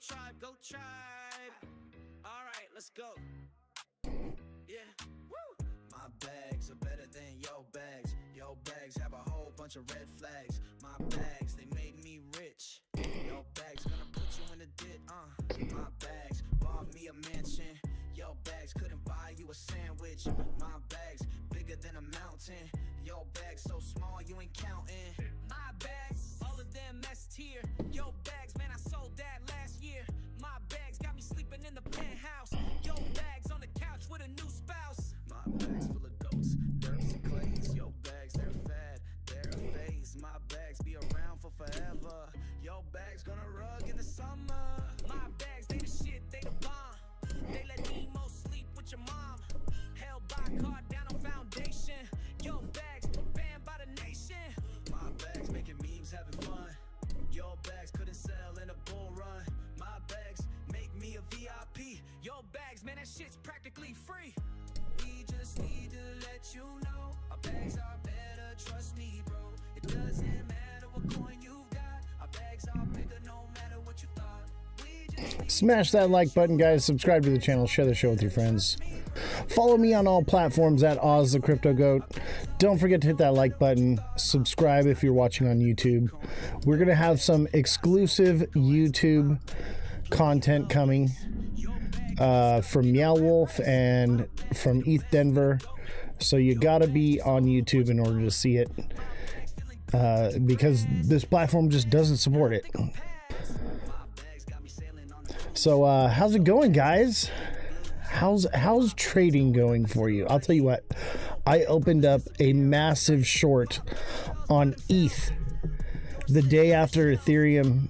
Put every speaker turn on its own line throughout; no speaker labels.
tribe, go tribe. All right, let's go. Yeah. Woo. My bags are better than your bags. Your bags have a whole bunch of red flags. My bags, they made me rich. Your bags gonna put you in the dit. My bags bought me a mansion. Your bags couldn't buy you a sandwich. My bags bigger than a mountain. Your bags so small you ain't counting. My bags, all of them S tier. Your bags, man, I sold that last year. My bags got me sleeping in the penthouse. Your bags on the couch with a new spouse. My bags full of goats, dirt and clays. Your bags, they're fad, they're a phase. My bags be around for forever. Your bags gonna rug in the summer. My bags, they the shit, they the bomb. They let Nemo sleep with your mom. Held by card down on foundation. Your bags banned by the nation. My bags making memes, having fun. Your bags couldn't sell in a bull run. My bags make me a VIP. Your bags, man, that shit's practically free. We just need to let you know our bags are better, trust me, bro. It doesn't matter what coin you've got. Our bags are bigger no matter what you thought.
Smash that like button, guys. Subscribe to the channel. Share the show with your friends. Follow me on all platforms at Ozthecryptogoat. Don't forget to hit that like button. Subscribe if you're watching on YouTube. We're going to have some exclusive YouTube content coming from Meow Wolf and from ETH Denver. So you got to be on YouTube in order to see it because this platform just doesn't support it. So how's it going, guys? How's trading going for you? I'll tell you what, I opened up a massive short on ETH the day after Ethereum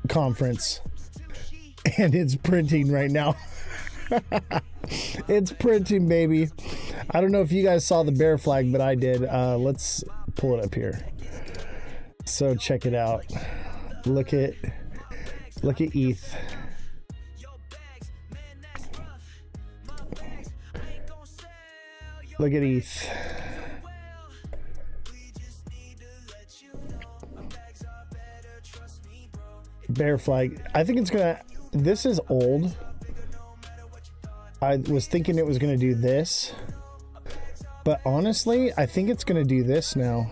conference, and it's printing right now. It's printing, baby. I don't know if you guys saw the bear flag, but I did. Let's pull it up here. So check it out. Look at ETH. Look at ETH. Bear flag. I think it's gonna. This is old. I was thinking it was gonna do this, but honestly, I think it's gonna do this now.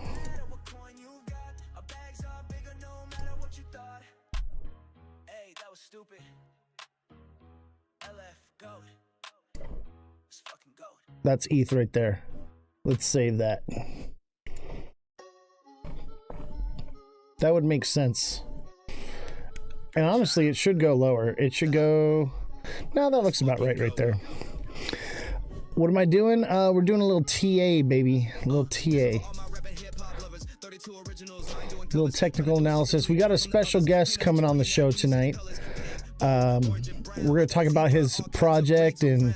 That's ETH right there. Let's save that. That would make sense. And honestly, it should go lower. It should go... No, that looks about right there. What am I doing? We're doing a little TA, baby. A little TA. A little technical analysis. We got a special guest coming on the show tonight. We're going to talk about his project, and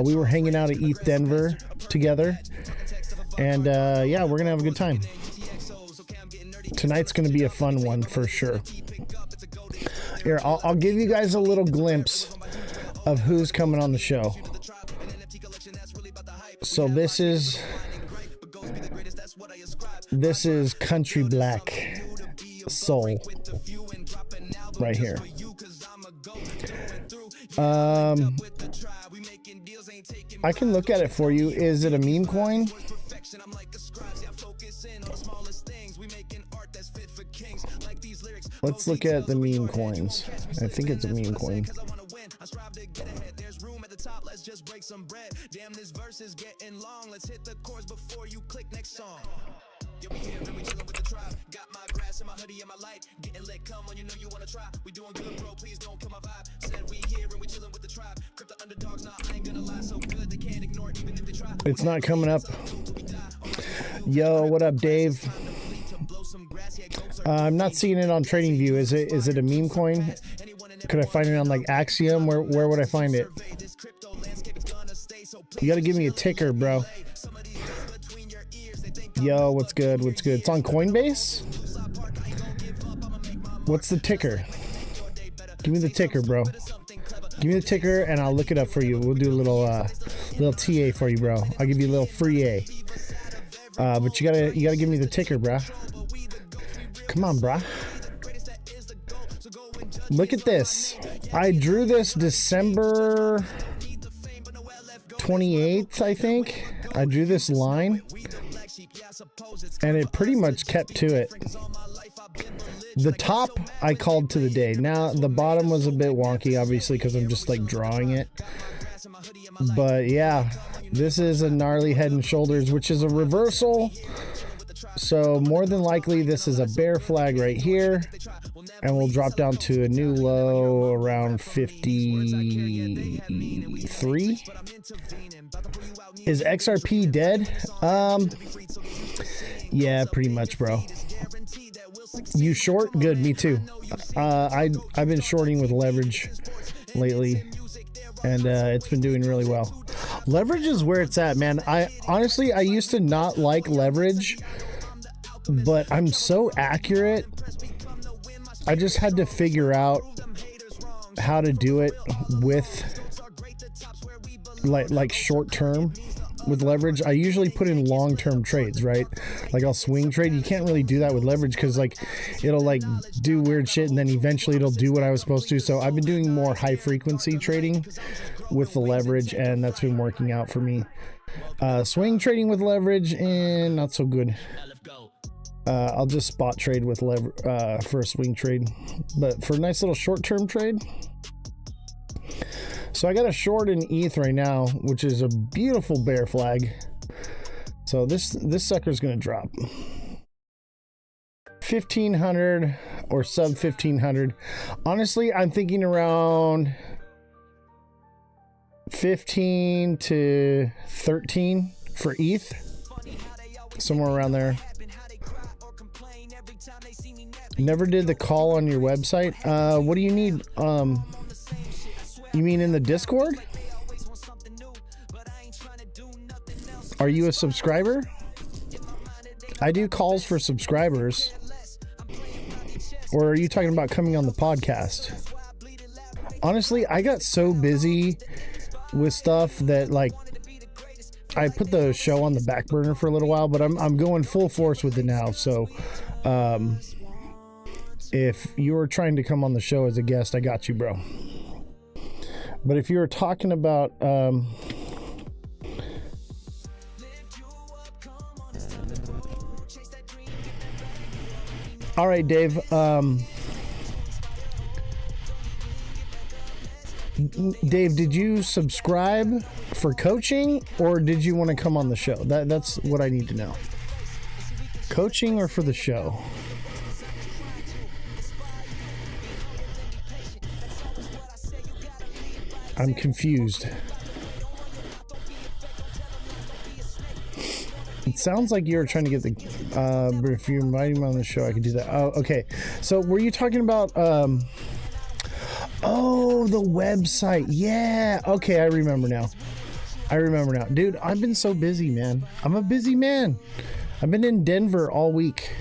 we were hanging out at ETH Denver together, and yeah, we're going to have a good time. Tonight's going to be a fun one for sure. Here, I'll give you guys a little glimpse of who's coming on the show. So this is Country Black Soul right here. I can look at it for you. Is it a meme coin? Let's look at the meme coins. I think it's a meme coin. It's not coming up. Yo, what up, Dave? I'm not seeing it on TradingView. Is it a meme coin? Could I find it on like Axiom? Where would I find it? You gotta give me a ticker, bro. Yo, what's good? What's good? It's on Coinbase? What's the ticker? Give me the ticker, bro. Give me the ticker and I'll look it up for you. We'll do a little TA for you, bro. I'll give you a little free A. But you gotta give me the ticker, bro. Come on, bro. Look at this. I drew this December 28th, I think. I drew this line, and it pretty much kept to it. The top I called to the day. Now the bottom was a bit wonky, obviously, because I'm just like drawing it. But yeah, this is a gnarly Head and Shoulders, which is a reversal. So more than likely this is a bear flag right here, and we'll drop down to a new low around 53. Is XRP dead? Yeah, pretty much, bro. You short? Good, me too. I've been shorting with leverage lately, and it's been doing really well. Leverage is where it's at, man. I used to not like leverage, but I'm so accurate. I just had to figure out how to do it with like short term with leverage. I usually put in long-term trades, right? Like I'll swing trade. You can't really do that with leverage because like it'll like do weird shit, and then eventually it'll do what I was supposed to. So I've been doing more high frequency trading with the leverage, and that's been working out for me. Swing trading with leverage, and not so good. I'll just spot trade with for a swing trade, but for a nice little short-term trade. So I got a short in ETH right now, which is a beautiful bear flag. So this sucker's gonna drop 1,500 or sub 1,500. Honestly, I'm thinking around 15 to 13 for ETH, somewhere around there. Never did the call on your website. What do you need? You mean in the Discord? Are you a subscriber? I do calls for subscribers. Or are you talking about coming on the podcast? Honestly, I got so busy with stuff that like I put the show on the back burner for a little while, but I'm going full force with it now. So if you're trying to come on the show as a guest, I got you, bro. But if you were talking about all right, Dave, Dave, did you subscribe for coaching, or did you want to come on the show? That's what I need to know. Coaching or for the show? I'm confused. It sounds like you're trying to get the but if you invite me on the show, I can do that. Oh, okay. So were you talking about oh, the website? Yeah. Okay, I remember now. Dude, I've been so busy, man. I'm a busy man. I've been in Denver all week.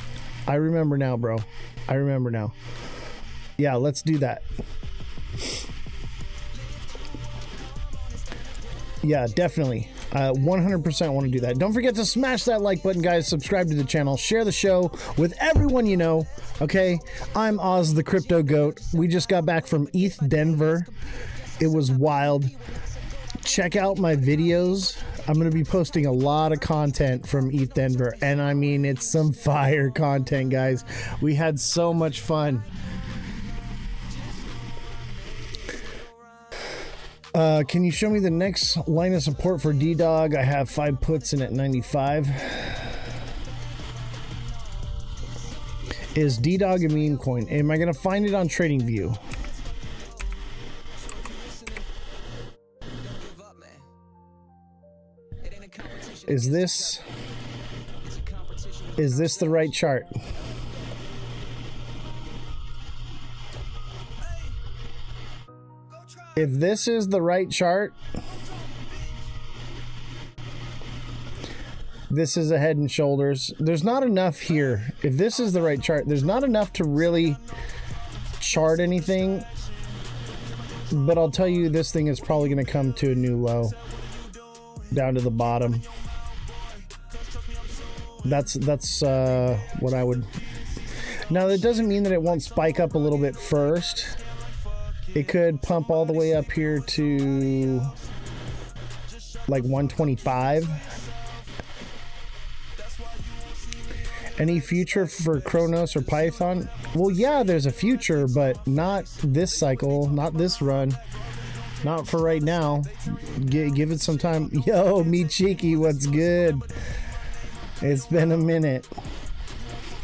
I remember now, bro. I remember now. Yeah, let's do that. Yeah, definitely. 100% want to do that. Don't forget to smash that like button, guys. Subscribe to the channel. Share the show with everyone you know. Okay? I'm Ozthecryptogoat. We just got back from ETH Denver. It was wild. Check out my videos. I'm going to be posting a lot of content from ETH Denver. And I mean, it's some fire content, guys. We had so much fun. Can you show me the next line of support for D-Dog? I have 5 puts in at 95. Is D-Dog a meme coin? Am I going to find it on TradingView? Is this the right chart? If this is the right chart, this is a Head and Shoulders. There's not enough here. If this is the right chart, there's not enough to really chart anything. But I'll tell you, this thing is probably going to come to a new low down to the bottom. That's what I would. Now, that doesn't mean that it won't spike up a little bit first. It could pump all the way up here to like 125. Any future for Chronos or Python? Well, yeah, there's a future, but not this cycle, not this run. Not for right now. Give it some time. Yo, me cheeky, what's good? It's been a minute.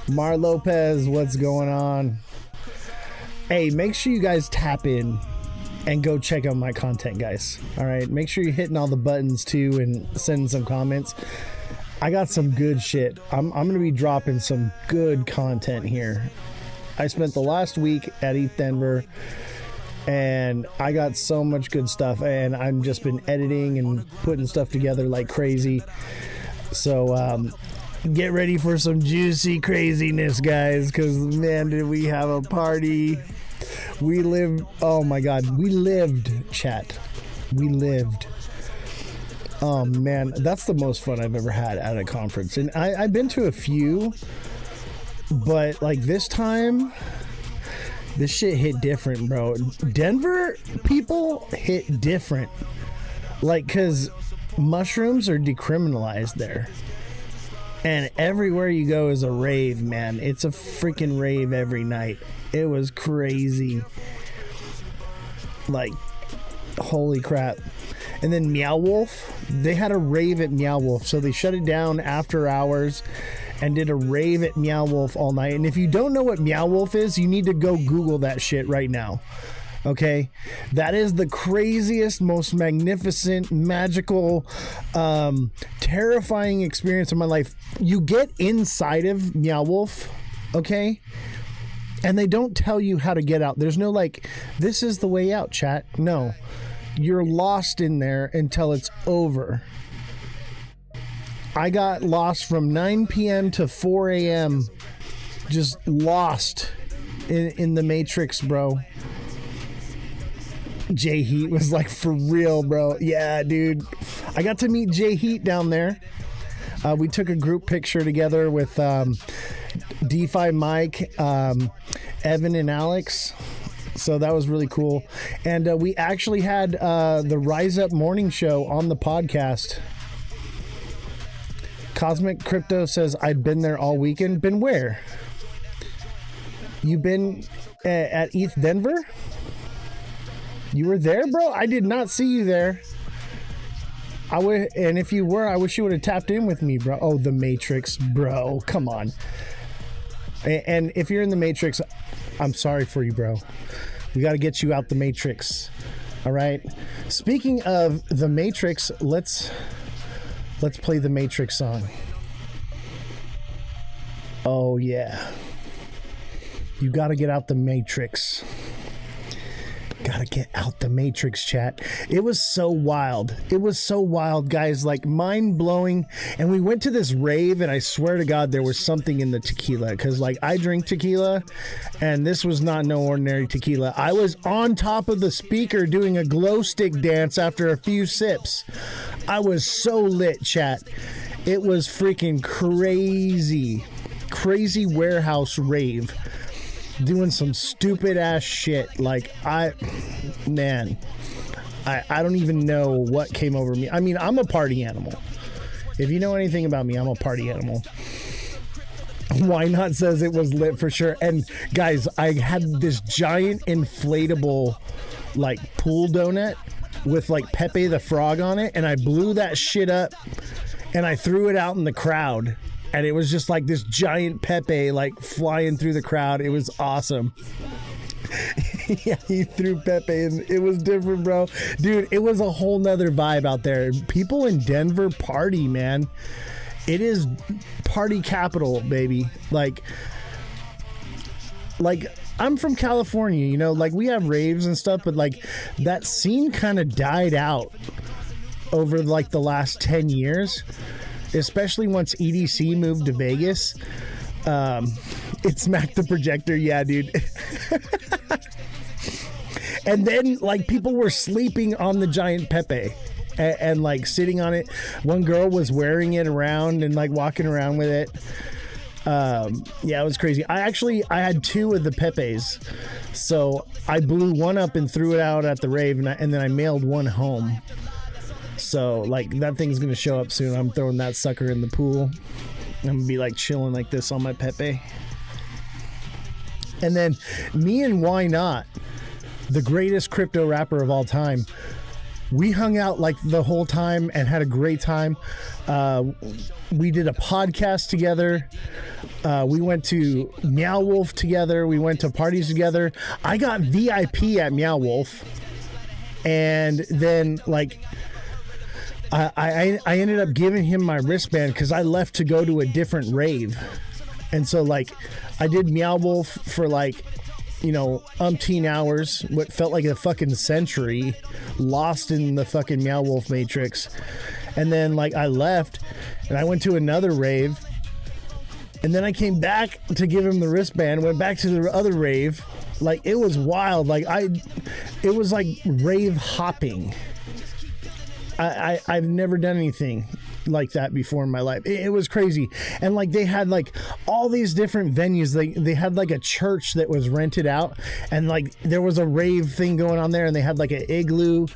Mar Lopez, what's going on? Hey, make sure you guys tap in and go check out my content, guys. All right, make sure you're hitting all the buttons too and sending some comments. I got some good shit. I'm gonna be dropping some good content here. I spent the last week at ETH Denver and I got so much good stuff, and I've just been editing and putting stuff together like crazy. So get ready for some juicy craziness, guys, because man, did we have a party. We lived, oh my god, we lived, chat. We lived. Oh man, that's the most fun I've ever had at a conference. And I've been to a few, but like this time, this shit hit different, bro. Denver people hit different. Like, cause mushrooms are decriminalized there. And everywhere you go is a rave, man. It's a freaking rave every night. It was crazy. Like, holy crap. And then Meow Wolf, they had a rave at Meow Wolf, so they shut it down after hours and did a rave at Meow Wolf all night. And if you don't know what Meow Wolf is, you need to go Google that shit right now. Okay, that is the craziest, most magnificent, magical, terrifying experience of my life. You get inside of Meow Wolf, okay, and they don't tell you how to get out. There's no like, this is the way out, chat. No, you're lost in there until it's over. I got lost from 9 p.m. to 4 a.m. just lost in the Matrix, bro. Jay Heat was like, for real, bro. Yeah, dude. I got to meet Jay Heat down there. We took a group picture together with DeFi Mike, Evan, and Alex. So that was really cool. And we actually had the Rise Up Morning Show on the podcast. Cosmic Crypto says, I've been there all weekend. Been where? You been at ETH Denver? You were there, bro? I did not see you there. And if you were, I wish you would have tapped in with me, bro. Oh, the Matrix, bro. Come on. And if you're in the Matrix, I'm sorry for you, bro. We got to get you out the Matrix. All right. Speaking of the Matrix, let's play the Matrix song. Oh yeah. You got to get out the Matrix. Gotta get out the Matrix, chat. It was so wild. It was so wild, guys. Like, mind-blowing. And we went to this rave, and I swear to God, there was something in the tequila. Because, like, I drink tequila, and this was not no ordinary tequila. I was on top of the speaker doing a glow stick dance after a few sips. I was so lit, chat. It was freaking crazy. Crazy warehouse rave. Doing some stupid ass shit. Like, I don't even know what came over me. I mean, I'm a party animal. If you know anything about me, I'm a party animal. Why Not says it was lit for sure. And guys, I had this giant inflatable like pool donut with like Pepe the Frog on it, and I blew that shit up and I threw it out in the crowd. And it was just like this giant Pepe like flying through the crowd. It was awesome. Yeah, he threw Pepe and it was different, bro. Dude, it was a whole nother vibe out there. People in Denver party, man. It is party capital, baby. Like I'm from California, you know, like we have raves and stuff, but like that scene kind of died out over like the last 10 years. Especially once EDC moved to Vegas. It smacked the projector. Yeah, dude. And then, like, people were sleeping on the giant Pepe and, like, sitting on it. One girl was wearing it around and, like, walking around with it. Yeah, it was crazy. I had 2 of the Pepes, so I blew one up and threw it out at the rave, and then I mailed one home. So like that thing's gonna show up soon. I'm throwing that sucker in the pool. I'm gonna be like chilling like this on my Pepe. And then me and Why Not, the greatest crypto rapper of all time, we hung out like the whole time and had a great time. We did a podcast together. We went to Meow Wolf together. We went to parties together. I got VIP at Meow Wolf, and then like I ended up giving him my wristband because I left to go to a different rave. And so like I did Meow Wolf for like, you know, umpteen hours, what felt like a fucking century, lost in the fucking Meow Wolf matrix. And then like I left and I went to another rave, and then I came back to give him the wristband, went back to the other rave. Like it was wild. Like it was like rave hopping. I've never done anything like that before in my life. It was crazy. And like they had like all these different venues. They had like a church that was rented out, and like there was a rave thing going on there, and they had like an igloo,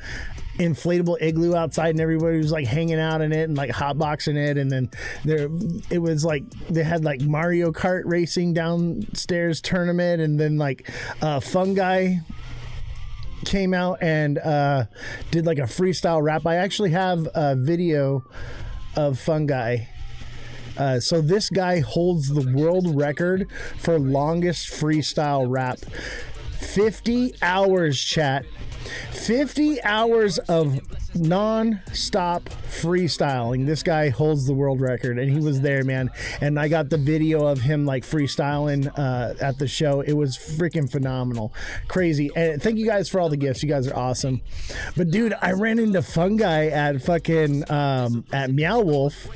inflatable igloo outside, and everybody was like hanging out in it and like hotboxing it. And then it was like they had like Mario Kart racing downstairs tournament, and then like Fungi came out and did like a freestyle rap. I actually have a video of Fungi. So this guy holds the world record for longest freestyle rap. 50 hours, chat. 50 hours of non-stop freestyling. This guy holds the world record, and he was there, man. And I got the video of him like freestyling at the show. It was freaking phenomenal. Crazy. And thank you guys for all the gifts. You guys are awesome. But dude, I ran into Fungi at fucking at Meow Wolf.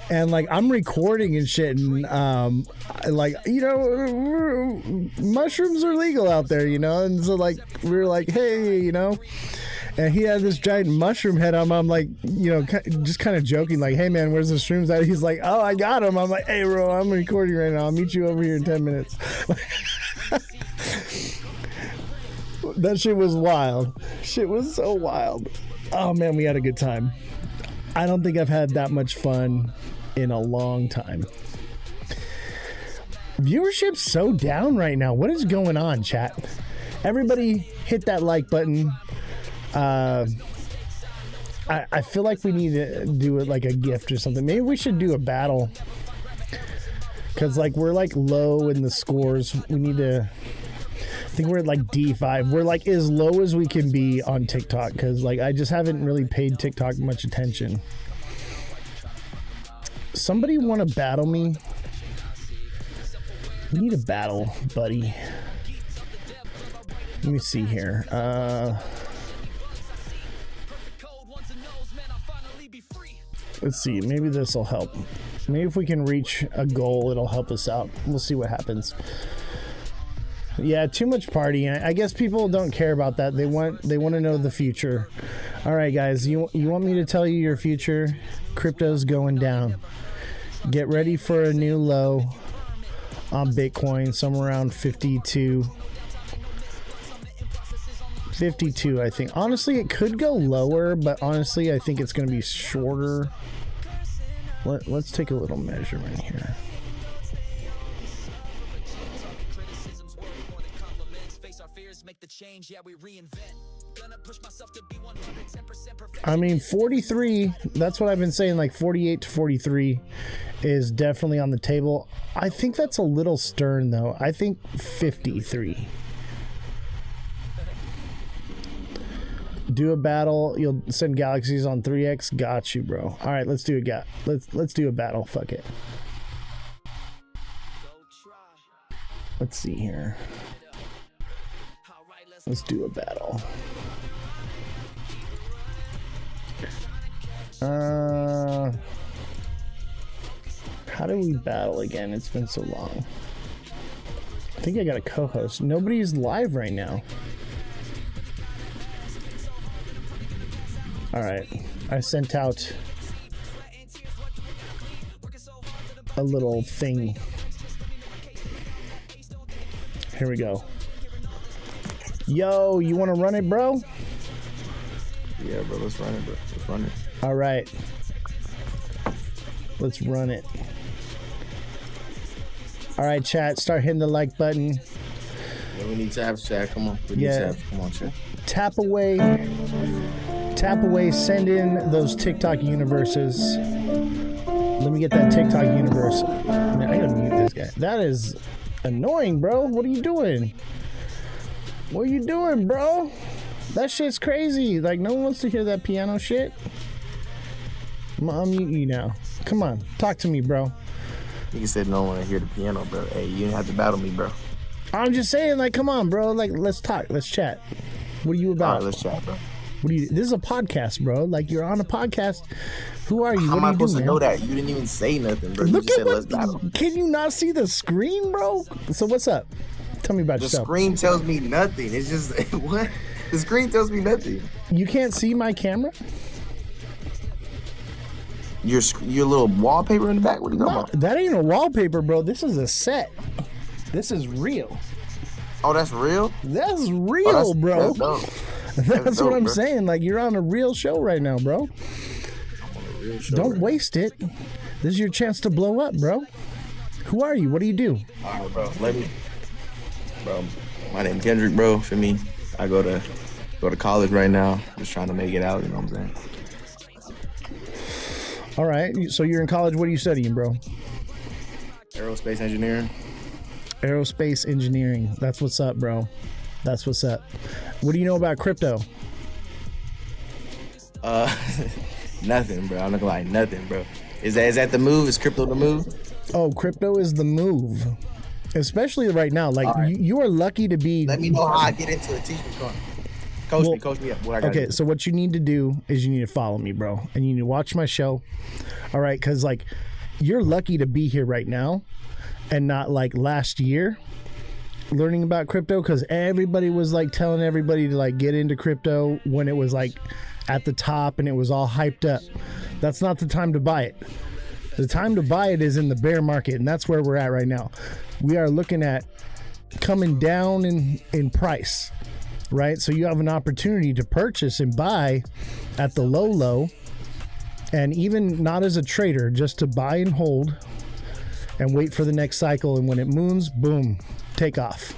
And like I'm recording and shit, and like, you know, mushrooms are legal out there, you know. And so like we were like, hey, you know, and he had this giant mushroom head on him. I'm like, you know, just kind of joking, like, hey man, where's the shrooms at? He's like, oh, I got him. I'm like, hey bro, I'm recording right now, I'll meet you over here in 10 minutes. That shit was wild. Shit was so wild. Oh man, we had a good time. I don't think I've had that much fun in a long time. Viewership's so down right now. What is going on, chat? Everybody hit that like button. I feel like we need to do it like a gift or something. Maybe we should do a battle, because like we're like low in the scores. We need to, I think we're at like D5. We're like as low as we can be on TikTok, because like I just haven't really paid TikTok much attention. Somebody want to battle me? We need a battle, buddy. Let me see here. Let's see. Maybe this will help. Maybe if we can reach a goal, it'll help us out. We'll see what happens. Yeah, too much partying. I guess people don't care about that. They want to know the future. All right, guys. You want me to tell you your future? Crypto's going down. Get ready for a new low on Bitcoin, somewhere around 52, I think. Honestly, it could go lower, but honestly, I think it's going to be shorter. Let's take a little measurement here. I mean, 43, that's what I've been saying, like 48 to 43 is definitely on the table. I think that's a little stern, though. I think 53. Do a battle. You'll send galaxies on 3x. Got you, bro. All right, let's do a let's do a battle. Fuck it. Let's see here. Let's do a battle. How do we battle again? It's been so long. I think I got a co-host. Nobody's live right now. Alright. I sent out a little thing Here we go. Yo, you want to run it, bro?
Yeah, bro. Let's run it, bro. Let's run it.
All right. Let's run it. All right, chat. Start hitting the like button.
Yeah, we need tabs, chat. Come on. We need tabs. Come on, chat.
Tap away. Tap away. Send in those TikTok universes. Let me get that TikTok universe. Man, I gotta mute this guy. That is annoying, bro. What are you doing? What are you doing, bro? That shit's crazy. Like, no one wants to hear that piano shit. I'm gonna unmute you now. Come on. Talk to me, bro.
You said no one to hear the piano, bro. Hey, you didn't have to battle me, bro.
I'm just saying, like, come on, bro. Like, let's talk. Let's chat. What are you about?
All right, let's chat, bro.
What do you? This is a podcast, bro. Like, you're on a podcast. Who are you?
How am I supposed to know
man?
that? You didn't even say nothing, bro.
Look
you just
at
said let's battle.
Can you not see the screen, bro? So what's up? Tell me about
The
yourself.
screen tells me nothing. It's just what? The screen tells me nothing.
You can't see my camera?
Your little wallpaper in the back. What are you talking about?
That ain't a wallpaper, bro. This is a set. This is real.
Oh, that's real?
That's real, bro.
That's dope.
That's
dope,
what I'm
bro.
saying. Like, you're on a real show right now, bro.
Real show,
Don't
right?
waste it. This is your chance to blow up, bro. Who are you? What do you do?
All right, bro. Bro, my name Kendrick, bro. For me, I go to college right now. Just trying to make it out. You know what I'm saying?
All right. So you're in college. What are you studying, bro?
Aerospace engineering.
Aerospace engineering. That's what's up, bro. That's what's up. What do you know about crypto?
Nothing, bro. I'm not gonna lie, nothing, bro. Is that the move? Is crypto the move?
Oh, crypto is the move. Especially right now. Like,
right.
you are lucky to be...
Let me know how I get into it. Teach me, coach me up. What I gotta
Okay,
do.
so what you need to do is you need to follow me, bro. And you need to watch my show. All right, because, like, you're lucky to be here right now and not, like, last year learning about crypto, because everybody was, like, telling everybody to, like, get into crypto when it was, like, at the top and it was all hyped up. That's not the time to buy it. The time to buy it is in the bear market, and that's where we're at right now. We are looking at coming down in price, right? So you have an opportunity to purchase and buy at the low, and even not as a trader, just to buy and hold and wait for the next cycle. And when it moons, boom, take off.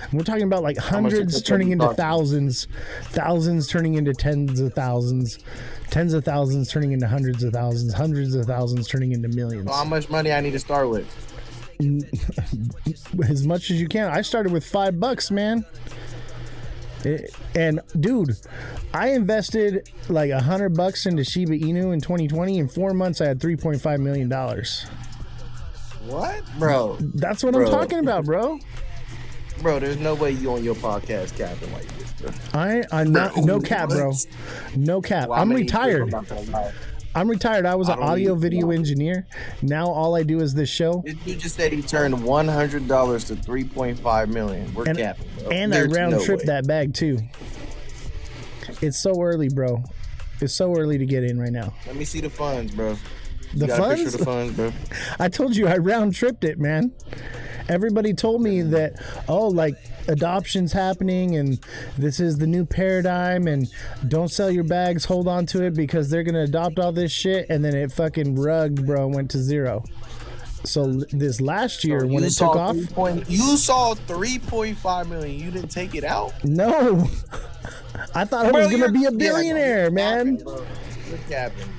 And we're talking about like hundreds turning into thousands, thousands turning into tens of thousands turning into hundreds of thousands turning into millions.
So how much money I need to start with?
As much as you can. I started with $5, man. And dude, I invested like $100 into Shiba Inu in 2020. In 4 months, I had $3.5 million.
What, bro?
That's what I'm talking about, bro.
Bro, there's no way you on your podcast capping like this, bro.
I'm not. No cap, bro. No cap.
Well,
I'm
I mean,
retired. I'm retired. I was an audio video engineer. Now all I do is this show.
You just said he turned $100 to $3.5 million. We're capping, bro.
And I round trip that bag too. It's so early, bro. It's so early to get in right now.
Let me see the funds, bro.
The
You got a picture
funds?
of the funds, bro.
I told you I round tripped it, man. Everybody told me that, oh, like adoption's happening and this is the new paradigm and don't sell your bags, hold on to it because they're going to adopt all this shit. And then it fucking rugged, bro, went to zero. So this last year when it took off.
You saw 3.5 million. You didn't take it out?
No. I thought I was going to be a billionaire, man.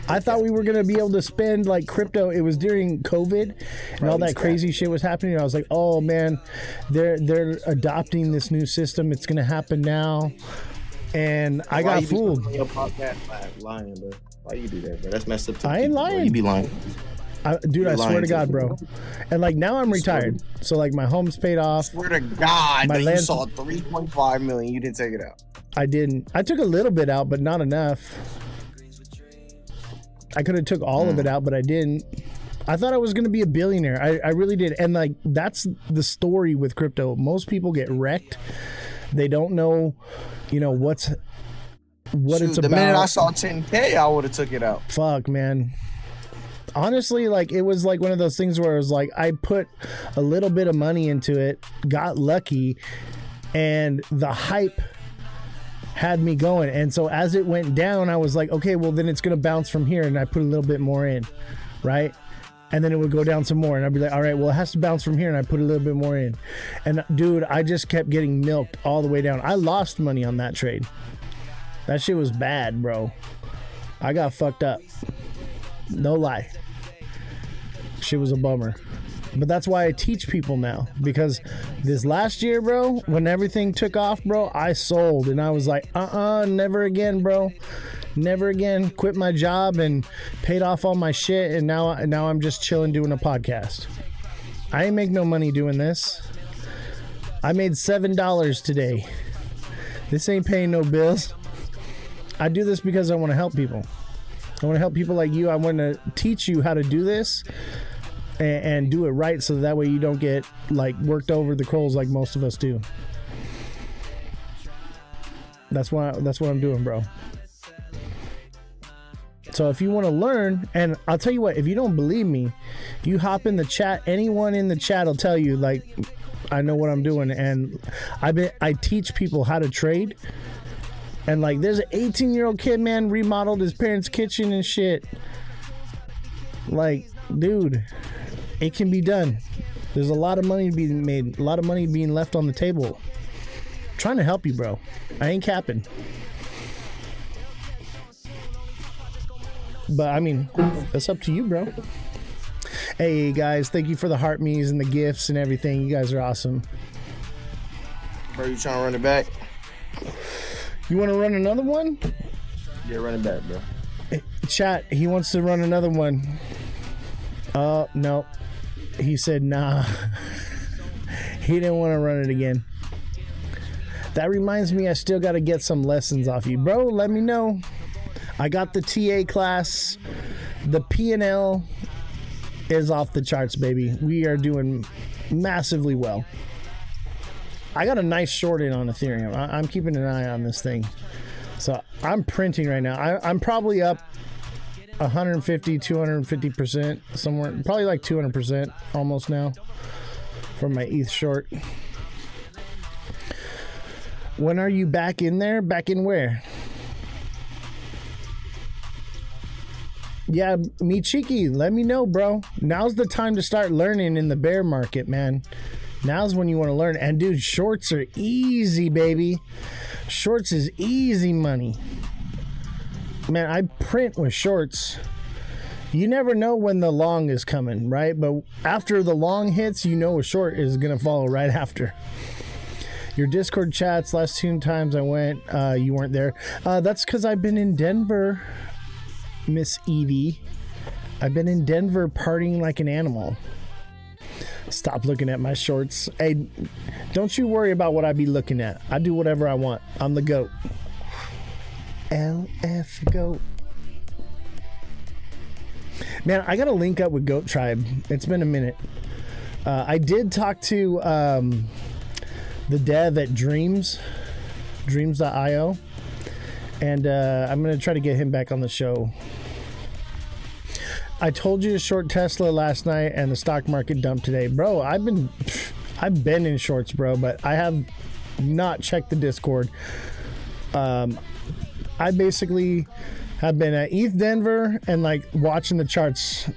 I thought we were going to be able to spend like crypto. It was during COVID and all that crazy shit was happening. I was like, oh man, they're adopting this new system. It's going to happen now. And I got fooled.
Lying, bro. Why you do that, bro? That's messed up.
I ain't lying.
You be lying.
Dude, I swear to God, bro. And like now I'm retired. So like my home's paid off.
Swear to God, my you saw 3.5 million. You didn't take it out.
I didn't. I took a little bit out, but not enough. I could have took all of it out, but I didn't. I thought I was going to be a billionaire. I really did. And like, that's the story with crypto. Most people get wrecked. They don't know, you know, what it's about.
The minute I saw 10K, I would have took it out.
Fuck, man. honestly, like, it was like one of those things where it was like I put a little bit of money into it, got lucky, and the hype had me going. And so as it went down, I was like, okay, well then it's gonna bounce from here, and I put a little bit more in, right? And then it would go down some more, and I'd be like, all right, well it has to bounce from here, and I put a little bit more in. And dude, I just kept getting milked all the way down. I lost money on that trade. That shit was bad, bro. I got fucked up. No lie. Shit was a bummer. But that's why I teach people now, because this last year, bro, when everything took off, bro, I sold, and I was like, never again, bro. Never again. Quit my job and paid off all my shit, and now I'm just chilling doing a podcast. I ain't make no money doing this. I made $7 today. This ain't paying no bills. I do this because I want to help people. I want to help people like you. I want to teach you how to do this and do it right, so that way you don't get like worked over the coals like most of us do. That's what I'm doing, bro. So if you want to learn, and I'll tell you what, if you don't believe me, you hop in the chat. Anyone in the chat will tell you, like, I know what I'm doing, and I teach people how to trade. And like, there's an 18-year-old kid, man, remodeled his parents' kitchen and shit. Like, dude, it can be done. There's a lot of money being made, a lot of money being left on the table. I'm trying to help you, bro. I ain't capping. But I mean, that's up to you, bro. Hey guys, thank you for the heart me's and the gifts and everything. You guys are awesome.
Bro, you trying to run it back?
You want to run another one?
Yeah, run it back, bro.
Hey, chat, he wants to run another one. No. He said nah. He didn't want to run it again. That reminds me, I still got to get some lessons off you. Bro, let me know. I got the TA class. The P&L is off the charts, baby. We are doing massively well. I got a nice short in on Ethereum. I'm keeping an eye on this thing. So I'm printing right now. I'm probably up 150, 250%, somewhere, probably like 200% almost now from my ETH short. When are you back in there? Back in where? Yeah, me cheeky, let me know, bro. Now's the time to start learning in the bear market, man. Now's when you want to learn. And dude, shorts are easy, baby. Shorts is easy money. Man, I print with shorts. You never know when the long is coming, right? But after the long hits, you know a short is going to follow right after. Your Discord chats, last 2 times I went, you weren't there. That's because I've been in Denver, Miss Evie. I've been in Denver partying like an animal. Stop looking at my shorts. Hey, don't you worry about what I be looking at. I do whatever I want. I'm the GOAT. LF GOAT. Man, I gotta link up with Goat Tribe. It's been a minute. I did talk to the dev at Dreams.io, and I'm gonna try to get him back on the show. I told you to short Tesla last night, and the stock market dumped today, bro. I've been in shorts, bro, but I have not checked the Discord. I basically have been at ETH Denver and like watching the charts.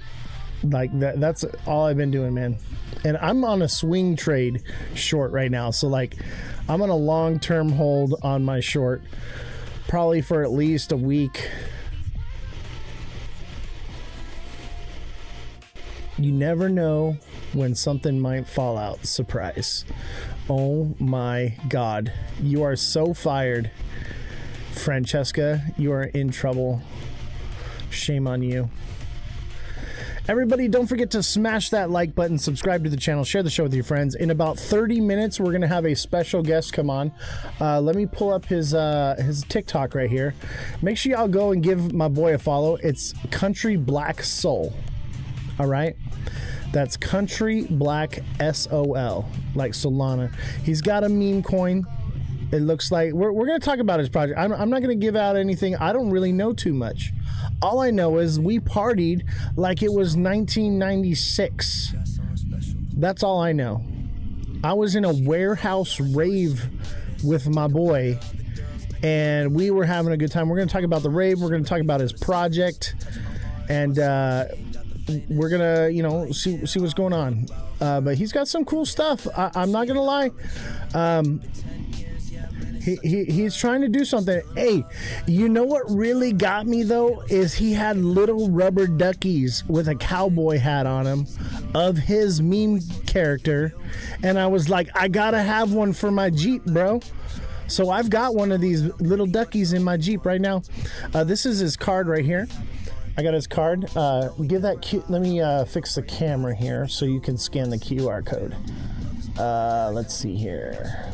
Like that's all I've been doing, man. And I'm on a swing trade short right now, so like I'm on a long-term hold on my short, probably for at least a week. You never know when something might fall out. Surprise. Oh my God. You are so fired. Francesca, you are in trouble. Shame on you. Everybody, don't forget to smash that like button, subscribe to the channel, share the show with your friends. In about 30 minutes, we're going to have a special guest come on. Let me pull up his TikTok right here. Make sure y'all go and give my boy a follow. It's Country Black Soul. All right, that's Country Black SOL, like Solana. He's got a meme coin. It looks like we're going to talk about his project. I'm not going to give out anything. I don't really know too much. All I know is we partied like it was 1996. That's all I know. I was in a warehouse rave with my boy, and we were having a good time. We're going to talk about the rave. We're going to talk about his project, and we're going to, you know, see what's going on. But he's got some cool stuff. I'm not going to lie. He's trying to do something. Hey, you know what really got me though is he had little rubber duckies with a cowboy hat on him of his meme character, and I was like, I gotta have one for my Jeep, bro. So I've got one of these little duckies in my Jeep right now. This is his card right here. I got his card. Give that let me fix the camera here so you can scan the QR code. Let's see here.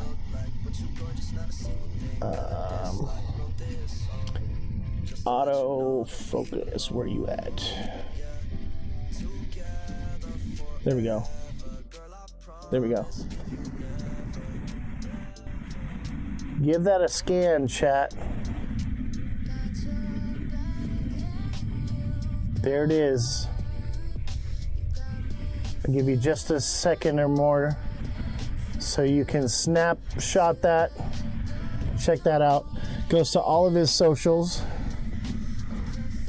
Auto focus, where you at? There we go. There we go. Give that a scan, chat. There it is. I'll give you just a second or more so you can snapshot that. Check that out. Goes to all of his socials.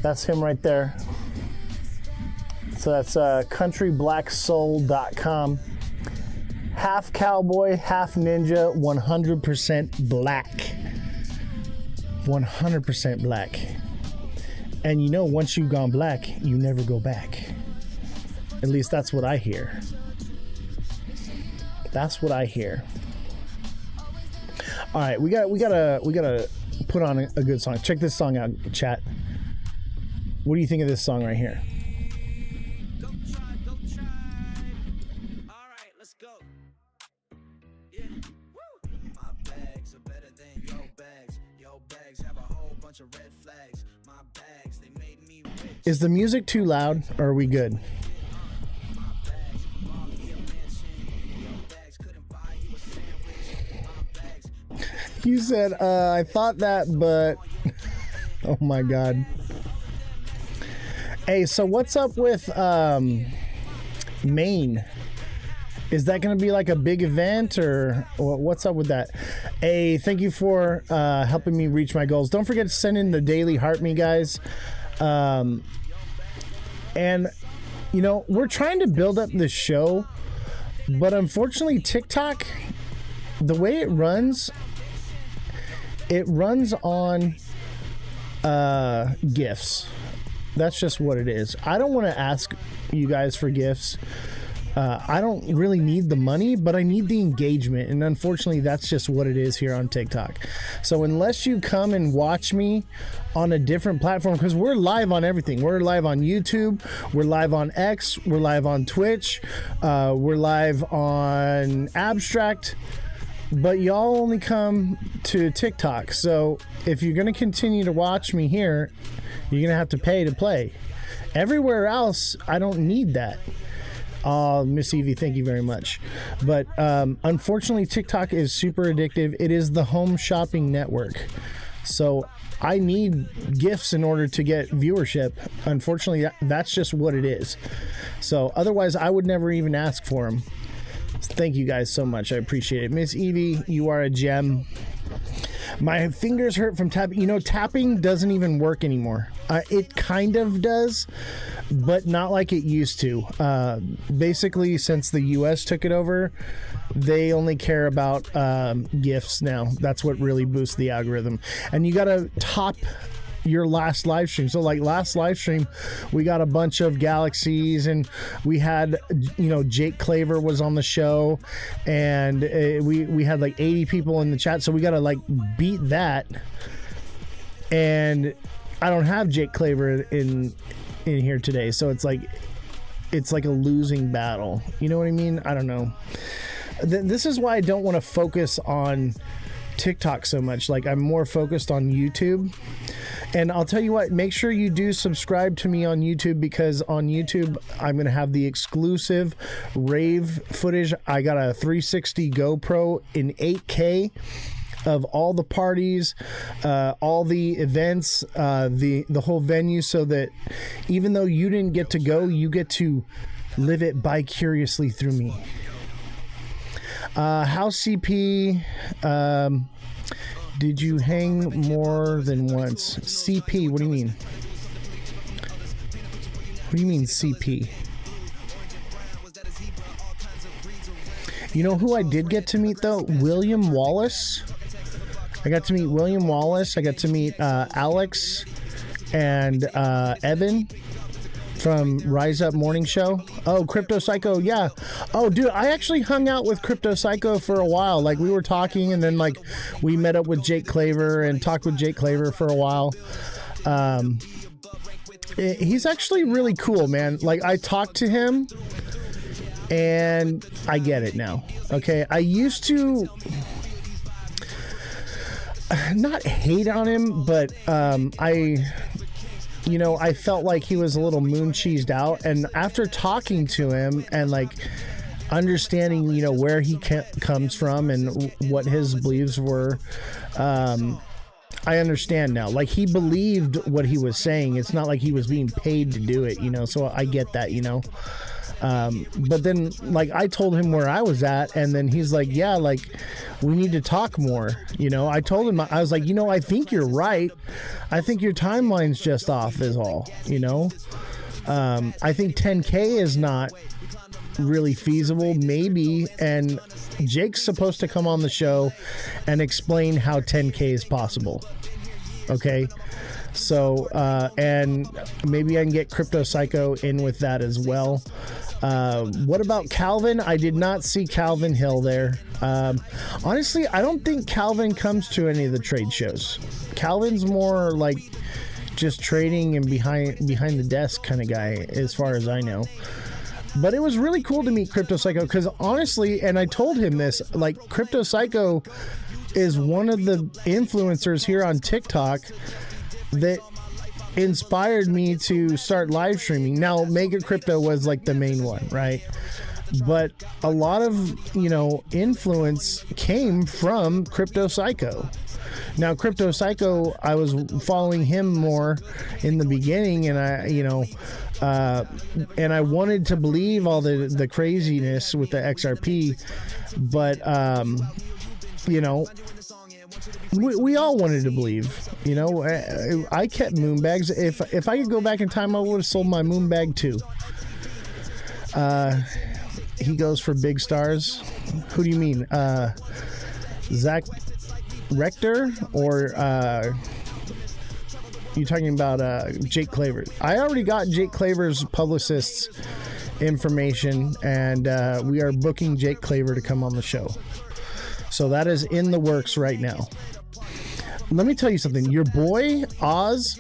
That's him right there. So that's countryblacksoul.com. Half cowboy, half ninja, 100% black. 100% black. And you know, once you've gone black, you never go back. At least that's what I hear. That's what I hear. All right, we gotta put on a good song. Check this song out, chat. What do you think of this song right here?
Go try. All right, let's go. Yeah. Woo. My bags are better than your bags. Your bags have a whole bunch of red flags. My bags, they made me rich.
Is the music too loud, or are we good?
My bags bought me a mansion. Your bags couldn't buy you a sandwich. My bags.
You said, I thought that, but oh my God. Hey, so what's up with Maine? Is that going to be like a big event, or what's up with that? Hey, thank you for helping me reach my goals. Don't forget to send in the daily heart me, guys. And, you know, we're trying to build up this show, but unfortunately TikTok, the way it runs on gifts. That's just what it is. I don't want to ask you guys for gifts. I don't really need the money, but I need the engagement. And unfortunately, that's just what it is here on TikTok. So unless you come and watch me on a different platform, because we're live on everything. We're live on YouTube. We're live on X. We're live on Twitch. We're live on Abstract. But y'all only come to TikTok. So if you're going to continue to watch me here, you're going to have to pay to play. Everywhere else, I don't need that. Miss Evie, thank you very much. But unfortunately, TikTok is super addictive. It is the home shopping network. So I need gifts in order to get viewership. Unfortunately, that's just what it is. So otherwise, I would never even ask for them. Thank you guys so much. I appreciate it. Miss Evie, you are a gem. My fingers hurt from tapping. You know, tapping doesn't even work anymore. It kind of does, but not like it used to. Basically, since the US took it over, they only care about gifts now. That's what really boosts the algorithm. And you got to top your last live stream. So like last live stream, we got a bunch of galaxies, and we had, you know, Jake Claver was on the show, and we had like 80 people in the chat. So we got to like beat that. And I don't have Jake Claver in here today. So it's like a losing battle. You know what I mean? I don't know. This is why I don't want to focus on TikTok so much. Like, I'm more focused on YouTube. And I'll tell you what, make sure you do subscribe to me on YouTube, because on YouTube I'm going to have the exclusive rave footage. I got a 360 GoPro in 8K of all the parties, all the events, the whole venue, so that even though you didn't get to go, you get to live it vicariously through me. House CP, did you hang more than once? CP, what do you mean? What do you mean CP? You know who I did get to meet though? William Wallace. I got to meet William Wallace. I got to meet Alex and Evan from Rise Up Morning Show. Oh, Crypto Psycho, yeah. Oh, dude, I actually hung out with Crypto Psycho for a while. Like, we were talking, and then, like, we met up with Jake Claver and talked with Jake Claver for a while. He's actually really cool, man. Like, I talked to him, and I get it now. Okay, I used to not hate on him, but I felt like he was a little moon cheesed out. And after talking to him and like understanding, where he comes from and what his beliefs were, I understand now. Like, he believed what he was saying. It's not like he was being paid to do it, so I get that, but then, like, I told him where I was at, and then he's like, yeah, like, we need to talk more. I told him, I was like, I think you're right. I think your timeline's just off is all, I think 10K is not really feasible, maybe. And Jake's supposed to come on the show and explain how 10K is possible. Okay. So, and maybe I can get Crypto Psycho in with that as well. What about Calvin? I did not see Calvin Hill there. Honestly, I don't think Calvin comes to any of the trade shows. Calvin's more like just trading and behind the desk kind of guy, as far as I know. But it was really cool to meet Crypto Psycho, because honestly, and I told him this, like, Crypto Psycho is one of the influencers here on TikTok that inspired me to start live streaming. Now, Mega Crypto was like the main one, right? But a lot of, influence came from Crypto Psycho. Now, Crypto Psycho, I was following him more in the beginning, and I wanted to believe all the craziness with the XRP, but we all wanted to believe. I kept moonbags. If I could go back in time, I would have sold my moonbag too. He goes for big stars. Who do you mean? Zach Rector, or you talking about Jake Claver? I already got Jake Claver's publicist's information, and we are booking Jake Claver to come on the show. So that is in the works right now. Let me tell you something. Your boy, Oz,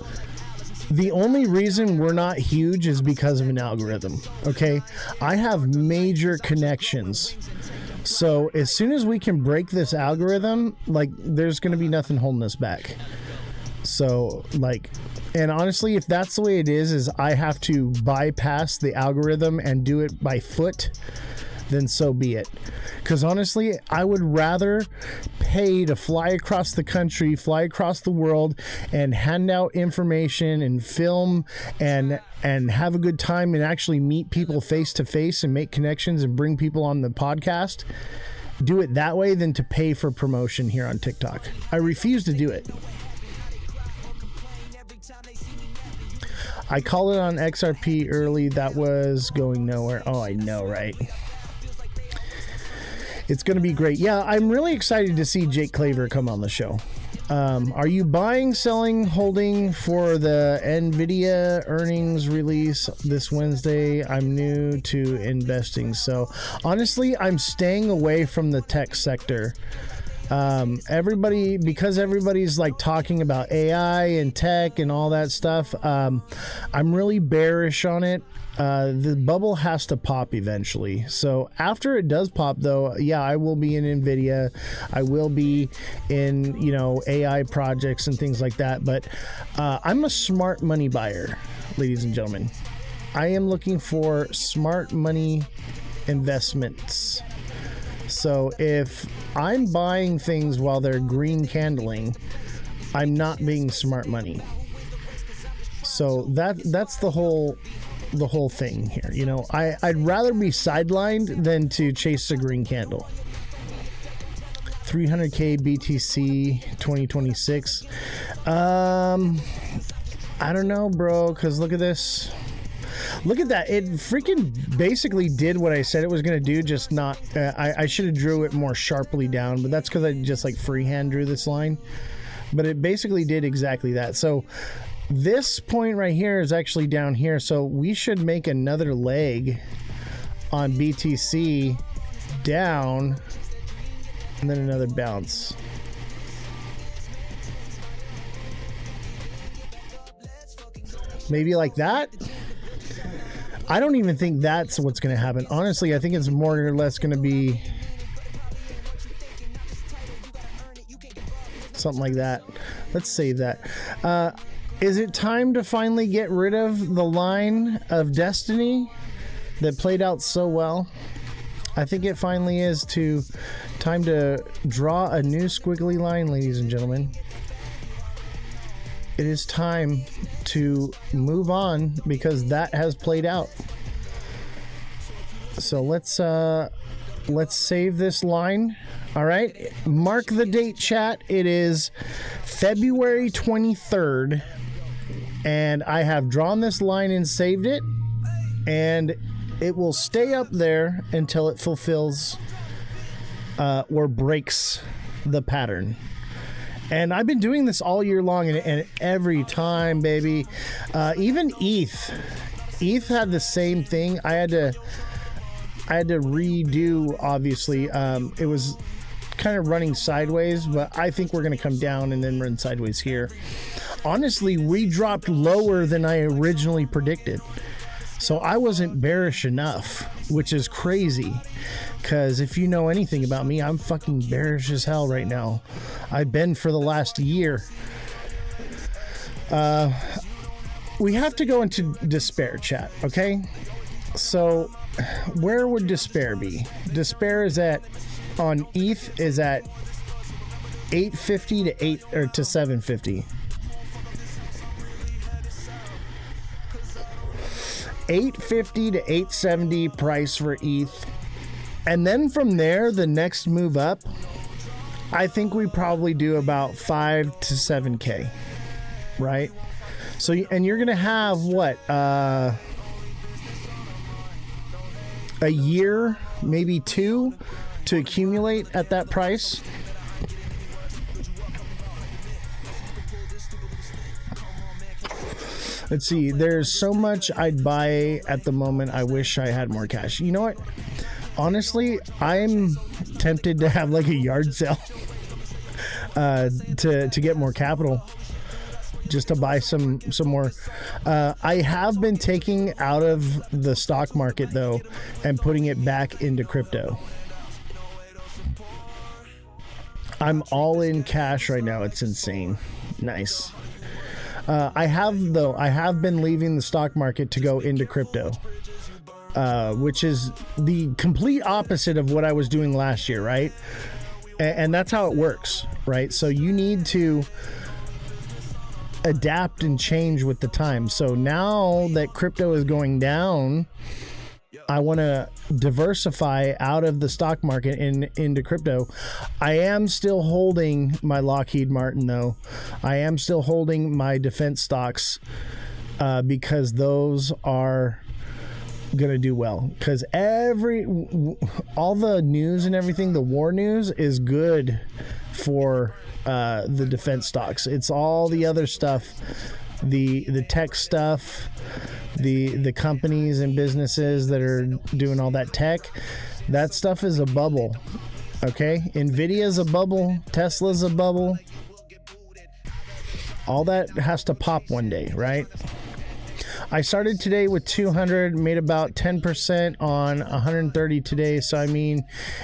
the only reason we're not huge is because of an algorithm, okay? I have major connections. So as soon as we can break this algorithm, like, there's going to be nothing holding us back. So, like, and honestly, if that's the way it is I have to bypass the algorithm and do it by foot, then so be it. Because honestly, I would rather pay to fly across the country, fly across the world, and hand out information and film and have a good time and actually meet people face to face and make connections and bring people on the podcast. Do it that way than to pay for promotion here on TikTok. I refuse to do it. I called it on XRP early. That was going nowhere. Oh, I know, right? It's going to be great. Yeah, I'm really excited to see Jake Claver come on the show. Are you buying, selling, holding for the NVIDIA earnings release this Wednesday? I'm new to investing. So honestly, I'm staying away from the tech sector. Because everybody's like talking about AI and tech and all that stuff. I'm really bearish on it. The bubble has to pop eventually. So after it does pop, though, yeah, I will be in NVIDIA. I will be in, AI projects and things like that. But I'm a smart money buyer, ladies and gentlemen. I am looking for smart money investments. So if I'm buying things while they're green candling, I'm not being smart money. So that's the whole thing here. You know, I'd rather be sidelined than to chase a green candle. 300k BTC 2026. I don't know, bro, because look at this. Look at that. It freaking basically did what I said it was going to do, just not... I should have drew it more sharply down, but that's because I just like freehand drew this line. But it basically did exactly that. So this point right here is actually down here. So we should make another leg on BTC down and then another bounce. Maybe like that. I don't even think that's what's going to happen. Honestly, I think it's more or less going to be something like that. Let's save that. Is it time to finally get rid of the line of destiny that played out so well? I think it finally is time to draw a new squiggly line, ladies and gentlemen. It is time to move on because that has played out. So let's save this line. All right, mark the date, chat. It is February 23rd, and I have drawn this line and saved it, and it will stay up there until it fulfills or breaks the pattern. And I've been doing this all year long, and every time, baby. Even ETH had the same thing. I had to redo, obviously. It was kind of running sideways, but I think we're going to come down and then run sideways here. Honestly, we dropped lower than I originally predicted. So I wasn't bearish enough, which is crazy. Because if you know anything about me, I'm fucking bearish as hell right now. I've been for the last year. We have to go into despair, chat, okay? So where would despair be? Despair is on ETH is at 850 to 750. 850 to 870 price for ETH. And then from there, the next move up, I think we probably do about 5 to 7K, right? So, and you're going to have what, a year, maybe 2 to accumulate at that price. Let's see, there's so much I'd buy at the moment. I wish I had more cash. You know what? Honestly, I'm tempted to have like a yard sale to get more capital, just to buy some more. I have been taking out of the stock market though and putting it back into crypto. I'm all in cash right now. It's insane. Nice. I have been leaving the stock market to go into crypto. Which is the complete opposite of what I was doing last year, right? And that's how it works, right? So you need to adapt and change with the time. So now that crypto is going down, I want to diversify out of the stock market into crypto. I am still holding my Lockheed Martin, though. I am still holding my defense stocks because those are gonna do well, because all the news and everything, the war news is good for the defense stocks. It's all the other stuff, the tech stuff, the companies and businesses that are doing all that tech, that stuff is a bubble. Okay, Nvidia's a bubble, Tesla's a bubble, all that has to pop one day, right? I started today with 200, made about 10% on 130 today. So, I mean,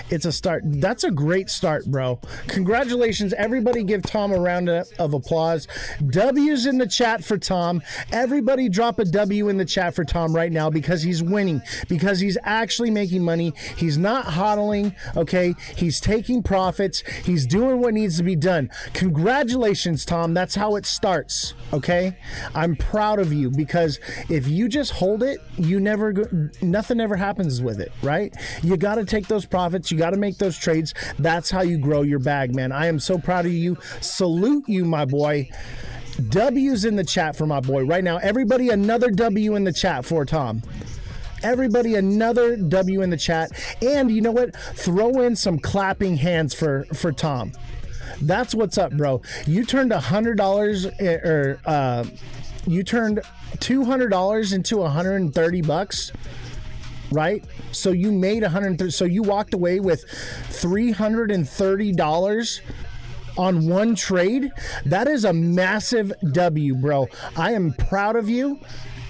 it's a start. That's a great start, bro. Congratulations. Everybody give Tom a round of applause. W's in the chat for Tom. Everybody drop a W in the chat for Tom right now because he's winning, because he's actually making money. He's not hodling, okay? He's taking profits. He's doing what needs to be done. Congratulations, Tom. That's how it starts, okay? I'm proud of you because if you just hold it, nothing ever happens with it, right? You got to take those profits. You got to make those trades. That's how you grow your bag, man. I am so proud of you. Salute you, my boy. W's in the chat for my boy right now. Everybody, another W in the chat for Tom. Everybody, another W in the chat. And you know what? Throw in some clapping hands for Tom. That's what's up, bro. You turned $100 or you turned $200 into $130, right? So you made $130. So you walked away with $330 on one trade. That is a massive W, bro. I am proud of you.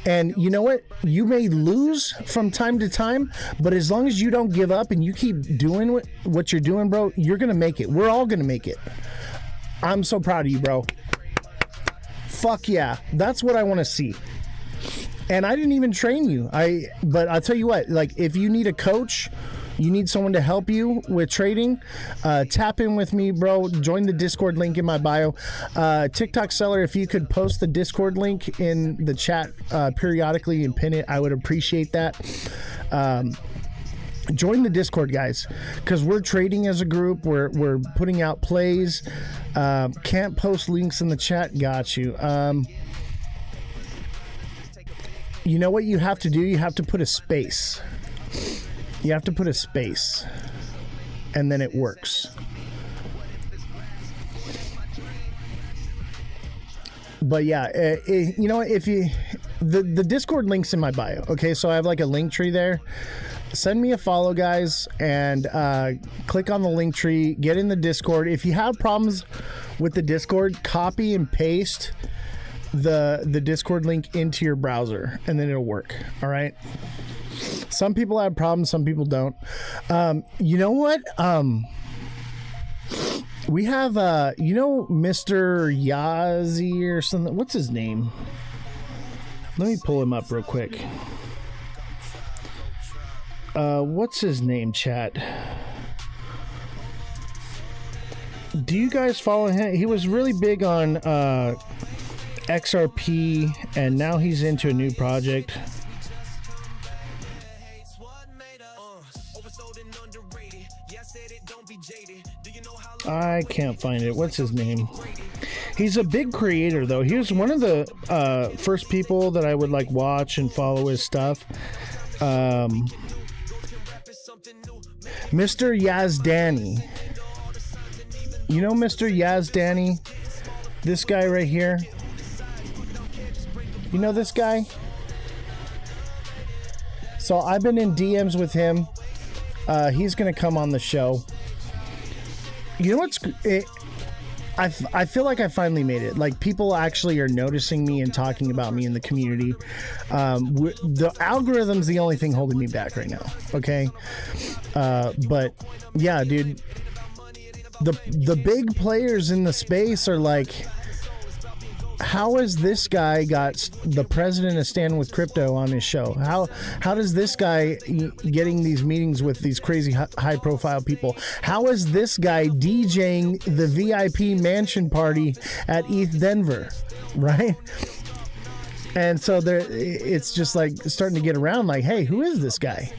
And you know what? You may lose from time to time, but as long as you don't give up and you keep doing what you're doing, bro, you're going to make it. We're all going to make it. I'm so proud of you, bro. Fuck yeah. That's what I want to see. And I didn't even train you. But I'll tell you what, like if you need a coach, you need someone to help you with trading, tap in with me, bro. Join the Discord link in my bio. TikTok seller, if you could post the Discord link in the chat periodically and pin it, I would appreciate that. Join the Discord, guys, because we're trading as a group. We're putting out plays. Can't post links in the chat. Got you. You know what you have to do? You have to put a space. You have to put a space, and then it works. But yeah, you know, if you the Discord link's in my bio. Okay, so I have like a link tree there. Send me a follow, guys, and click on the link tree. Get in the Discord. If you have problems with the Discord, copy and paste the Discord link into your browser, and then it'll work. All right. Some people have problems, some people don't. You know what? We have, you know, Mr. Yazi or something. What's his name? Let me pull him up real quick. What's his name, chat? Do you guys follow him? He was really big on XRP, and now he's into a new project. I can't find it. What's his name? He's a big creator, though. He was one of the first people that I would like watch and follow his stuff. Mr. Yazdani. You know Mr. Yazdani? This guy right here. You know this guy? So I've been in DMs with him. He's going to come on the show. You know what's... I feel like I finally made it. Like, people actually are noticing me and talking about me in the community. The algorithm's the only thing holding me back right now. Okay? But, yeah, dude. The big players in the space are like... How has this guy got the president of Stand With Crypto on his show? How does this guy getting these meetings with these crazy high profile people? How is this guy DJing the VIP mansion party at ETH Denver, right? And so there, it's just like starting to get around like, hey, who is this guy,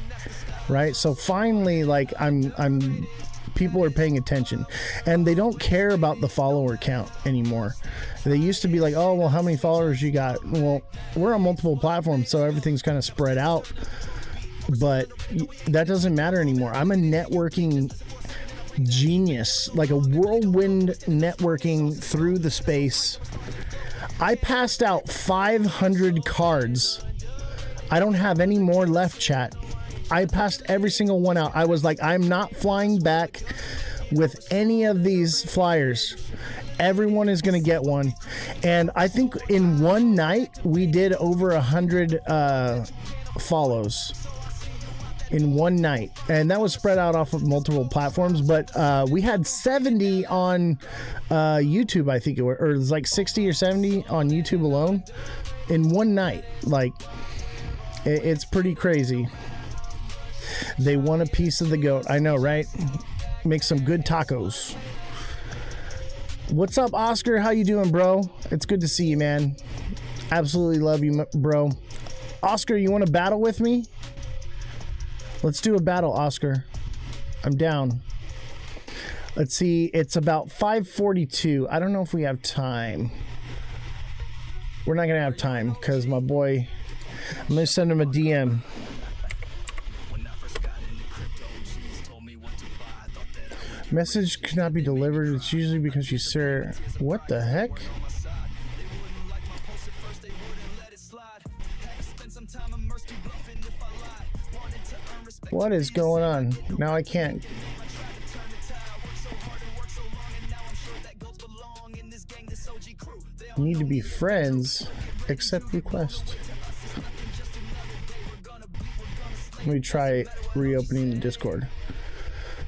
right? So finally, like I'm people are paying attention, and they don't care about the follower count anymore. They used to be like, oh, well, how many followers you got? Well, we're on multiple platforms, so everything's kind of spread out, but that doesn't matter anymore. I'm a networking genius, like a whirlwind networking through the space. I passed out 500 cards. I don't have any more left, chat. I passed every single one out. I was like, I'm not flying back with any of these flyers. Everyone is going to get one. And I think in one night we did over 100 follows in one night, and that was spread out off of multiple platforms, but we had 70 on YouTube, I think it was, or it was like 60 or 70 on YouTube alone in one night. Like, it's pretty crazy. They want a piece of the goat. I know, right? Make some good tacos. What's up, Oscar? How you doing, bro? It's good to see you, man. Absolutely love you, bro. Oscar, you want to battle with me? Let's do a battle, Oscar. I'm down. Let's see. It's about 5:42. I don't know if we have time. We're not going to have time because my boy, I'm going to send him a DM. Message cannot be delivered. It's usually because you, sir. What the heck? What is going on? Now I can't. Need to be friends. Accept request. Let me try reopening the Discord.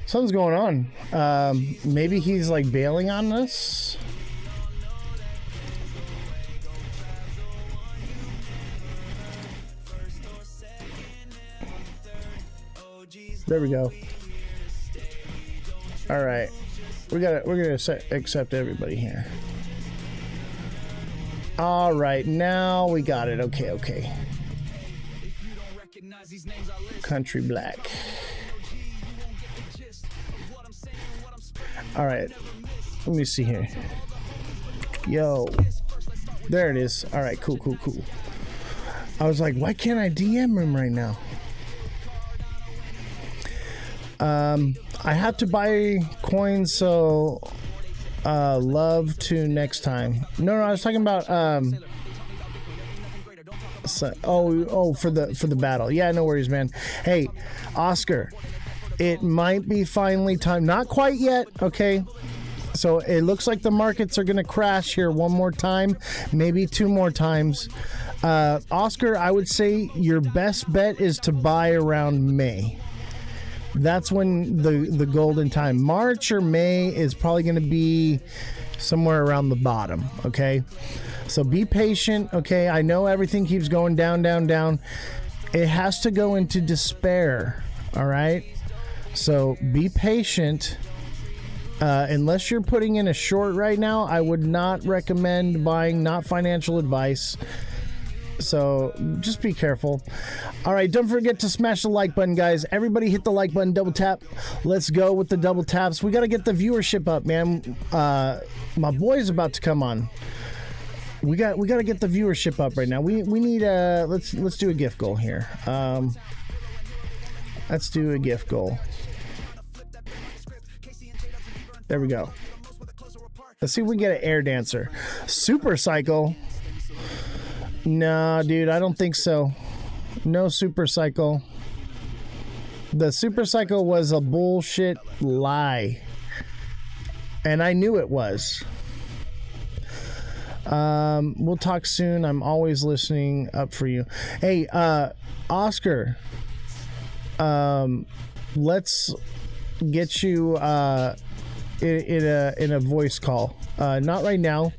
Something's going on. Maybe he's like bailing on us. There we go. All right, we're gonna accept everybody here. All right, now we got it. Okay. Country Black. All right, let me see here. Yo, there it is. All right, cool. I was like, why can't I DM him right now? I have to buy coins, so love to next time. No, I was talking about for the battle. Yeah, no worries, man. Hey, Oscar, it might be finally time. Not quite yet, okay? So it looks like the markets are going to crash here one more time, maybe two more times. Oscar, I would say your best bet is to buy around May. That's when the golden time. March or May is probably going to be somewhere around the bottom, okay? So be patient, okay? I know everything keeps going down. It has to go into despair, all right? So be patient. Unless you're putting in a short right now, I would not recommend buying. Not financial advice. So just be careful. All right, don't forget to smash the like button, guys. Everybody hit the like button, double tap. Let's go with the double taps. We got to get the viewership up, man. My boy's about to come on. We got to get the viewership up right now. We need let's do a gift goal here. Let's do a gift goal. There we go. Let's see if we can get an air dancer. Super cycle. No, dude, I don't think so. No super cycle. The super cycle was a bullshit lie. And I knew it was. We'll talk soon. I'm always listening up for you. Hey, Oscar. Let's get you in a voice call. Not right now.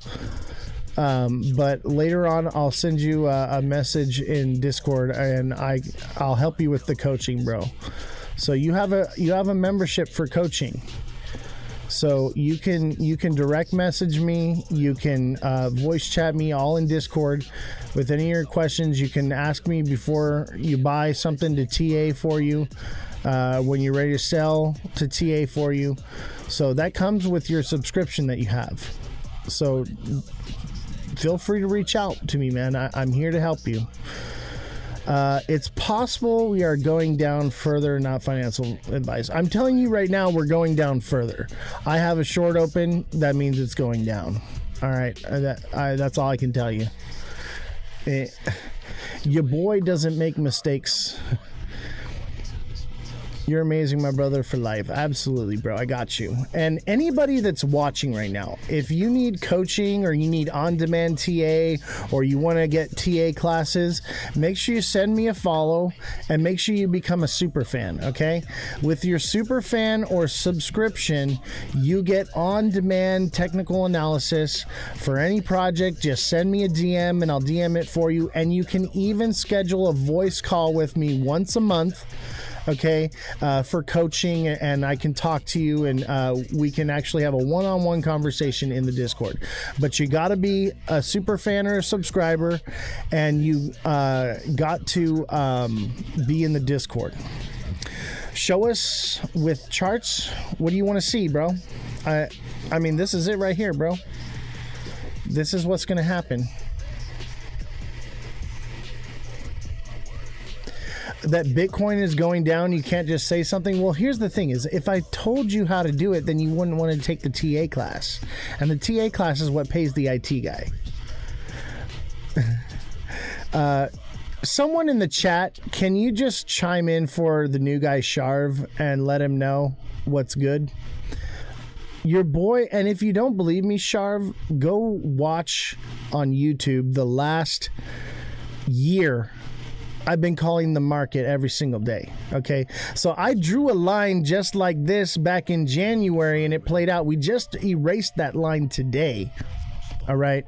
But later on, I'll send you a message in Discord, and I'll help you with the coaching, bro. So you have a membership for coaching. So you can direct message me. You can voice chat me all in Discord with any of your questions. You can ask me before you buy something to TA for you. When you're ready to sell, to TA for you. So that comes with your subscription that you have. So feel free to reach out to me, man. I'm here to help you. It's possible we are going down further, not financial advice. I'm telling you right now, we're going down further. I have a short open. That means it's going down. All right. That's all I can tell you. Your boy doesn't make mistakes. You're amazing, my brother, for life. Absolutely, bro. I got you. And anybody that's watching right now, if you need coaching or you need on-demand TA or you want to get TA classes, make sure you send me a follow and make sure you become a super fan, okay? With your super fan or subscription, you get on-demand technical analysis for any project. Just send me a DM and I'll DM it for you. And you can even schedule a voice call with me once a month, okay, for coaching, and I can talk to you, and we can actually have a one-on-one conversation in the Discord. But you got to be a super fan or a subscriber, and you got to be in the Discord. Show us with charts. What do you want to see, bro? I mean, this is it right here, bro. This is what's going to happen. That Bitcoin is going down, you can't just say something. Well, here's the thing is, if I told you how to do it, then you wouldn't want to take the TA class. And the TA class is what pays the IT guy. Someone in the chat, can you just chime in for the new guy, Sharv, and let him know what's good? Your boy, and if you don't believe me, Sharv, go watch on YouTube the last year. I've been calling the market every single day. Okay. So I drew a line just like this back in January and it played out. We just erased that line today. All right.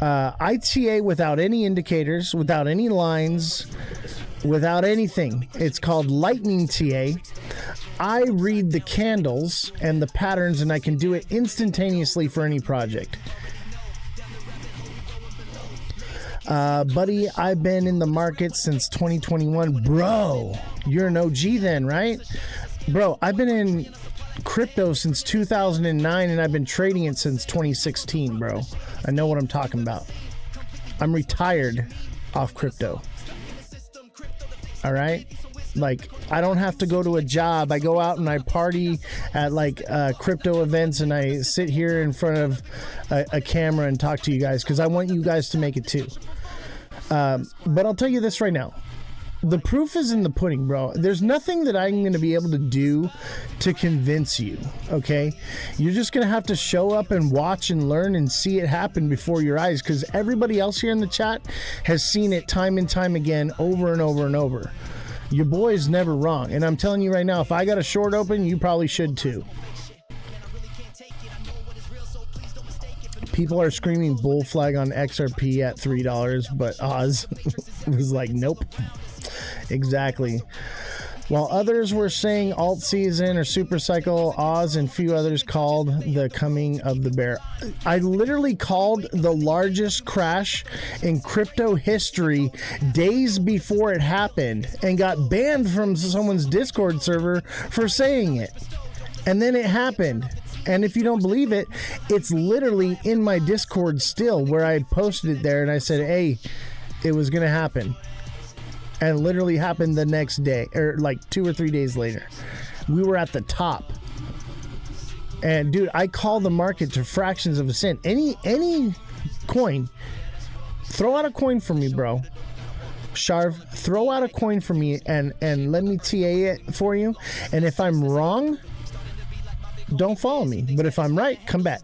ITA without any indicators, without any lines, without anything. It's called Lightning TA. I read the candles and the patterns and I can do it instantaneously for any project. Buddy, I've been in the market since 2021. Bro, you're an OG then, right? Bro, I've been in crypto since 2009 and I've been trading it since 2016, bro. I know what I'm talking about. I'm retired off crypto. All right? Like, I don't have to go to a job. I go out and I party at like crypto events and I sit here in front of a camera and talk to you guys because I want you guys to make it too. But I'll tell you this right now. The proof is in the pudding, bro. There's nothing that I'm going to be able to do to convince you, okay? You're just going to have to show up and watch and learn and see it happen before your eyes because everybody else here in the chat has seen it time and time again over and over and over. Your boy is never wrong. And I'm telling you right now, if I got a short open, you probably should too. People are screaming bull flag on XRP at $3, but Oz was like, nope. Exactly. While others were saying alt season or super cycle, Oz and few others called the coming of the bear. I literally called the largest crash in crypto history days before it happened and got banned from someone's Discord server for saying it. And then it happened. And if you don't believe it, it's literally in my Discord still where I posted it there and I said, hey, it was going to happen. And it literally happened the next day, or like 2 or 3 days later. We were at the top. And dude, I call the market to fractions of a cent. Any coin, throw out a coin for me, bro. Sharv, throw out a coin for me and let me TA it for you. And if I'm wrong, don't follow me. But if I'm right, come back.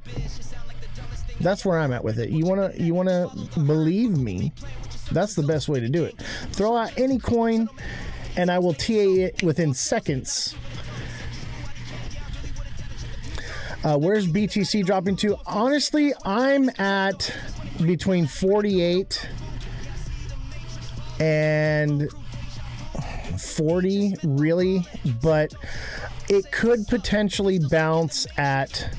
That's where I'm at with it. You wanna believe me? That's the best way to do it. Throw out any coin and I will TA it within seconds. Where's BTC dropping to? Honestly, I'm at between 48 and 40, really, but it could potentially bounce at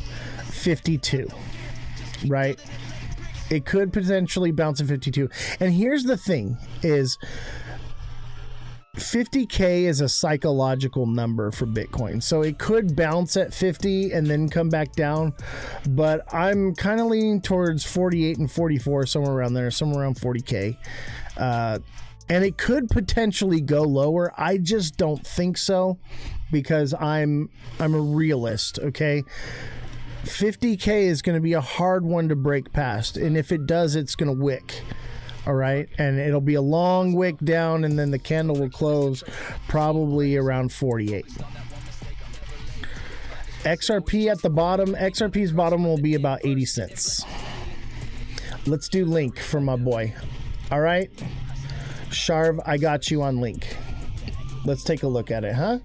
52, right? It could potentially bounce at 52. And here's the thing is 50K is a psychological number for Bitcoin. So it could bounce at 50 and then come back down. But I'm kind of leaning towards 48 and 44, somewhere around there, somewhere around 40K. And it could potentially go lower. I just don't think so because I'm a realist, okay? 50K is going to be a hard one to break past, and if it does, it's going to wick. All right, and it'll be a long wick down, and then the candle will close probably around 48. XRP at the bottom. XRP's bottom will be about 80 cents. Let's do Link for my boy. All right, Sharv, I got you on Link. Let's take a look at it, huh?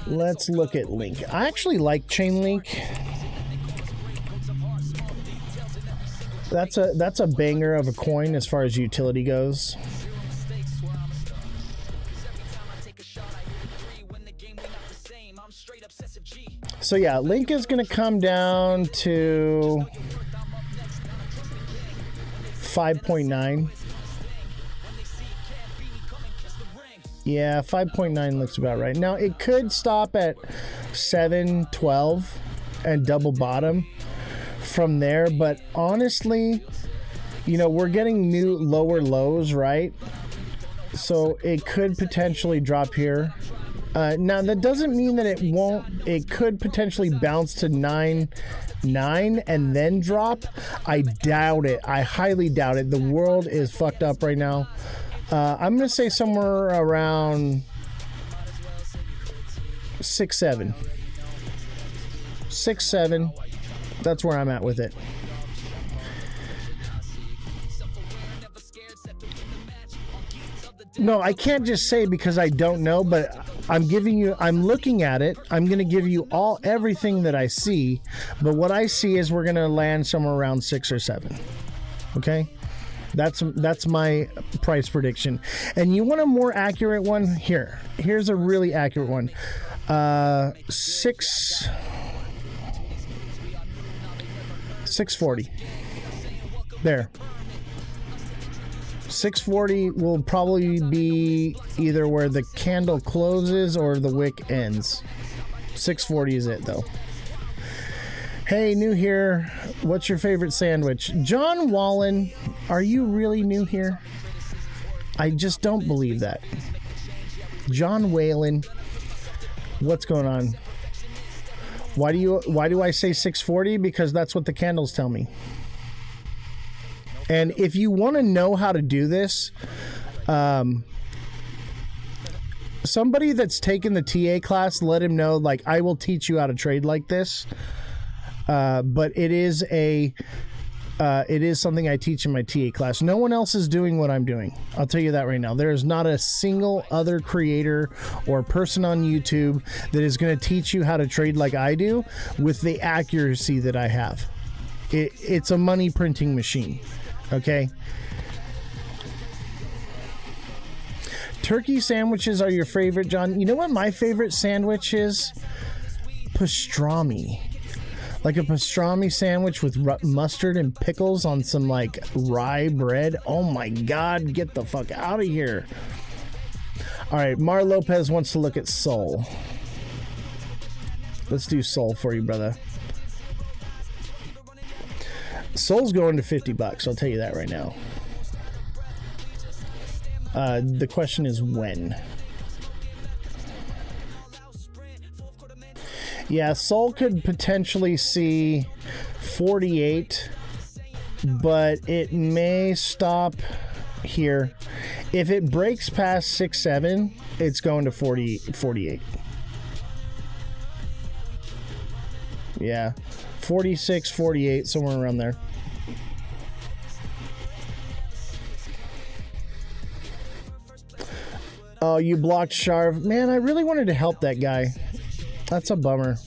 Let's look at Link. I actually like Chainlink. That's a banger of a coin as far as utility goes. So yeah, Link is going to come down to 5.9. Yeah, 5.9 looks about right. Now, it could stop at 7.12 and double bottom from there, but honestly, you know, we're getting new lower lows, right? So it could potentially drop here. Now, that doesn't mean that it won't. It could potentially bounce to 9.9 and then drop. I doubt it. I highly doubt it. The world is fucked up right now. I'm going to say somewhere around 6.7. 6.7. That's where I'm at with it. No, I can't just say because I don't know, but I'm looking at it. I'm going to give you everything that I see, but what I see is we're going to land somewhere around 6 or 7. Okay? That's my price prediction. And you want a more accurate one? Here's a really accurate one. 640. There. 640 will probably be either where the candle closes or the wick ends. 640 is it though. Hey, new here. What's your favorite sandwich? John Wallen, are you really new here? I just don't believe that. John Whalen, what's going on? Why do I say 640? Because that's what the candles tell me. And if you want to know how to do this, somebody that's taken the TA class, let him know, like, I will teach you how to trade like this. But it is something I teach in my TA class. No one else is doing what I'm doing. I'll tell you that right now. There is not a single other creator or person on YouTube that is going to teach you how to trade like I do with the accuracy that I have. It's a money printing machine. Okay. Turkey sandwiches are your favorite, John. You know what my favorite sandwich is? Pastrami. Like a pastrami sandwich with mustard and pickles on some like rye bread. Oh my God, get the fuck out of here. All right, Mar Lopez wants to look at Sol. Let's do Sol for you, brother. Sol's going to $50. I'll tell you that right now. The question is when. Yeah, Sol could potentially see 48, but it may stop here. If it breaks past 6.7, it's going to 48. Yeah, 46, 48, somewhere around there. Oh, you blocked Sharv. Man, I really wanted to help that guy. That's a bummer.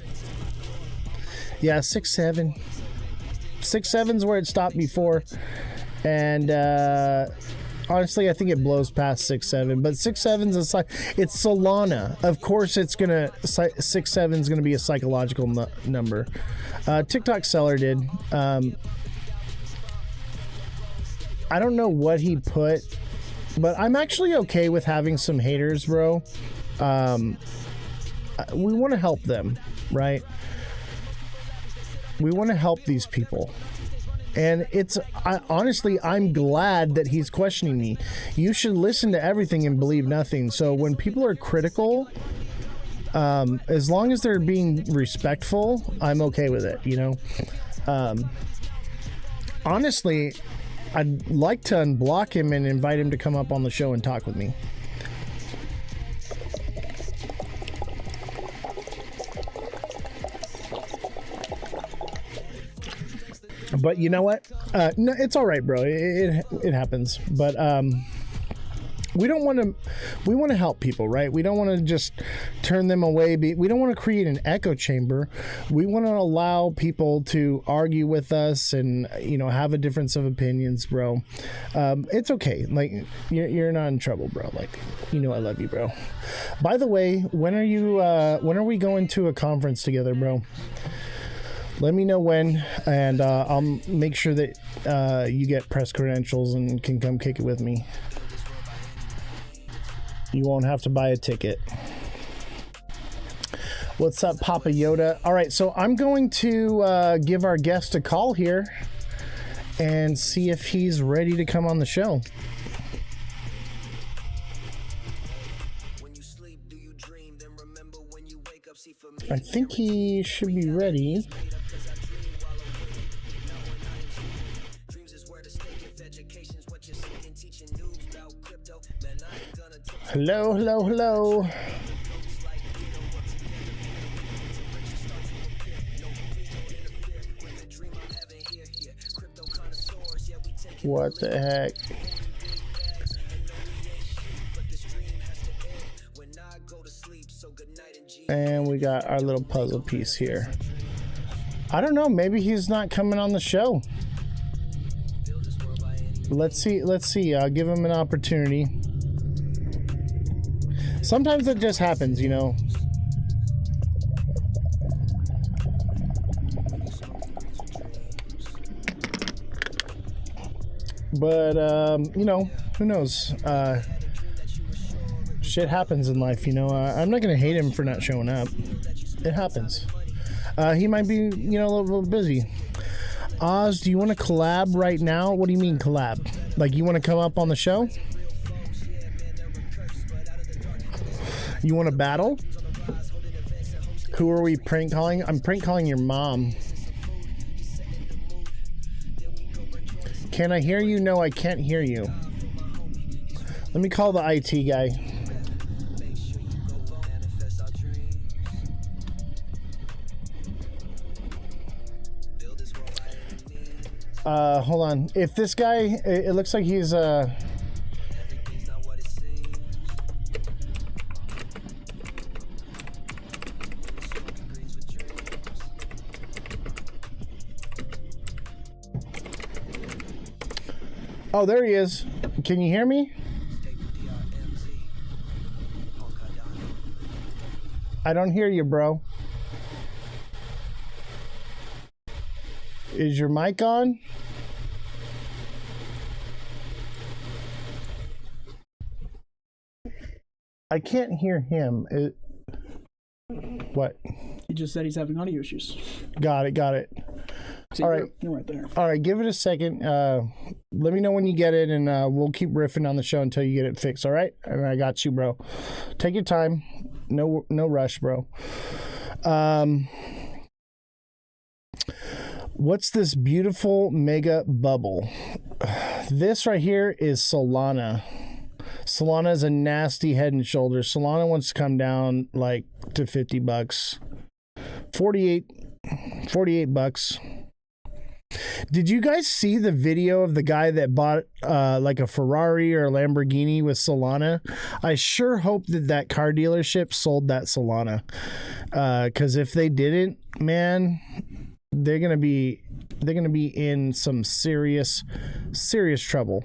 Yeah, 6.7. 6.7's where it stopped before. And honestly, I think it blows past 6.7. But 6.7's it's Solana. Of course, it's gonna 6.7's gonna be a psychological number. TikTok seller did. I don't know what he put, but I'm actually okay with having some haters, bro. We want to help them, right? We want to help these people. And honestly, I'm glad that he's questioning me. You should listen to everything and believe nothing. So when people are critical, as long as they're being respectful, I'm okay with it, you know? Honestly, I'd like to unblock him and invite him to come up on the show and talk with me. But you know what? No, it's all right, bro. It happens. But we don't want to. We want to help people, right? We don't want to just turn them away. We don't want to create an echo chamber. We want to allow people to argue with us and have a difference of opinions, bro. It's okay. Like you're not in trouble, bro. Like I love you, bro. By the way, when are we going to a conference together, bro? Let me know when, and I'll make sure that you get press credentials and can come kick it with me. You won't have to buy a ticket. What's up, Papa Yoda? All right, so I'm going to give our guest a call here and see if he's ready to come on the show. I think he should be ready. Hello, hello, hello. What the heck? And we got our little puzzle piece here. I don't know, maybe he's not coming on the show. Let's see. I'll give him an opportunity. Sometimes it just happens, But, who knows? Shit happens in life, I'm not going to hate him for not showing up. It happens. He might be, a little busy. Oz, do you want to collab right now? What do you mean collab? Like, you want to come up on the show? You want to battle? Who are we prank calling? I'm prank calling your mom. Can I hear you? No, I can't hear you. Let me call the IT guy. Hold on. If this guy, it looks like he's oh, there he is. Can you hear me? I don't hear you, bro. Is your mic on? I can't hear him. What?
He just said he's having audio issues.
Got it.
See,
all right.
You're right there.
All right, give it a second. Let me know when you get it, and we'll keep riffing on the show until you get it fixed, all right? And I got you, bro. Take your time. No rush, bro. What's this beautiful mega bubble? This right here is Solana. Solana is a nasty head and shoulders. Solana wants to come down like to $50. 48 bucks. Did you guys see the video of the guy that bought like a Ferrari or a Lamborghini with Solana? I sure hope that car dealership sold that Solana. Because if they didn't, man, they're gonna be in some serious trouble.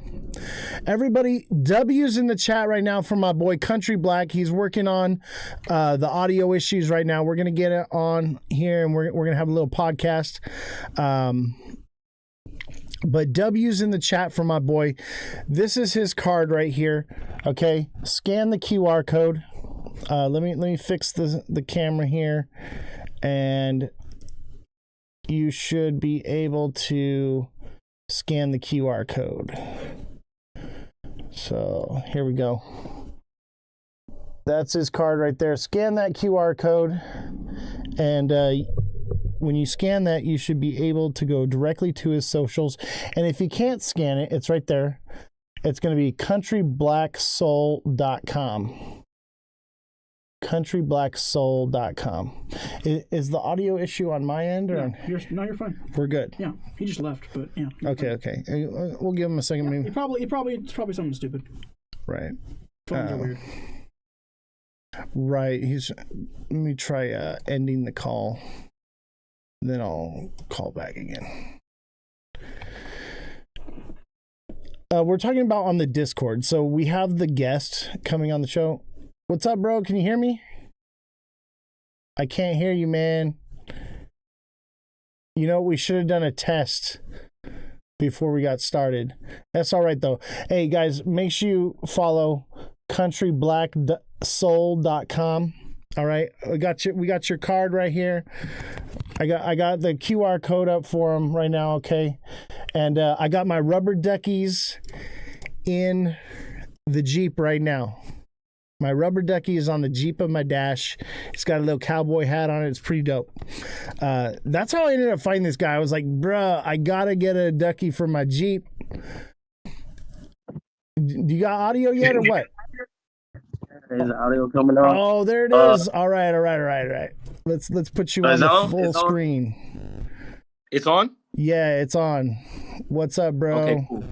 Everybody, W's in the chat right now from my boy Country Black. He's working on the audio issues right now. We're gonna get it on here, and we're gonna have a little podcast. But W's in the chat from my boy. This is his card right here. Okay, scan the QR code. Let me fix the camera here, and you should be able to scan the QR code. So here we go. That's his card right there. Scan that QR code, and when you scan that, you should be able to go directly to his socials. And if you can't scan it, it's right there. It's going to be countryblacksoul.com. countryblacksoul.com. Is the audio issue on my end? Or
you're fine.
We're good.
Yeah, he just left, but yeah.
Okay. We'll give him a second.
Yeah, it's probably something stupid.
Right.
Phones are weird.
Right. Let me try ending the call. Then I'll call back again. We're talking about on the Discord. So we have the guest coming on the show. What's up, bro? Can you hear me? I can't hear you, man. You know, we should have done a test before we got started. That's all right, though. Hey, guys, make sure you follow countryblacksoul.com. All right, we got your card right here. I got the QR code up for them right now, okay? And I got my rubber duckies in the Jeep right now. My rubber ducky is on the Jeep of my dash. It's got a little cowboy hat on it. It's pretty dope. That's how I ended up finding this guy. I was like, bruh, I gotta get a ducky for my Jeep. Do you got audio yet or what?
Is the audio coming on?
Oh, there it is. All right. Let's put you on the full screen.
It's on?
Yeah, it's on. What's up, bro?
Okay, cool.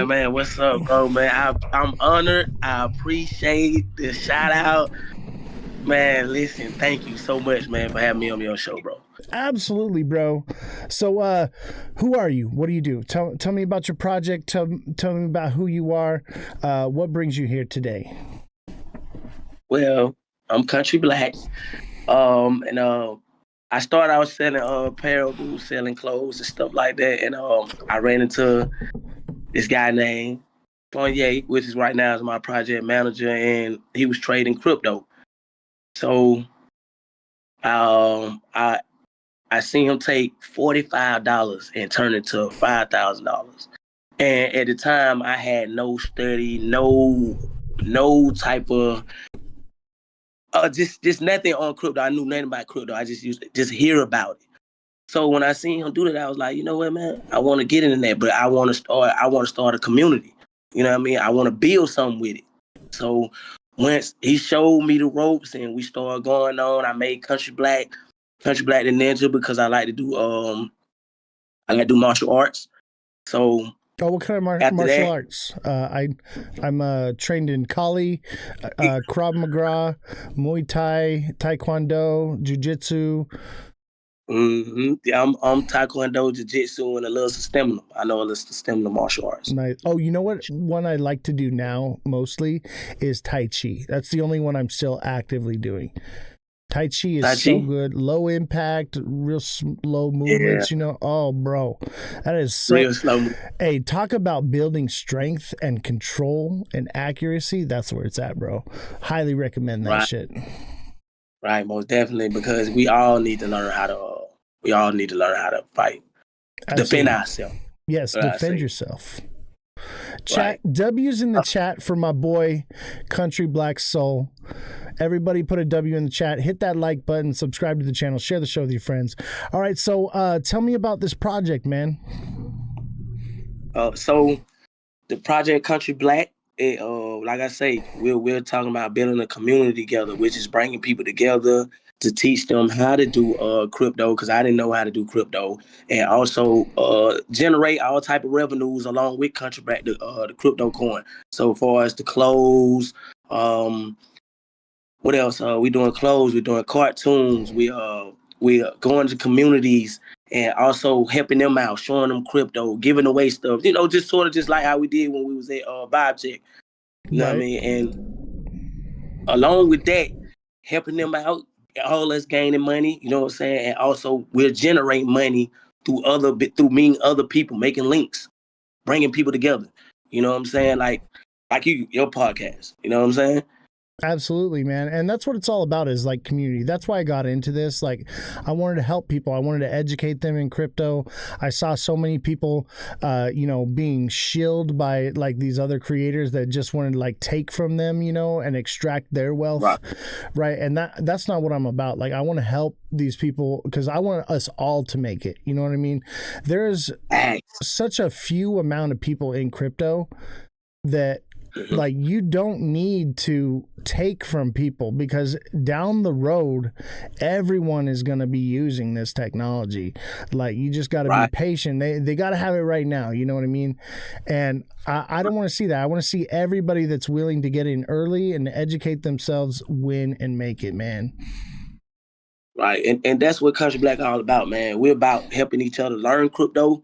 Man, what's up, bro, man? I'm honored. I appreciate the shout out. Man, listen, thank you so much, man, for having me on your show, bro.
Absolutely, bro. So, who are you? What do you do? Tell me about your project. Tell me about who you are. What brings you here today?
Well, I'm Country Black. And I started out selling apparel, selling clothes and stuff like that. And I ran into this guy named Kanye, which is right now is my project manager, and he was trading crypto. So I seen him take $45 and turn it to $5,000. And at the time I had no study, no type of just nothing on crypto. I knew nothing about crypto. I just used to just hear about it. So when I seen him do that, I was like, you know what, man? I want to get into that, but I want to start a community. You know what I mean? I want to build something with it. So once he showed me the ropes and we started going on, I made Country Black the Ninja, because I like to do martial arts. So
what kind of martial arts? I'm trained in Kali, Krav Maga, Muay Thai, Taekwondo, Jiu-Jitsu.
Mm-hmm. Yeah, I'm Taekwondo, Jiu-Jitsu, and a little stamina. I know a little stamina martial arts.
Nice. Oh, you know what? One I like to do now mostly is Tai Chi. That's the only one I'm still actively doing. Tai Chi is so good. Low impact, real slow movements, you know. Oh, bro. That is so...
real slow.
Hey, talk about building strength and control and accuracy. That's where it's at, bro. Highly recommend that shit.
Right, most definitely, because we all need to learn how to fight.
Absolutely.
Defend ourselves.
Yes, defend yourself. Chat W's in the chat for my boy Country Black Soul. Everybody put a W in the chat. Hit that like button, subscribe to the channel, share the show with your friends. All right, so tell me about this project, man.
So the project Country Black, like I say, we're talking about building a community together, which is bringing people together to teach them how to do crypto, because I didn't know how to do crypto, and also generate all type of revenues along with Country Black, the crypto coin. So far as the clothes, what else? We doing clothes, we're doing cartoons, we are going to communities and also helping them out, showing them crypto, giving away stuff, you know, just sort of just like how we did when we was at Vibe Check. You know what I mean? And along with that, helping them out, all us gaining money, you know what I'm saying? And also we're generating money through meeting other people, making links, bringing people together. You know what I'm saying? Like your podcast, you know what I'm saying?
Absolutely, man. And that's what it's all about, is like community. That's why I got into this. Like, I wanted to help people. I wanted to educate them in crypto. I saw so many people, being shielded by like these other creators that just wanted to like take from them, and extract their wealth. Right. And that's not what I'm about. Like, I want to help these people because I want us all to make it. You know what I mean? There's such a few amount of people in crypto that like you don't need to take from people, because down the road everyone is going to be using this technology. Like, you just got to be patient. They got to have it right now, you know what I mean? And I don't want to see that. I want to see everybody that's willing to get in early and educate themselves win and make it, man.
Right. And that's what Country Black all about, man. We're about helping each other learn crypto.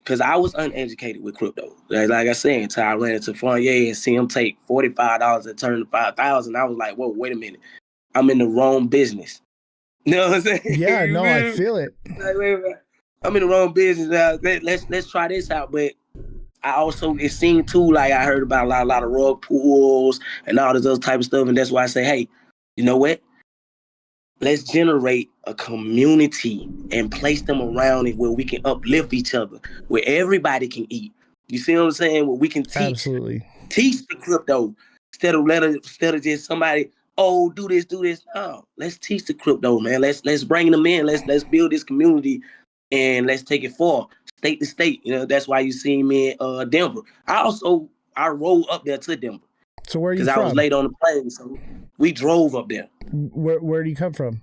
Because I was uneducated with crypto. Like I said, until I ran into Fournier and see him take $45 and turn to $5,000, I was like, whoa, wait a minute. I'm in the wrong business. You know what I'm saying?
Yeah, no, I feel it.
Like, wait. I'm in the wrong business. Let's try this out. But I also, it seemed too like I heard about a lot of rug pulls and all this other type of stuff. And that's why I say, hey, you know what? Let's generate a community and place them around it where we can uplift each other, where everybody can eat. You see what I'm saying? Where we can teach the crypto instead of just somebody, do this. No, let's teach the crypto, man. Let's bring them in. Let's build this community and let's take it forward, state to state. That's why you see me in Denver. I rode up there to Denver.
So where are you from?
Because I was late on the plane, so we drove up there.
Where do you come from?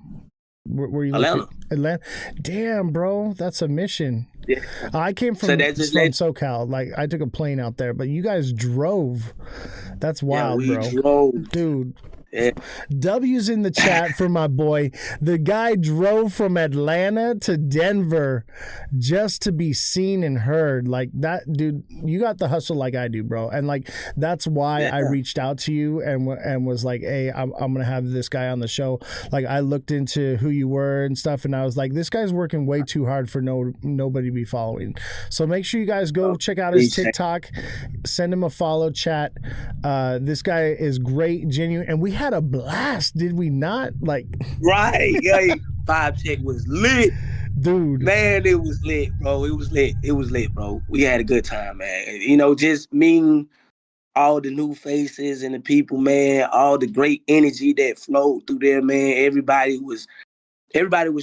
Where you
Atlanta.
Atlanta. Damn, bro, that's a mission.
Yeah.
I came from SoCal. Like, I took a plane out there, but you guys drove. That's wild,
we
bro.
Drove.
Dude.
Yeah.
W's in the chat for my boy. The guy drove from Atlanta to Denver just to be seen and heard. Like, that, dude, you got the hustle like I do, bro. And like, that's why I reached out to you and was like, hey, I'm gonna have this guy on the show. Like, I looked into who you were and stuff, and I was like, this guy's working way too hard for nobody to be following. So make sure you guys go check out his TikTok, send him a follow, chat. This guy is great, genuine, and we had a blast, did we not? Like,
right. Yeah, Vibe Check was lit,
dude.
Man, it was lit, bro. It was lit, bro. We had a good time, man. Just meeting all the new faces and the people, man, all the great energy that flowed through there, man. Everybody was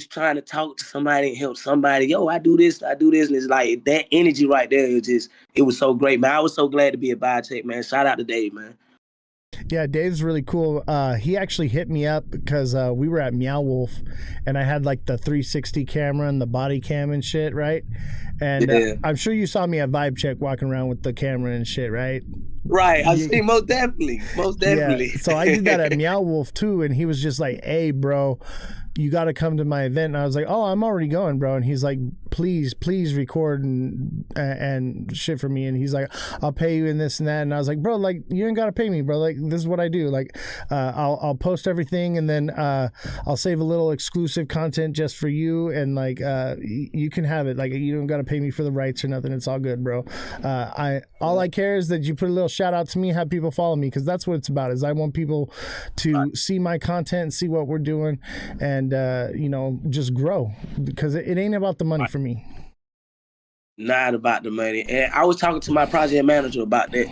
trying to talk to somebody and help somebody. Yo, I do this. And it's like that energy right there. It was so great, man. I was so glad to be at Vibe Check, man. Shout out to Dave, man.
Yeah, Dave's really cool. He actually hit me up because we were at Meow Wolf, and I had like the 360 camera and the body cam and shit, right? And I'm sure you saw me at Vibe Check walking around with the camera and shit, right?
Right, I see, most definitely.
Yeah. So I did that at Meow Wolf too, and he was just like, hey, bro, you got to come to my event. And I was like, oh, I'm already going, bro. And he's like, please record and shit for me. And he's like, I'll pay you in this and that. And I was like, bro, like, you ain't got to pay me, bro. Like, this is what I do. Like, I'll post everything, and then I'll save a little exclusive content just for you. And like, you can have it. Like, you don't got to pay me for the rights or nothing. It's all good, bro. All I care is that you put a little shout out to me, have people follow me, because that's what it's about. Is I want people to see my content and see what we're doing, and just grow, because it ain't about the money for me.
Not about the money. And I was talking to my project manager about that,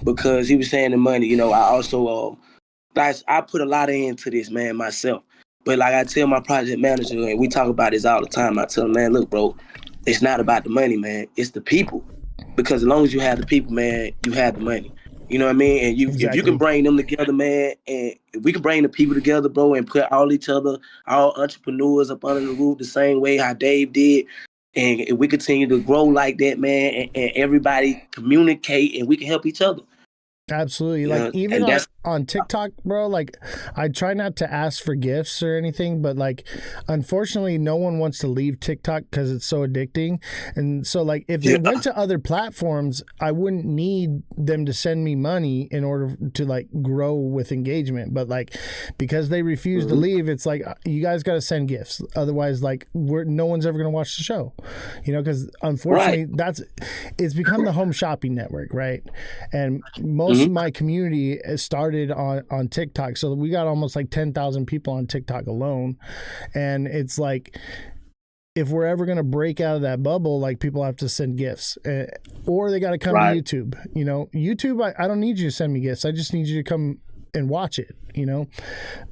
because he was saying the money. I also I put a lot into this, man, myself. But like I tell my project manager, and we talk about this all the time, I tell him, man, look, bro, it's not about the money, man. It's the people. Because as long as you have the people, man, you have the money. You know what I mean? And if you can bring them together, man, and if we can bring the people together, bro, and put all entrepreneurs up under the roof the same way how Dave did, and if we continue to grow like that, man, and everybody communicate, and we can help each other.
Absolutely. Like, even on TikTok, bro, like, I try not to ask for gifts or anything, but like, unfortunately, no one wants to leave TikTok because it's so addicting. And so, like, if they went to other platforms, I wouldn't need them to send me money in order to like grow with engagement. But like, because they refuse to leave, it's like, you guys got to send gifts. Otherwise, like, no one's ever going to watch the show, because unfortunately, it's become the home shopping network, right? And most most of my community started on TikTok. So we got almost like 10,000 people on TikTok alone. And it's like, if we're ever going to break out of that bubble, like people have to send gifts or they got to come to YouTube. You know, YouTube, I don't need you to send me gifts. I just need you to come and watch it, you know,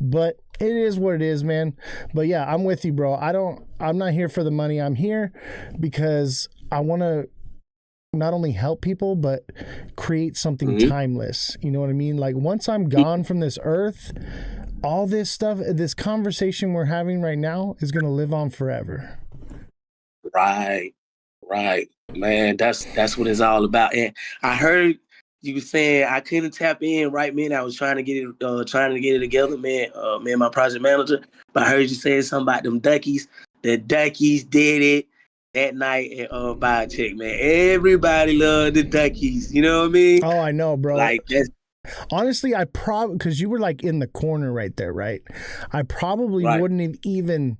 but it is what it is, man. But yeah, I'm with you, bro. I'm not here for the money. I'm here because I want to not only help people, but create something timeless. You know what I mean? Like once I'm gone from this earth, all this stuff, this conversation we're having right now is going to live on forever.
Right, man. That's what it's all about. And I heard you were saying I couldn't tap in right, man. I was trying to get it together, man. Me and my project manager. But I heard you saying something about them duckies. The duckies did it that night at Buy Check, man. Everybody loved the duckies. You know what I mean?
Oh, I know, bro.
Like that's.
Honestly, I probably, because you were like in the corner right there, right? I probably wouldn't have even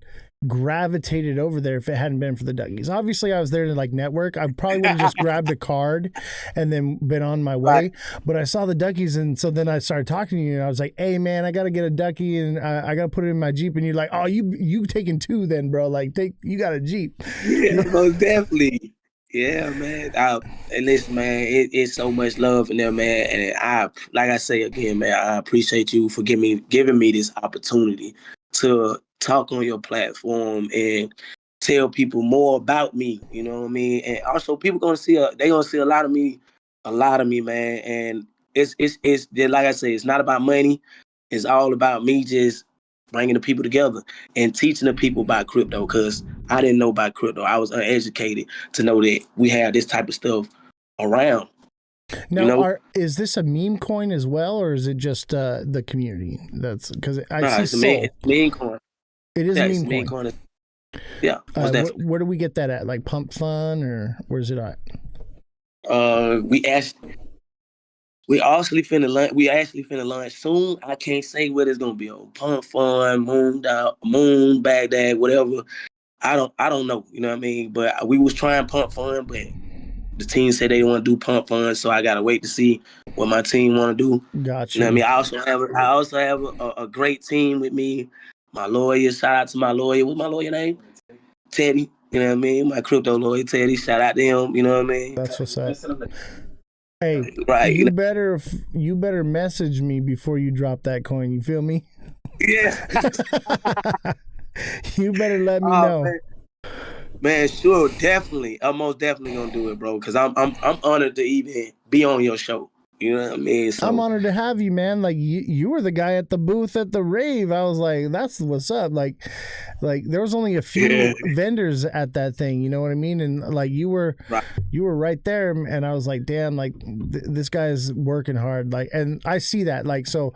gravitated over there if it hadn't been for the duckies. Obviously, I was there to like network. I probably would have just grabbed a card and then been on my way. But I saw the duckies, and so then I started talking to you, and I was like, "Hey, man, I gotta get a ducky, and I gotta put it in my Jeep." And you're like, "Oh, you taking two then, bro? Like, you got a Jeep?"
Yeah, most definitely. Yeah, man. And listen, man, it's so much love in there, man. And like I say again, man, I appreciate you for giving me this opportunity to talk on your platform and tell people more about me. You know what I mean? And also, people gonna see a lot of me, man. And it's like I say, it's not about money. It's all about me just bringing the people together and teaching the people about crypto, because I didn't know about crypto. I was uneducated to know that we have this type of stuff around.
Now,
you know?
Is this a meme coin as well, or is it just the community? That's because I see
it's a meme coin.
It is a meme coin.
Yeah.
Where do we get that at? Like Pump Fun, or where's it at?
We actually finna launch soon. I can't say what it's gonna be on. Pump Fun, Moon, Baghdad, whatever. I don't know. You know what I mean? But we was trying Pump Fun, but the team said they want to do Pump Fun, so I gotta wait to see what my team want to do.
Gotcha.
You know what I mean? I also have a great team with me. My lawyer, shout out to my lawyer. What's my lawyer name? Teddy. You know what I mean? My crypto lawyer, Teddy. Shout out to him. You know what I mean?
That's what's up. Hey,
right.
You better message me before you drop that coin. You feel me?
Yeah.
You better let me know.
Man, sure, definitely. I'm most definitely gonna do it, bro. Because I'm honored to even be on your show. You know what I mean? So,
I'm honored to have you, man. Like you were the guy at the booth at the rave. I was like, that's what's up. Like there was only a few vendors at that thing. You know what I mean? And like you were right there, and I was like, damn, like this guy's working hard. Like, and I see that. Like, so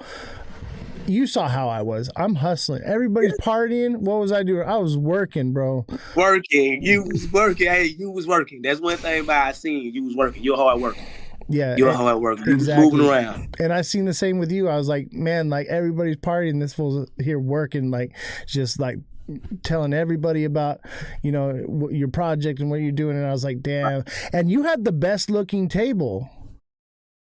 you saw how I was. I'm hustling. Everybody's partying. What was I doing? I was working, bro.
Working. You was working. Hey, you was working. That's one thing about I seen you. You was working. You're hard working.
Yeah,
you're hard working.
Exactly.
Moving around.
And I seen the same with you. I was like, man, like everybody's partying. This fool's here working, like just like telling everybody about, you know, your project and what you're doing. And I was like, damn. And you had the best looking table.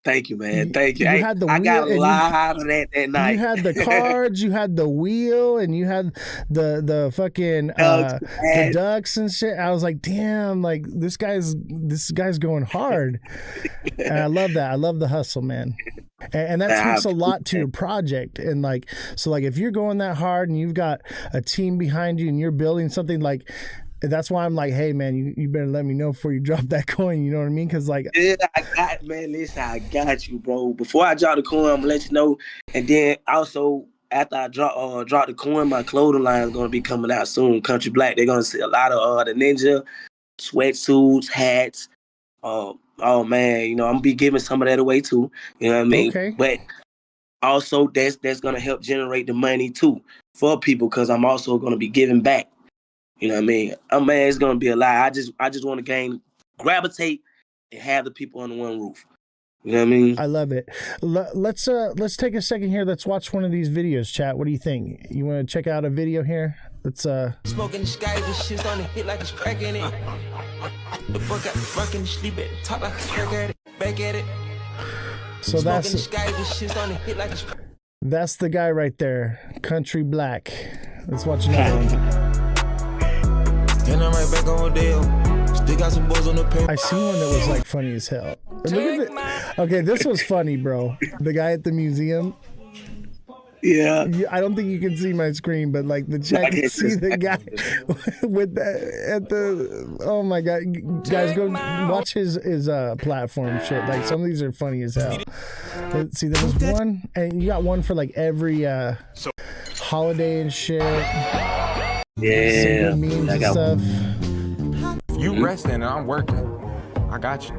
Thank you, man. Thank you.
You had the wheel,
I got a lot of that night.
You had the cards, you had the wheel, and you had the fucking the ducks and shit. I was like, damn, like this guy's going hard. And I love that. I love the hustle, man. And that speaks a lot to your project. And like, so like if you're going that hard and you've got a team behind you and you're building something, like that's why I'm like, hey man, you better let me know before you drop that coin. You know what I mean? Because like,
yeah, listen, I got you, bro. Before I drop the coin, I'm gonna let you know. And then also after I drop the coin, my clothing line is gonna be coming out soon. Country Black, they're gonna see a lot of the ninja sweatsuits, hats. Oh man, you know I'm gonna be giving some of that away too. You know what I mean?
Okay.
But also that's gonna help generate the money too for people, because I'm also gonna be giving back. You know what I mean? Man, it's gonna be a lot. I just want to gravitate and have the people under one roof. You know what I mean?
I love it. Let's take a second here. Let's watch one of these videos, chat. What do you think? You want to check out a video here? Let's
smoking the sky, this shit's on the hit like it's cracking it. The book got rocking the sleep at the top like a crack at it. Back at it.
So
Smoking the sky, this shit's on the hit like a
that's the guy right there, Country Black. Let's watch another one.
And I'm right back on Dale. Still got some boys on the paper.
I seen one that was like funny as hell. Look at it. Okay, this was funny, bro. The guy at the museum.
Yeah.
I don't think you can see my screen, but like the chat can see the guy with the at the. Oh my god, guys, go watch his platform shit. Like some of these are funny as hell. See, there was one, and you got one for like every holiday and shit.
Yeah.
Some good memes and stuff.
You resting and I'm working. I got you.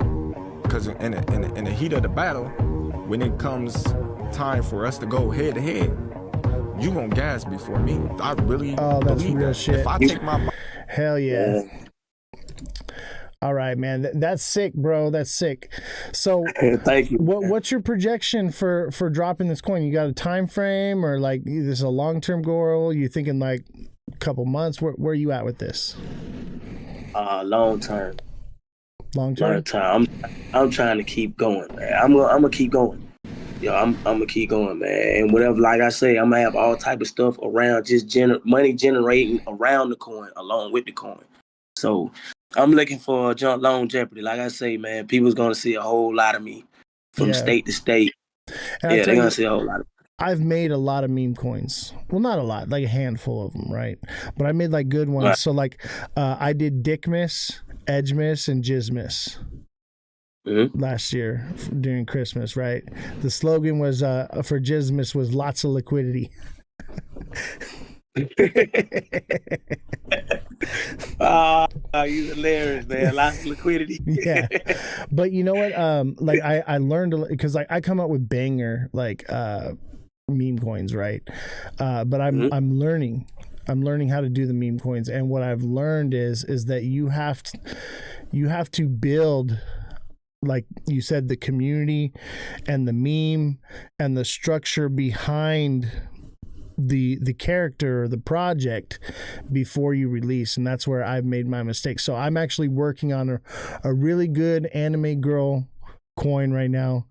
Because in the heat of the battle, when it comes time for us to go head to head, you gonna gas before me. I really
that's
believe
real
that.
shit.
If I take my
Hell yeah. All right, man. That's sick, bro. That's sick. So,
thank you.
What's your projection for dropping this coin? You got a time frame, or like this is a long term goal? You thinking like a couple months? Where are you at with this?
Long term.
Long term.
Long term. I'm trying to keep going, man. I'm gonna keep going. Yo, I'm gonna keep going, man. And whatever, like I say, I'm gonna have all type of stuff around just money generating around the coin, along with the coin. So I'm looking for longevity. Like I say, man, people's gonna see a whole lot of me from state to state.
And
yeah, they're gonna see a whole lot of me.
I've made a lot of meme coins. Well, not a lot, like a handful of them, right? But I made like good ones. Right. So like I did Dickmas, Edgemas, and Jizmas. Last year during Christmas, right? The slogan was for Jizmas was lots of liquidity.
You're hilarious, man. Lots of liquidity.
Yeah, but you know what? Like I learned because like I come up with banger like meme coins, right? But I'm learning how to do the meme coins, and what I've learned is that you have to build, like you said, the community and the meme and the structure behind the character or the project before you release. And that's where I've made my mistake. So I'm actually working on a really good anime girl coin right now.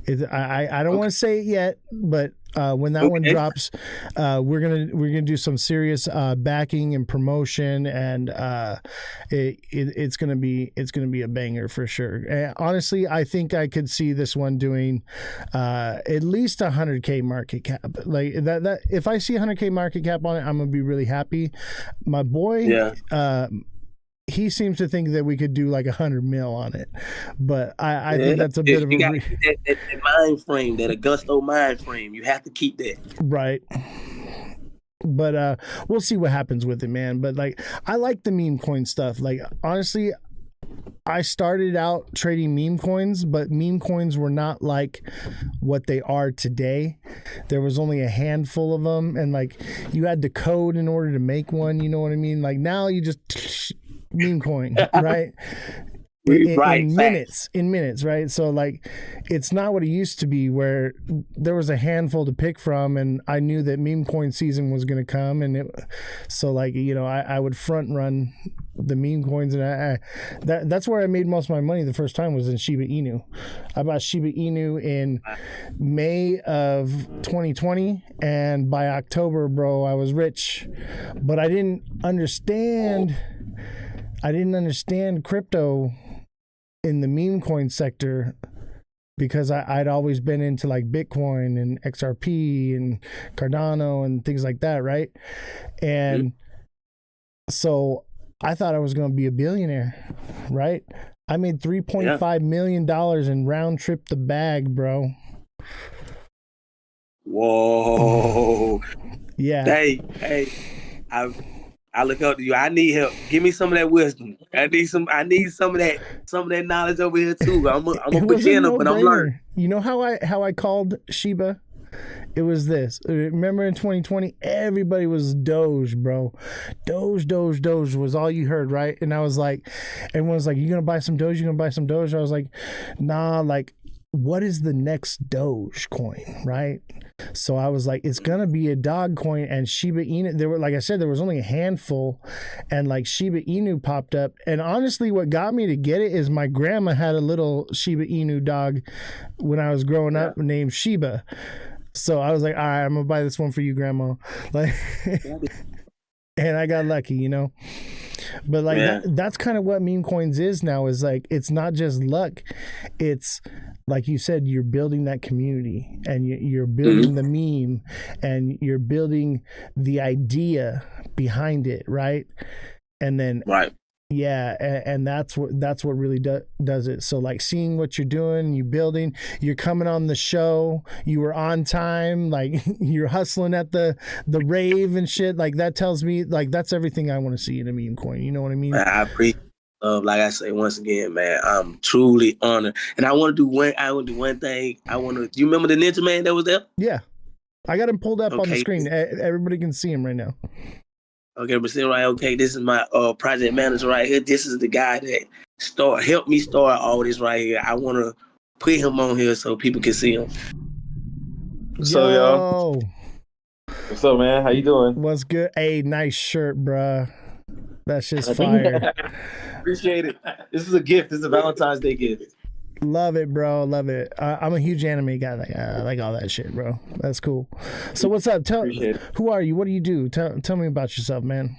I don't want to say it yet, but when that one drops, we're gonna do some serious backing and promotion, and it's gonna be a banger for sure. And honestly, I think I could see this one doing at least 100K market cap. Like that if I see 100K market cap on it, I'm gonna be really happy. My boy, he seems to think that we could do like 100 mil on it, but I think that's a bit of a
that mind frame, that Augusto mind frame. You have to keep that
right. But we'll see what happens with it, man. But like, I like the meme coin stuff. Like honestly, I started out trading meme coins, but meme coins were not like what they are today. There was only a handful of them, and like you had to code in order to make one. You know what I mean? Like now you just meme coin, right? In minutes, right? So like it's not what it used to be, where there was a handful to pick from, and I knew that meme coin season was going to come, and so like, you know, I would front run the meme coins, and that's where I made most of my money the first time, was in Shiba Inu. I bought Shiba Inu in May of 2020, and by October, bro, I was rich. But I didn't understand crypto in the meme coin sector, because I'd always been into like Bitcoin and XRP and Cardano and things like that, right? And so I thought I was going to be a billionaire, right? I made $3.5 million and round trip the bag, bro.
Whoa.
Yeah.
Hey, I look up to you. I need help. Give me some of that wisdom. I need some of that knowledge over here too. I'm a beginner, but I'm learning.
You know how I called Shiba? It was this. Remember in 2020, everybody was Doge, bro. Doge was all you heard, right? And I was like, everyone was like, you gonna buy some Doge? You gonna buy some Doge? I was like, nah, like what is the next Doge coin, right? So I was like, it's gonna be a dog coin, and Shiba Inu. There were, like I said, there was only a handful, and like Shiba Inu popped up. And honestly, what got me to get it is my grandma had a little Shiba Inu dog when I was growing up named Shiba. So I was like, all right, I'm gonna buy this one for you, Grandma. Like, and I got lucky, you know. But like that's kind of what meme coins is now. Is like, it's not just luck, it's like you said, you're building that community, and you're building the meme, and you're building the idea behind it, right? And then and that's what really does it. So like, seeing what you're doing, you building, you're coming on the show, you were on time, like you're hustling at the rave and shit, like that tells me like that's everything I want to see in a meme coin. You know what I mean?
I appreciate. Like I say once again, man, I'm truly honored, and I want to do one thing. Do you remember the Ninja Man that was there?
Yeah, I got him pulled up on the screen. Everybody can see him right now.
Okay, but still, right? Okay, this is my project manager right here. This is the guy that helped me start all this right here. I want to put him on here so people can see him.
What's up, y'all? What's up, man? How you doing?
What's good? Hey, nice shirt, bruh. That shit's fire.
Appreciate it. This is a gift. This is a Valentine's Day gift.
Love it, bro. Love it. I'm a huge anime guy. I like all that shit, bro. That's cool. So what's up? Who are you? What do you do? Tell me about yourself, man.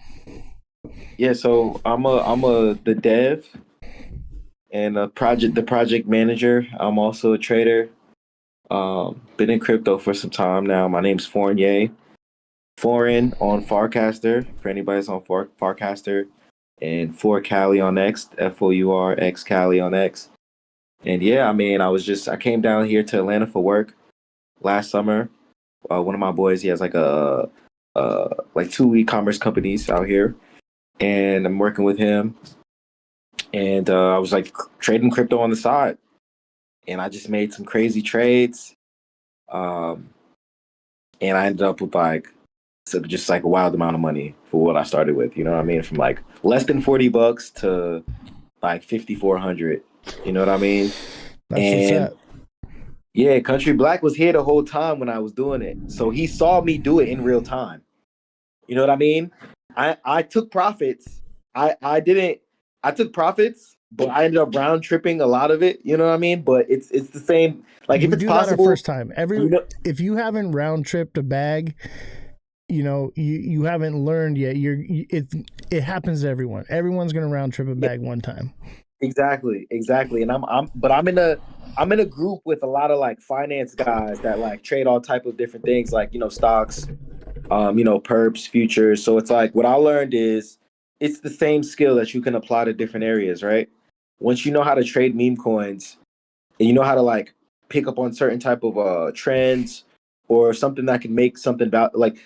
Yeah, so I'm the dev and the project manager. I'm also a trader. Been in crypto for some time now. My name's Foreign on Farcaster, for anybody that's on Farcaster, and For Cali on X, FOURX Cali on X. And yeah, I mean, I came down here to Atlanta for work last summer. One of my boys, he has like like 2 e-commerce companies out here, and I'm working with him. And I was like trading crypto on the side, and I just made some crazy trades. And I ended up with just like a wild amount of money for what I started with. You know what I mean? From like less than $40 to like 5,400. You know what I mean?
That's
yeah, Country Black was here the whole time when I was doing it. So he saw me do it in real time. You know what I mean? I took profits. I took profits, but I ended up round tripping a lot of it. You know what I mean? But it's the same. Like, if it's possible,
that our first time. If you haven't round tripped a bag, you know, you haven't learned yet. It happens to everyone. Everyone's gonna round trip a bag one time.
Exactly. And I'm in a group with a lot of like finance guys that like trade all type of different things, like, you know, stocks, perps, futures. So it's like, what I learned is it's the same skill that you can apply to different areas, right? Once you know how to trade meme coins, and you know how to like pick up on certain type of trends or something that can make something about like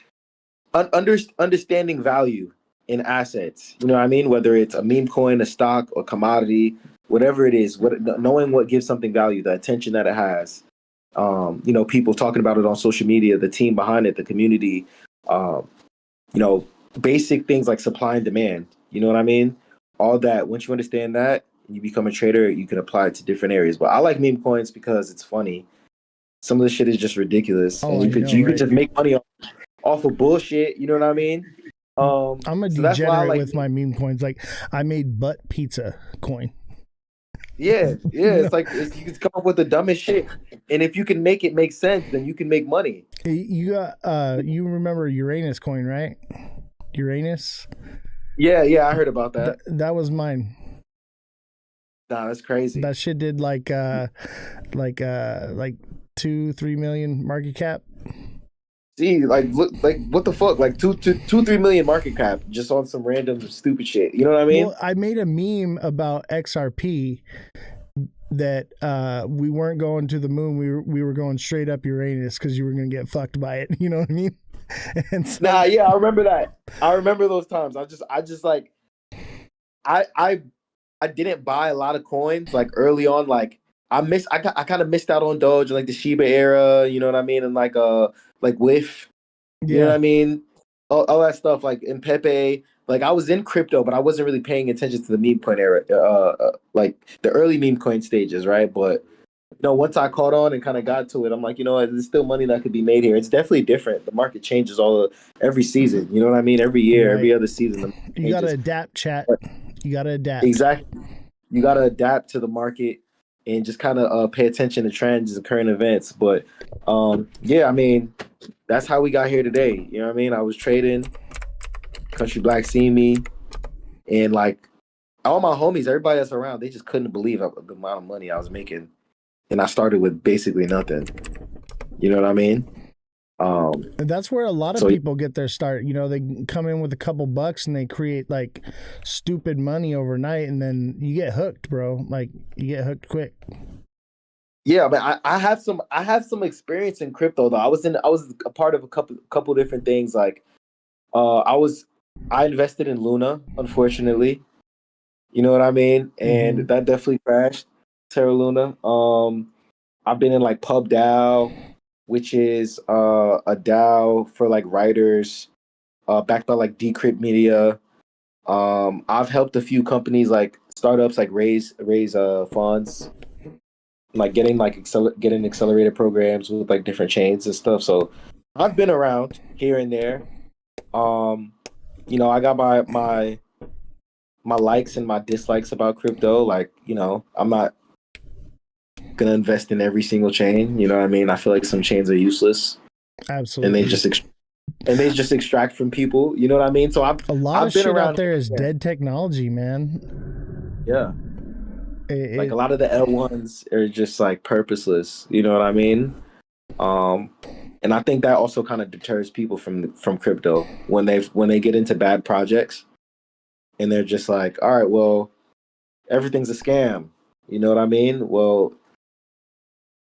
understanding value in assets, you know what I mean? Whether it's a meme coin, a stock, or commodity, whatever it is, knowing what gives something value, the attention that it has, people talking about it on social media, the team behind it, the community, basic things like supply and demand, you know what I mean? All that, once you understand that, you become a trader, you can apply it to different areas. But I like meme coins because it's funny. Some of the shit is just ridiculous. And you could just make money off of bullshit, you know what I mean?
I'm a degenerate with my meme coins. Like, I made butt pizza coin.
Yeah. It's like you can come up with the dumbest shit, and if you can make it make sense, then you can make money.
You got you remember Uranus coin, right? Uranus.
Yeah, I heard about that.
That was mine.
Nah, that's crazy.
That shit did like 2-3 million market cap.
See, like what the fuck? Like 2-3 million market cap just on some random stupid shit. You know what I mean?
Well, I made a meme about XRP that we weren't going to the moon. We were going straight up Uranus because you were gonna get fucked by it. You know what I mean? And so,
yeah, I remember that. I remember those times. I just like I didn't buy a lot of coins like early on. Like I kind of missed out on Doge, like the Shiba era. You know what I mean? And like WIF, you know what I mean? All that stuff, like in Pepe. Like I was in crypto, but I wasn't really paying attention to the meme coin era, like the early meme coin stages, right? But once I caught on and kind of got to it, I'm like, you know what, there's still money that could be made here. It's definitely different. The market changes every season. You know what I mean? Every year,
Right.
every other season, the market
You gotta
changes.
adapt, chat.
But
You gotta adapt.
exactly, you got to adapt to the market and just kind of pay attention to trends and current events. But yeah, I mean, that's how we got here today. You know what I mean? I was trading, Country Black seen me, and like all my homies, everybody that's around, they just couldn't believe the amount of money I was making. And I started with basically nothing. You know what I mean?
And that's where a lot of
So-
people get their start. You know, they come in with a couple bucks and they create like stupid money overnight, and then you get hooked, bro. Like you get hooked quick.
Yeah, but I have some experience in crypto though. I was a part of a couple different things. Like I invested in Luna, unfortunately. You know what I mean? And that definitely crashed, Terra Luna. I've been in like Pub DAO, which is a DAO for like writers, backed by like Decrypt Media. I've helped a few companies like startups like raise funds, like getting getting accelerated programs with like different chains and stuff. So I've been around here and there. You know, I got my likes and my dislikes about crypto. Like, you know, I'm not gonna invest in every single chain. You know what I mean? I feel like some chains are useless
Absolutely.
and they just extract from people. You know what I mean? So
a lot
I've
of
been
shit
around
out there is
here.
dead technology, man.
Yeah. Like a lot of the L1s are just like purposeless. You know what I mean? And I think that also kind of deters people from crypto when they get into bad projects and they're just like, all right, well, everything's a scam. You know what I mean? Well,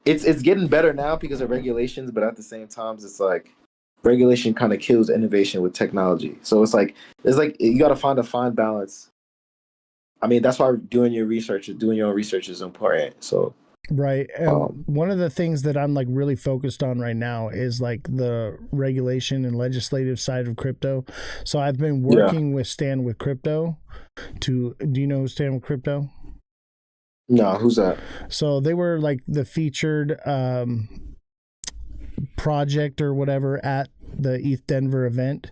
it's getting better now because of regulations, but at the same time, it's like regulation kind of kills innovation with technology. So it's like you got to find a fine balance. I mean, that's why doing your own research is important. So
Right. And one of the things that I'm like really focused on right now is like the regulation and legislative side of crypto. So I've been working with Stand with Crypto do you know who Stand with Crypto?
No, who's that?
So they were like the featured project or whatever at the ETH Denver event,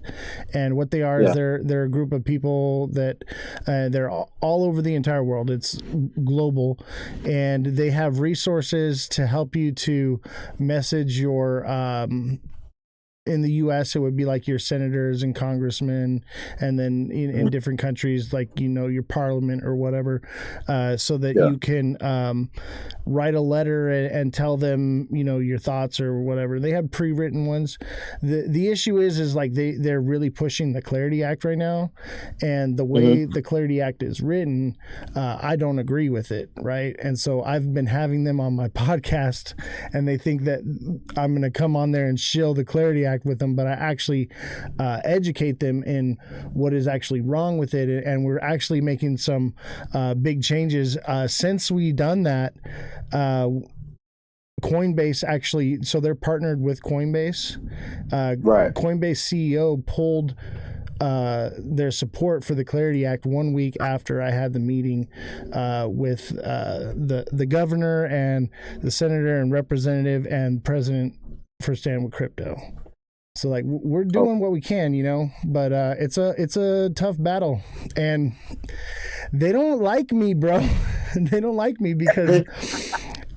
and what they are is they're a group of people that they're all over the entire world. It's global, and they have resources to help you to message your in the US, it would be like your senators and congressmen, and then in different countries, like, you know, your parliament or whatever, so that you can write a letter and tell them, you know, your thoughts or whatever. They have pre-written ones. The issue is like they're really pushing the Clarity Act right now, and the way the Clarity Act is written, I don't agree with it, right? And so I've been having them on my podcast, and they think that I'm going to come on there and shill the Clarity Act with them, but I actually educate them in what is actually wrong with it, and we're actually making some big changes since we done that. Coinbase actually, so they're partnered with Coinbase.
Right.
Coinbase CEO pulled their support for the Clarity Act 1 week after I had the meeting with the governor and the senator and representative and president for Stand with Crypto. So like we're doing what we can, you know, but it's a tough battle, and they don't like me, bro. They don't like me because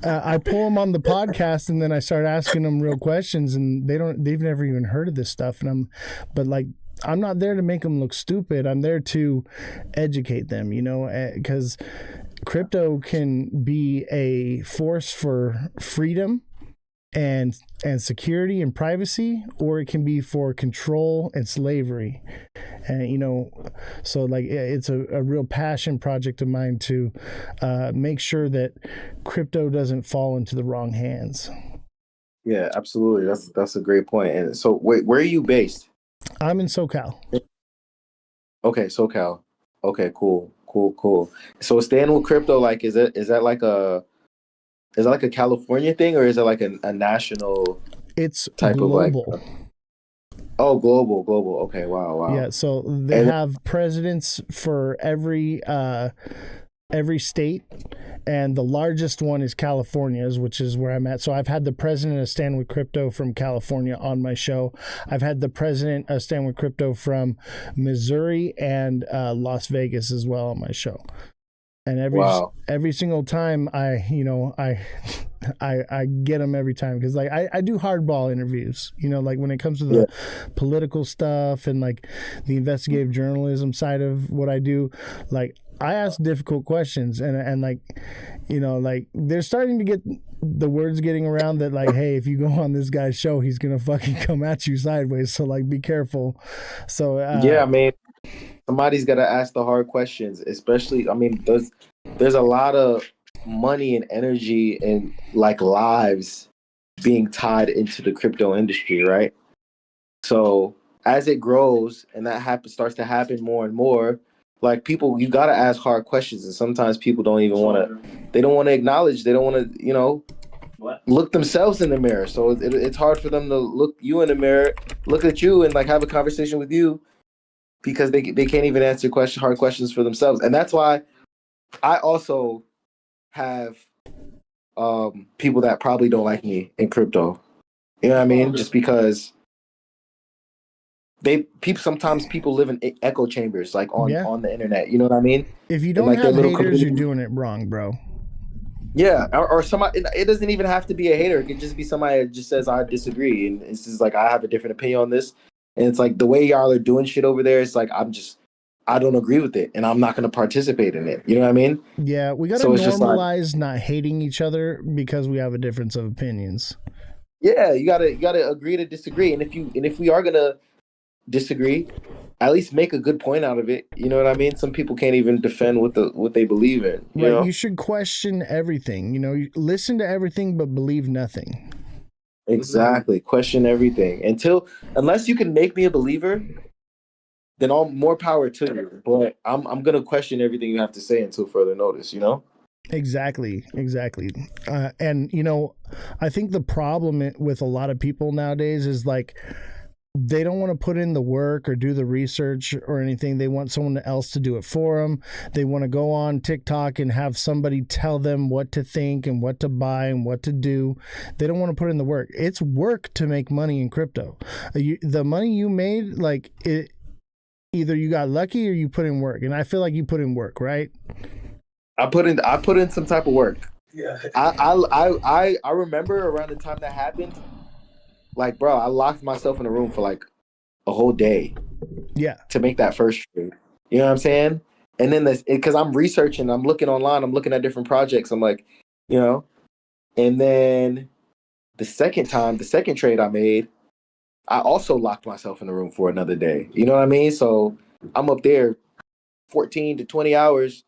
I pull them on the podcast and then I start asking them real questions, and they've never even heard of this stuff, and I'm not there to make them look stupid. I'm there to educate them, you know, because crypto can be a force for freedom and security and privacy, or it can be for control and slavery. And, you know, so like it's a real passion project of mine to make sure that crypto doesn't fall into the wrong hands.
Yeah, absolutely. That's a great point. And so wait, where are you based?
I'm in SoCal.
Okay, SoCal. Okay, cool. So Stand with Crypto, like, is that like a California thing, or is it like a national?
It's
type
global.
of like? Oh, global. Okay, wow.
Yeah, so they have presidents for every every state, and the largest one is California's, which is where I'm at. So I've had the president of Stand With Crypto from California on my show. I've had the president of Stand With Crypto from Missouri and Las Vegas as well on my show. And every single time I get them every time, because like I do hardball interviews, like when it comes to the political stuff and like the investigative journalism side of what I do, like I ask difficult questions and like, like they're starting to get the words getting around that like, hey, if you go on this guy's show, he's gonna fucking come at you sideways. So like, be careful. So
yeah, I mean, somebody's got to ask the hard questions, especially. I mean, there's a lot of money and energy and like lives being tied into the crypto industry, right? So as it grows and that starts to happen more and more, like people, you got to ask hard questions, and sometimes people don't even want to. They don't want to acknowledge. They don't want to, look themselves in the mirror. So it's hard for them to look you in the mirror, look at you, and like have a conversation with you, because they can't even answer hard questions for themselves. And that's why I also have people that probably don't like me in crypto. You know what I mean? Just because sometimes people live in echo chambers, like on the internet. You know what I mean?
If you don't
like
have haters,
community,
you're doing it wrong, bro.
Yeah, or somebody. It doesn't even have to be a hater. It could just be somebody that just says I disagree, and it's just like I have a different opinion on this. And it's like the way y'all are doing shit over there. It's like I don't agree with it, and I'm not going to participate in it. You know what I mean?
Yeah, we got to normalize not hating each other because we have a difference of opinions.
Yeah, you gotta agree to disagree, and if we are gonna disagree, at least make a good point out of it. You know what I mean? Some people can't even defend what they believe in. You know?
You should question everything. You listen to everything but believe nothing.
Exactly. Question everything unless you can make me a believer, then all more power to you. But I'm gonna question everything you have to say until further notice.
Exactly. And I think the problem with a lot of people nowadays is like they don't want to put in the work or do the research or anything. They want someone else to do it for them. They want to go on TikTok and have somebody tell them what to think and what to buy and what to do. They don't want to put in the work. It's work to make money in crypto. The money you made, like either you got lucky or you put in work. And I feel like you put in work, right?
I put in some type of work. Yeah. I remember around the time that happened, like, bro, I locked myself in a room for like a whole day.
Yeah.
To make that first trade. You know what I'm saying? And then because I'm researching, I'm looking online, I'm looking at different projects. I'm like, and then the second trade I made, I also locked myself in the room for another day. You know what I mean? So I'm up there 14 to 20 hours,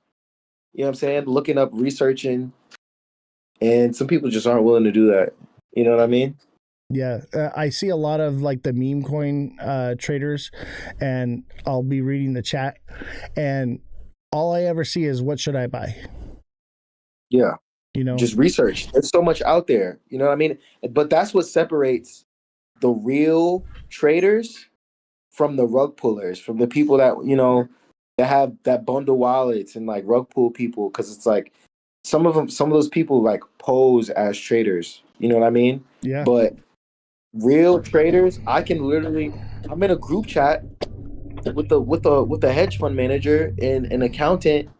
you know what I'm saying? Looking up, researching. And some people just aren't willing to do that. You know what I mean?
Yeah, I see a lot of like the meme coin traders, and I'll be reading the chat, and all I ever see is what should I buy?
Yeah. Just research. There's so much out there. You know what I mean? But that's what separates the real traders from the rug pullers, from the people that, that have that bundle wallets and like rug pull people. Cause it's like some of those people like pose as traders. You know what I mean?
Yeah.
But real traders, I'm in a group chat with the hedge fund manager and an accountant,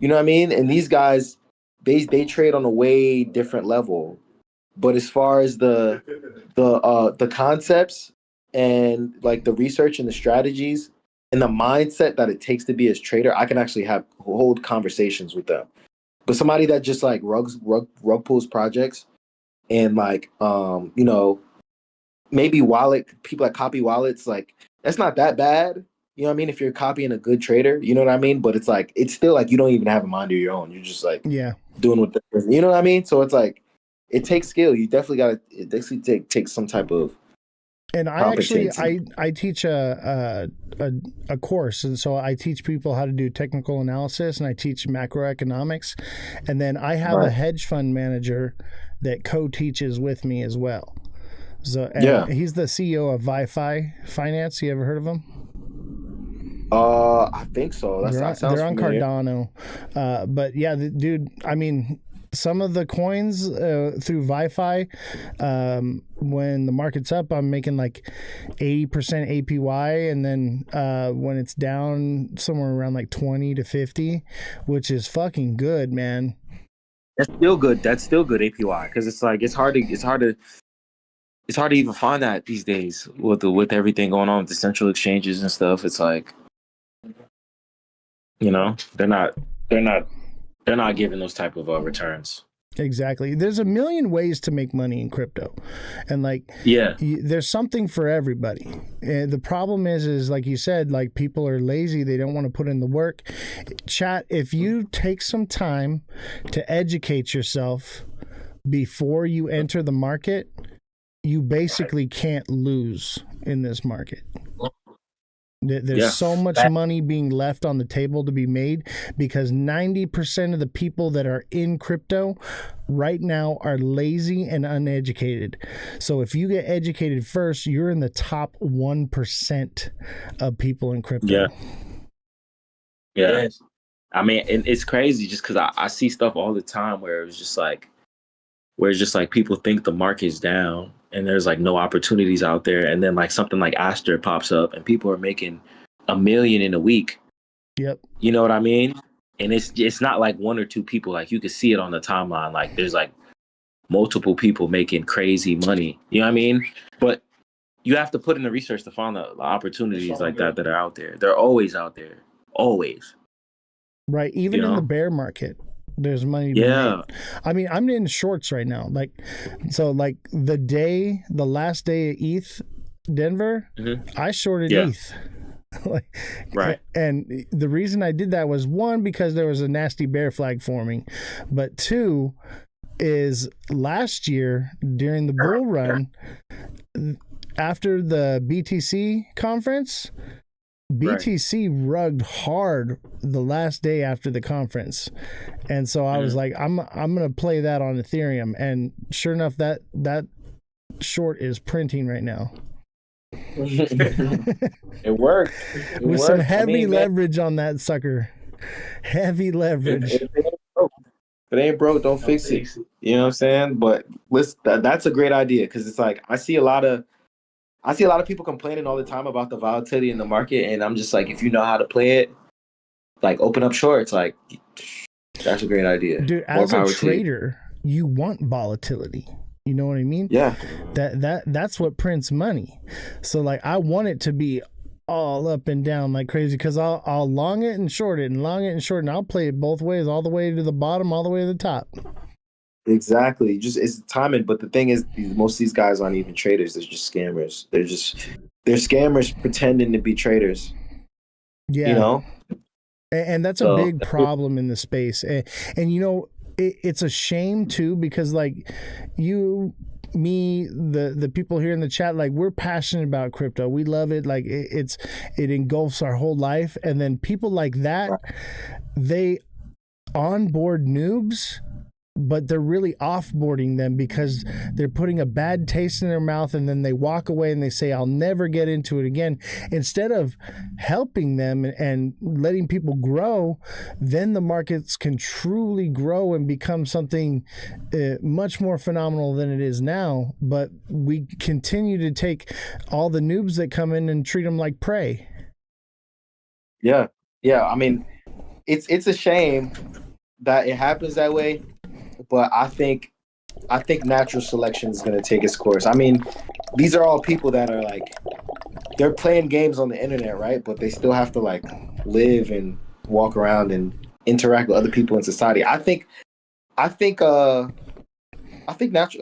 you know what I mean? And these guys, they trade on a way different level. But as far as the concepts and like the research and the strategies and the mindset that it takes to be a trader, I can actually hold conversations with them. But somebody that just like rug pulls projects and like maybe people that copy wallets, like that's not that bad. You know what I mean? If you're copying a good trader, you know what I mean? But it's like, it's still like, you don't even have a mind of your own. You're just like doing what you know what I mean? So it's like, it takes skill. You definitely take some type of.
And I actually, I teach a course. And so I teach people how to do technical analysis, and I teach macroeconomics. And then I have a hedge fund manager that co-teaches with me as well. So he's the CEO of Wi-Fi Finance. You ever heard of him?
I think so. That sounds
They're on
familiar.
Cardano. But yeah, dude, I mean, some of the coins through ViFi, when the market's up, I'm making like 80% APY, and then when it's down, somewhere around like 20 to 50, which is fucking good, man.
That's still good. That's still good APY, because it's like it's hard to even find that these days with everything going on with the central exchanges and stuff. It's like, you know, they're not giving those type of returns.
Exactly. There's a million ways to make money in crypto, and like,
Yeah,
there's something for everybody. The problem is like you said, like, people are lazy. They don't want to put in the work. Chat, if you take some time to educate yourself before you enter the market, you basically can't lose in this market. There's so much money being left on the table to be made, because 90% of the people that are in crypto right now are lazy and uneducated. So if you get educated first, you're in the top 1% of people in crypto.
Yeah. I mean, it's crazy just because I see stuff all the time where it's just like people think the market's down and there's like no opportunities out there, and then like something like Aster pops up and people are making $1 million in a week.
Yep.
You know what I mean? And it's not like one or two people. Like, you can see it on the timeline. Like, there's like multiple people making crazy money. You know what I mean? But you have to put in the research to find the opportunities like that are out there. They're always out there. Always.
Right. Even in the bear market, there's money to be made. I mean, I'm in shorts right now. Like, so like the last day of ETH Denver, I shorted ETH. Like,
right.
And the reason I did that was, one, because there was a nasty bear flag forming, but two is last year during the bull run, after the BTC conference, BTC rugged hard the last day after the conference, and so I was like, I'm gonna play that on Ethereum, and sure enough, that short is printing right now.
It worked.
With some heavy leverage on that sucker. Heavy leverage.
If it ain't broke, don't fix it. You know what I'm saying? But that's a great idea, because it's like I see a lot of people complaining all the time about the volatility in the market, and I'm just like, if you know how to play it, like, open up shorts. Like, that's a great idea.
Dude, as a trader, you want volatility. You know what I mean?
Yeah.
That's what prints money. So like, I want it to be all up and down like crazy, because I'll long it and short it and long it and short it, and I'll play it both ways, all the way to the bottom, all the way to the top.
Exactly. Just, it's timing. But the thing is, most of these guys aren't even traders. They're just scammers. They're scammers pretending to be traders.
Yeah.
You know?
And that's a big problem in the space. And you know, it's a shame too, because like you, me, the people here in the chat, like, we're passionate about crypto. We love it. Like, it engulfs our whole life. And then people like that, they onboard noobs, but they're really offboarding them because they're putting a bad taste in their mouth, and then they walk away and they say, I'll never get into it again. Instead of helping them and letting people grow, then the markets can truly grow and become something much more phenomenal than it is now. But we continue to take all the noobs that come in and treat them like prey.
Yeah. I mean, it's a shame that it happens that way. But I think natural selection is going to take its course. I mean, these are all people that are like, they're playing games on the internet, right? But they still have to like live and walk around and interact with other people in society. I think natural,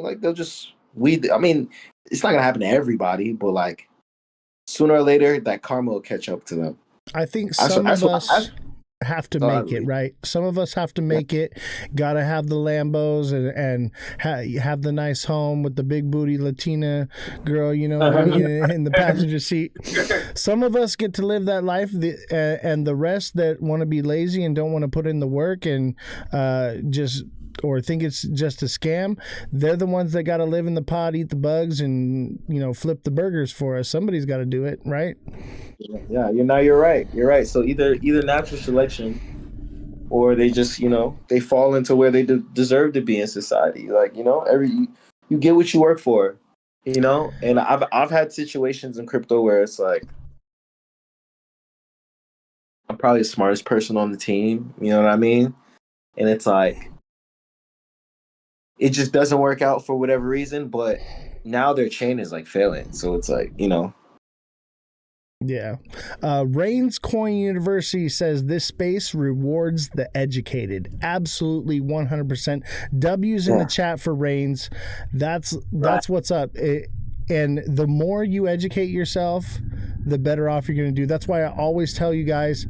like, they'll just I mean, it's not going to happen to everybody, but like, sooner or later, that karma will catch up to them.
I think some of us have to make it, right? Some of us have to make it. Gotta have the Lambos and have the nice home with the big booty Latina girl, you know what I mean, in the passenger seat. Some of us get to live that life, and the rest that want to be lazy and don't want to put in the work and just or think it's just a scam, they're the ones that got to live in the pod, eat the bugs, and flip the burgers for us. Somebody's got to do it, right?
Yeah, you're right. You're right. So either natural selection, or they just they fall into where they deserve to be in society. Like you get what you work for. And I've had situations in crypto where it's like I'm probably the smartest person on the team. You know what I mean? And it's like it just doesn't work out for whatever reason, but now their chain is like failing. So it's like,
Yeah. Reigns Coin University says this space rewards the educated. Absolutely 100%. W's in the chat for Reigns. That's what's up. And the more you educate yourself, the better off you're going to do. That's why I always tell you guys,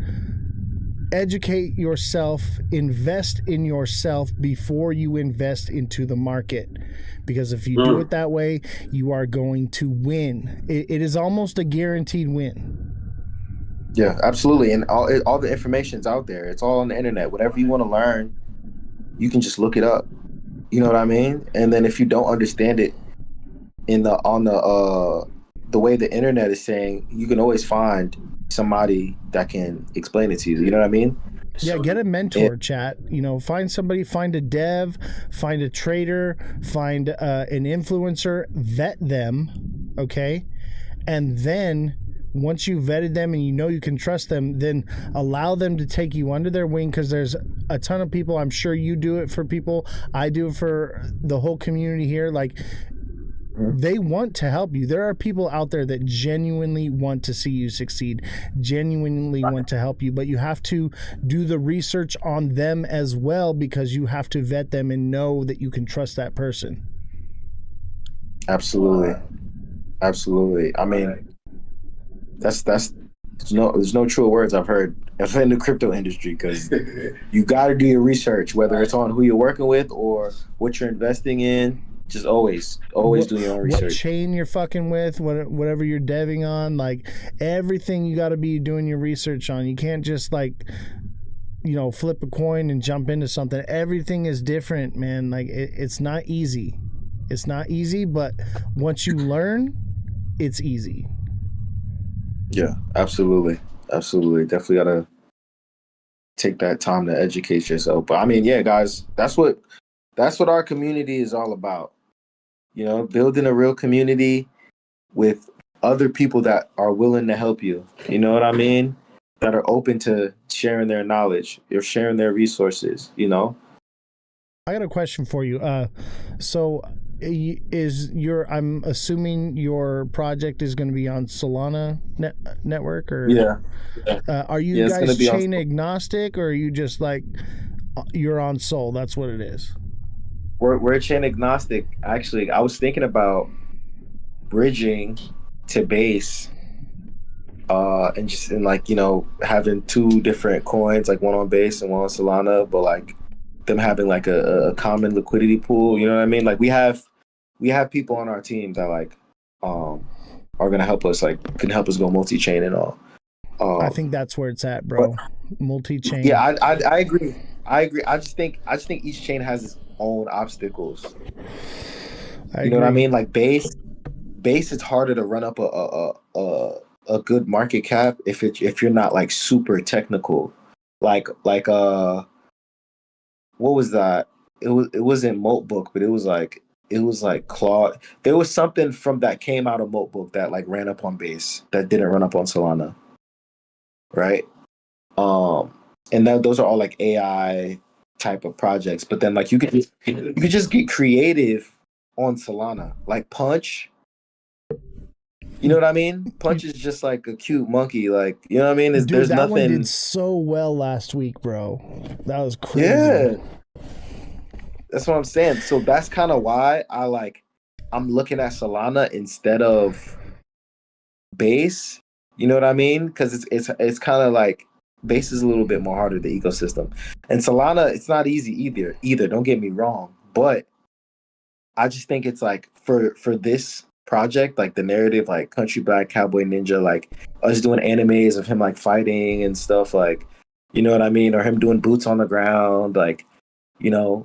educate yourself, invest in yourself before you invest into the market. Because if you do it that way, you are going to win. It is almost a guaranteed win.
Yeah, absolutely. And all the information's out there. It's all on the internet. Whatever you want to learn, you can just look it up. You know what I mean? And then if you don't understand it on the way the internet is saying, you can always find somebody that can explain it to you. You know what I mean?
Yeah, get a mentor, chat. Find somebody, find a dev, find a trader, find an influencer, vet them, okay? And then once you vetted them and you can trust them, then allow them to take you under their wing, because there's a ton of people. I'm sure you do it for people. I do it for the whole community here. Like, they want to help you. There are people out there that genuinely want to see you succeed, genuinely want to help you, but you have to do the research on them as well, because you have to vet them and know that you can trust that person.
Absolutely. I mean, there's no truer words I've heard in the crypto industry, because you got to do your research, whether it's on who you're working with or what you're investing in. Just always do your own research.
What chain you're fucking with, whatever you're deving on, like everything you got to be doing your research on. You can't just flip a coin and jump into something. Everything is different, man. Like it's not easy. It's not easy, but once you learn, it's easy.
Yeah, absolutely. Definitely got to take that time to educate yourself. But I mean, yeah, guys, that's what our community is all about. Building a real community with other people that are willing to help you. You know what I mean? That are open to sharing their knowledge or sharing their resources, I
got a question for you. So I'm assuming your project is going to be on Solana network, or are you guys chain agnostic, or are you just like you're on Sol? That's what it is.
We're chain agnostic. Actually, I was thinking about bridging to base, and just having two different coins, like one on base and one on Solana, but like them having like a common liquidity pool. You know what I mean? Like we have people on our team that are gonna help us, can help us go multi-chain and all.
I think that's where it's at, bro. Multi-chain.
Yeah, I agree. I just think each chain has its own obstacles. You know what I mean? Like base, it's harder to run up a good market cap if you're not like super technical. Like what was that? It wasn't Moltbook, but it was like Claude. There was something from that came out of Moltbook that like ran up on base that didn't run up on Solana. Right? And those are all like AI type of projects, but then like you could just get creative on Solana, like Punch. You know what I mean? Punch is just like a cute monkey, like, you know what I mean? There's
that
nothing.
One did so well last week, bro. That was crazy.
Yeah, that's what I'm saying. So that's kind of why I'm looking at Solana instead of base. You know what I mean? Because it's kind of like base is a little bit more harder, the ecosystem, and Solana, it's not easy either. Don't get me wrong, but I just think it's like for this project, like the narrative, like Country Black Cowboy Ninja, like us doing animes of him like fighting and stuff, like, you know what I mean, or him doing boots on the ground, like,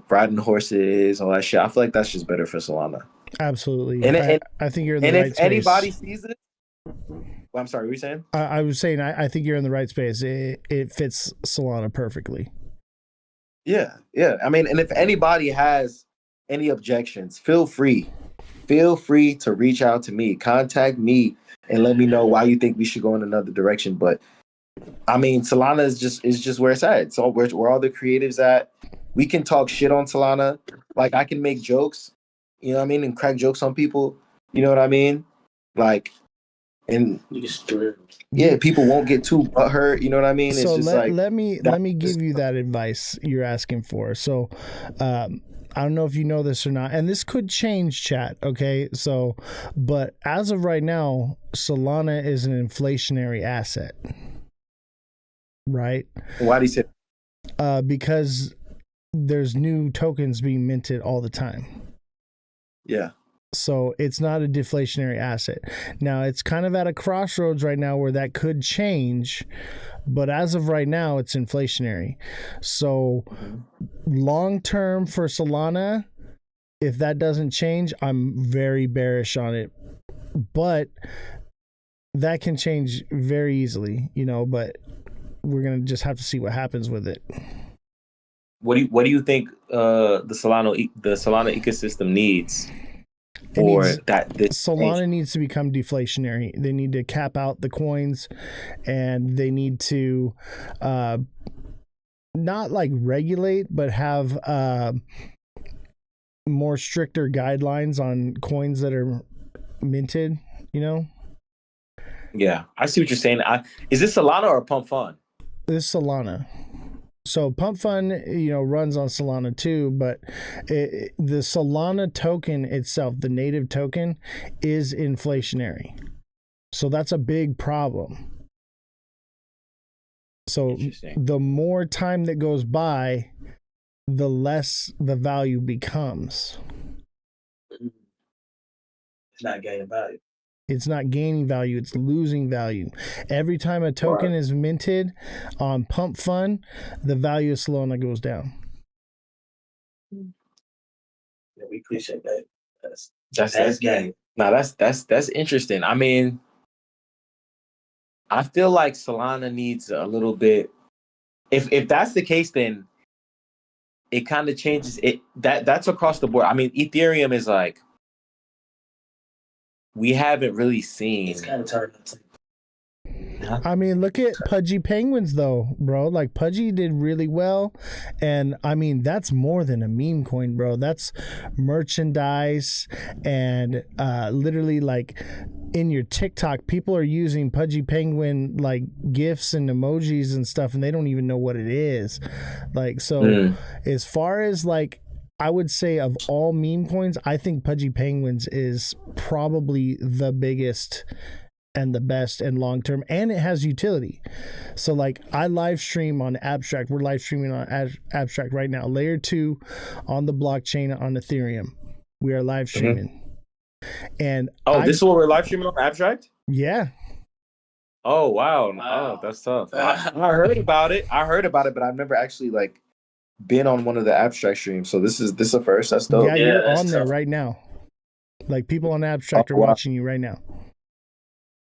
riding horses, all that shit. I feel like that's just better for Solana.
Absolutely.
And
I think you're in the
and
right
if
space.
anybody sees it, well, I'm sorry, what were you saying?
I was saying I think you're in the right space. It fits Solana perfectly.
Yeah. I mean, and if anybody has any objections, feel free to reach out to me, contact me, and let me know why you think we should go in another direction. But I mean, Solana is just where it's at. It's all where all the creatives at. We can talk shit on Solana. Like, I can make jokes, you know what I mean, and crack jokes on people. You know what I mean? Like, and yeah, people won't get too butthurt. You know what I mean?
So
It's just
let me give you that advice you're asking for. So I don't know if you know this or not, and this could change, chat. Okay, so but as of right now, Solana is an inflationary asset, right?
Why do you say?
Because there's new tokens being minted all the time.
Yeah.
So it's not a deflationary asset. Now, it's kind of at a crossroads right now where that could change, but as of right now, it's inflationary. So long term for Solana, if that doesn't change, I'm very bearish on it. But that can change very easily, but we're going to just have to see what happens with it.
What do you think the Solana ecosystem needs?
Solana needs to become deflationary. They need to cap out the coins, and they need to not like regulate, but have more stricter guidelines on coins that are minted.
Yeah, I see what you're saying. Is this Solana or Pump Fund?
This is Solana. So Pump Fund, runs on Solana too, but the Solana token itself, the native token, is inflationary. So that's a big problem. So the more time that goes by, the less the value becomes.
It's not gaining value.
It's not gaining value, it's losing value. Every time a token is minted on Pump Fund, the value of Solana goes down.
Yeah, we appreciate that.
That's game. Now that's interesting. I mean, I feel like Solana needs a little bit. If that's the case, then it kind of changes it. That's across the board. I mean, Ethereum is like, we haven't really seen.
It's kind of turned into.
I mean, look at Pudgy Penguins, though, bro. Like, Pudgy did really well. And, I mean, that's more than a meme coin, bro. That's merchandise. And literally, like, in your TikTok, people are using Pudgy Penguin, like, GIFs and emojis and stuff, and they don't even know what it is. Like, so as far as, like, I would say of all meme coins, I think Pudgy Penguins is probably the biggest and the best and long term, and it has utility. So like, I live stream on Abstract. We're live streaming on Abstract right now. Layer 2 on the blockchain on Ethereum. We are live streaming. And
this is what we're live streaming on Abstract?
Yeah.
Oh wow. Oh, that's tough. I heard about it, but I've never actually like been on one of the Abstract streams. So this is a first. That's dope.
Yeah, you're on there right now. Like, people on Abstract are watching you right now.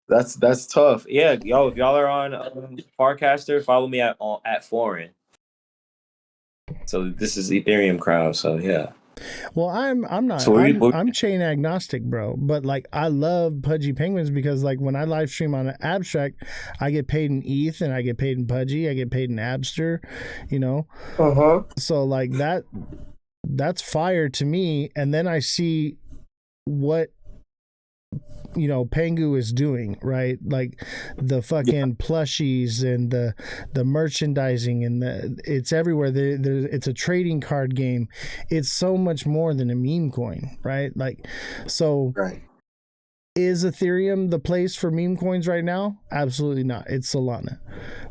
That's tough. Yeah, yo, if y'all are on Farcaster, follow me at Foreign. So this is Ethereum crowd. So yeah.
Well, I'm not.
So
I'm chain agnostic, bro. But like, I love Pudgy Penguins because like, when I live stream on Abstract, I get paid in ETH and I get paid in Pudgy. I get paid in Abster. So like, that's fire to me. And then I see what Pengu is doing, right? Like, the fucking plushies and the merchandising and it's everywhere. It's a trading card game. It's so much more than a meme coin, right? Like, so is Ethereum the place for meme coins right now? Absolutely not. It's Solana.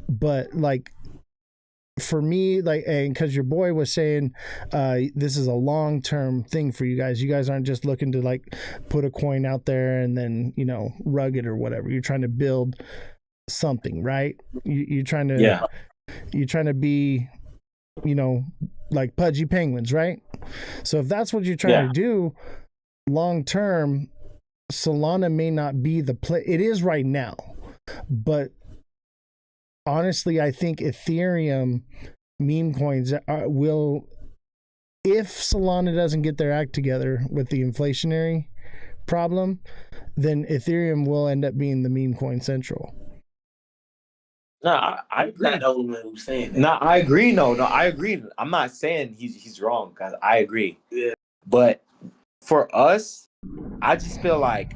But like, for me, like, and because your boy was saying this is a long-term thing for you guys aren't just looking to like put a coin out there and then rug it or whatever. You're trying to build something, right? You're trying to be like pudgy penguins, right? So if that's what you're trying to do long term, Solana may not be the play. It is right now, but honestly, I think Ethereum meme coins will, if Solana doesn't get their act together with the inflationary problem, then Ethereum will end up being the meme coin central.
No, I agree.
Not the only one who's saying that.
No, I agree. No, I agree. I'm not saying he's wrong, guys. I agree.
Yeah.
But for us, I just feel like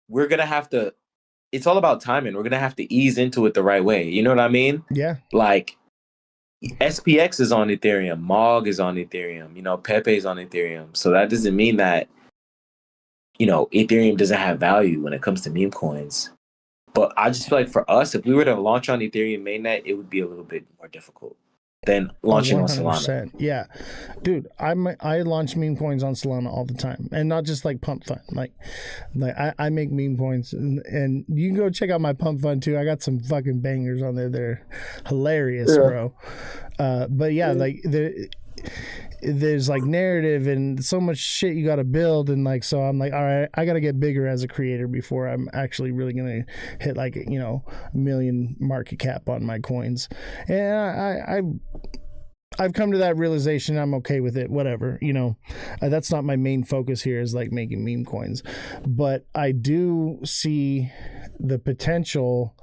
we're gonna have to. It's all about timing. We're gonna have to ease into it the right way. You know what I mean?
Yeah.
Like SPX is on Ethereum, Mog is on Ethereum. You know, Pepe is on Ethereum. So that doesn't mean that, you know, Ethereum doesn't have value when it comes to meme coins. But I just feel like for us, if we were to launch on Ethereum mainnet, it would be a little bit more difficult than launching on Solana.
Yeah, dude, I launch meme coins on Solana all the time, and not just like Pump Fund. Like I make meme coins, and you can go check out my Pump Fund too. I got some fucking bangers on there. They're hilarious, bro. But yeah, like there's like narrative and so much shit you got to build, and like, so I'm like, all right, I got to get bigger as a creator before I'm actually really gonna hit like, you know, $1 million market cap on my coins. And I've come to that realization. I'm okay with it, whatever, you know. That's not my main focus here, is like making meme coins, but I do see the potential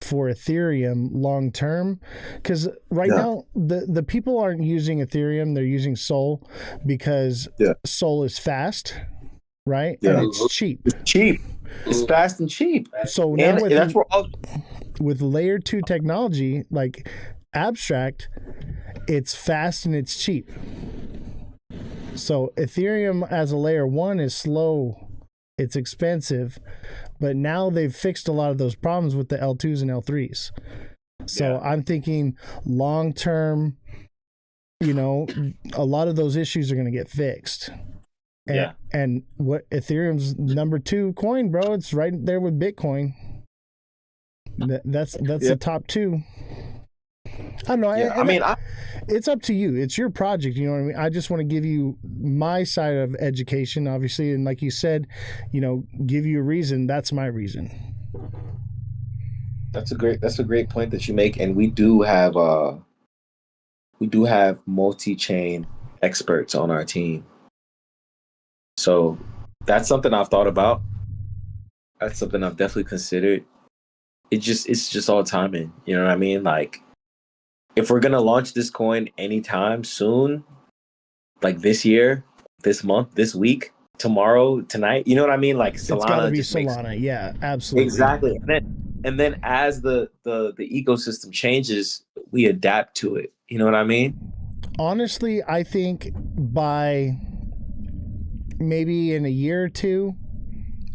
for Ethereum long term, because right now the people aren't using Ethereum, they're using Sol, because Sol is fast, right? And it's cheap.
It's fast and cheap.
So now with layer 2 technology like Abstract, it's fast and it's cheap. So Ethereum as a layer 1 is slow, it's expensive, but now they've fixed a lot of those problems with the L2s and L3s. So I'm thinking long term, you know, a lot of those issues are going to get fixed. And what Ethereum's number 2 coin, bro, it's right there with Bitcoin. That's the top 2. I don't know. I mean, it's up to you. It's your project. You know what I mean? I just want to give you my side of education, obviously. And like you said, you know, give you a reason. That's my reason.
That's a great point that you make. And we do have multi-chain experts on our team. So that's something I've thought about. That's something I've definitely considered. It's just all timing. You know what I mean? Like, if we're gonna launch this coin anytime soon, like this year, this month, this week, tomorrow, tonight, you know what I mean? Like Solana,
it's gotta be Solana. Yeah, absolutely.
Exactly. And then as the ecosystem changes, we adapt to it. You know what I mean?
Honestly, I think by maybe in a year or two,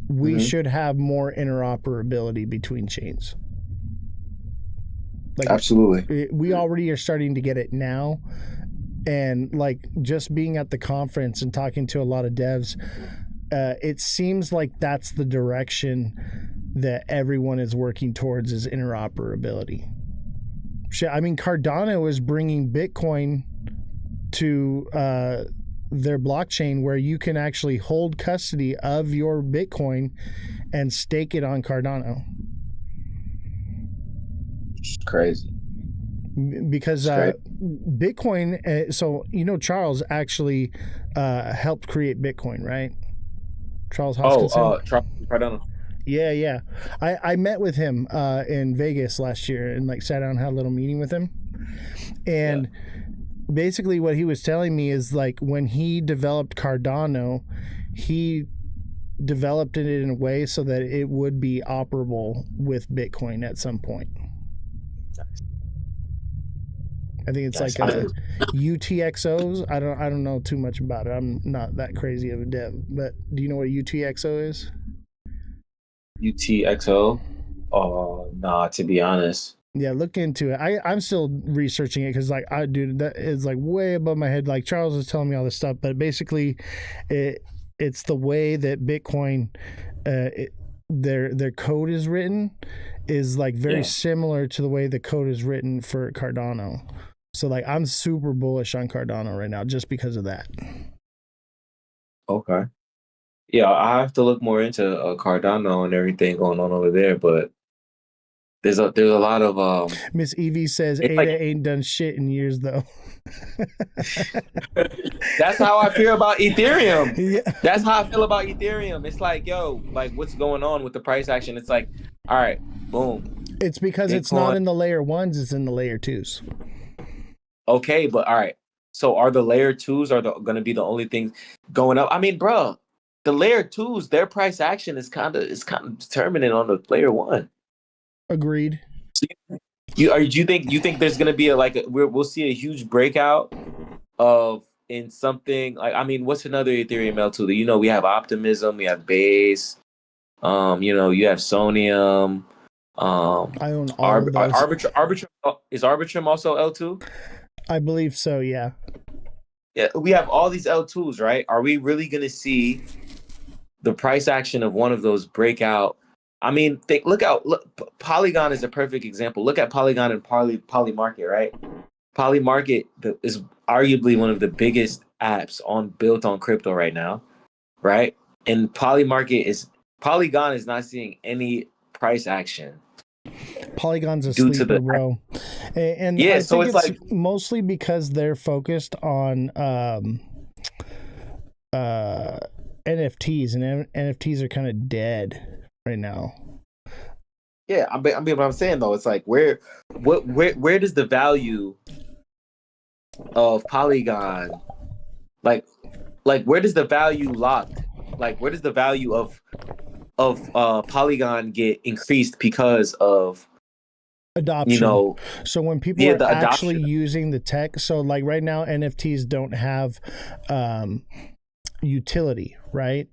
we should have more interoperability between chains. Like,
absolutely.
We already are starting to get it now. And like just being at the conference and talking to a lot of devs, it seems like that's the direction that everyone is working towards, is interoperability. I mean, Cardano is bringing Bitcoin to their blockchain, where you can actually hold custody of your Bitcoin and stake it on Cardano.
Crazy.
Because Bitcoin, so you know, Charles actually helped create Bitcoin, right? Charles Hoskinson.
Charles Cardano.
Yeah. I met with him in Vegas last year and like sat down and had a little meeting with him. And basically what he was telling me is like when he developed Cardano, he developed it in a way so that it would be operable with Bitcoin at some point. I think it's like UTXOs. I don't know too much about it. I'm not that crazy of a dev, but do you know what UTXO is?
UTXO? Oh, nah, to be honest.
Yeah, look into it. I'm still researching it because like that is like way above my head. Like Charles is telling me all this stuff, but basically it's the way that Bitcoin their code is written is like very similar to the way the code is written for Cardano. So like I'm super bullish on Cardano right now just because of that.
Okay. Yeah, I have to look more into Cardano and everything going on over there, but there's a lot of
Miss Evie says
it's
Ada
like
ain't done shit in years though.
that's how I feel about Ethereum.
Yeah.
That's how I feel about Ethereum. It's like, yo, like what's going on with the price action? It's like, all right, boom.
It's because it's
Bitcoin.
not in the layer ones, it's in the layer twos.
Okay, but all right. So are the layer twos going to be the only things going up? I mean, bro, the layer twos, their price action is kind of determinant on the layer one.
Agreed.
Do you think there's going to be we'll see a huge breakout of in something like, I mean, what's another Ethereum L2? You know, we have Optimism, we have Base, you know, you have Sonium.
I own all of those.
Arbitrum is Arbitrum also L2?
I believe so, yeah.
Yeah, we have all these L2s, right? Are we really going to see the price action of one of those breakout? I mean, look, Polygon is a perfect example. Look at Polygon and Poly Market, right? Poly Market is arguably one of the biggest apps built on crypto right now, right? And Polygon is not seeing any price action.
Polygon's a
due to
sleeper,
the
bro. And
yeah,
I
so
think
it's
it's
like
mostly because they're focused on NFTs, and NFTs are kind of dead right now.
yeah. I mean, what I'm saying though, it's like where does the value of Polygon, like where does the value locked? Like where does the value of Polygon get increased because of
Adoption.
You know,
so when people
yeah,
are
the
actually
adoption.
using the tech, so like right now NFTs don't have utility, right?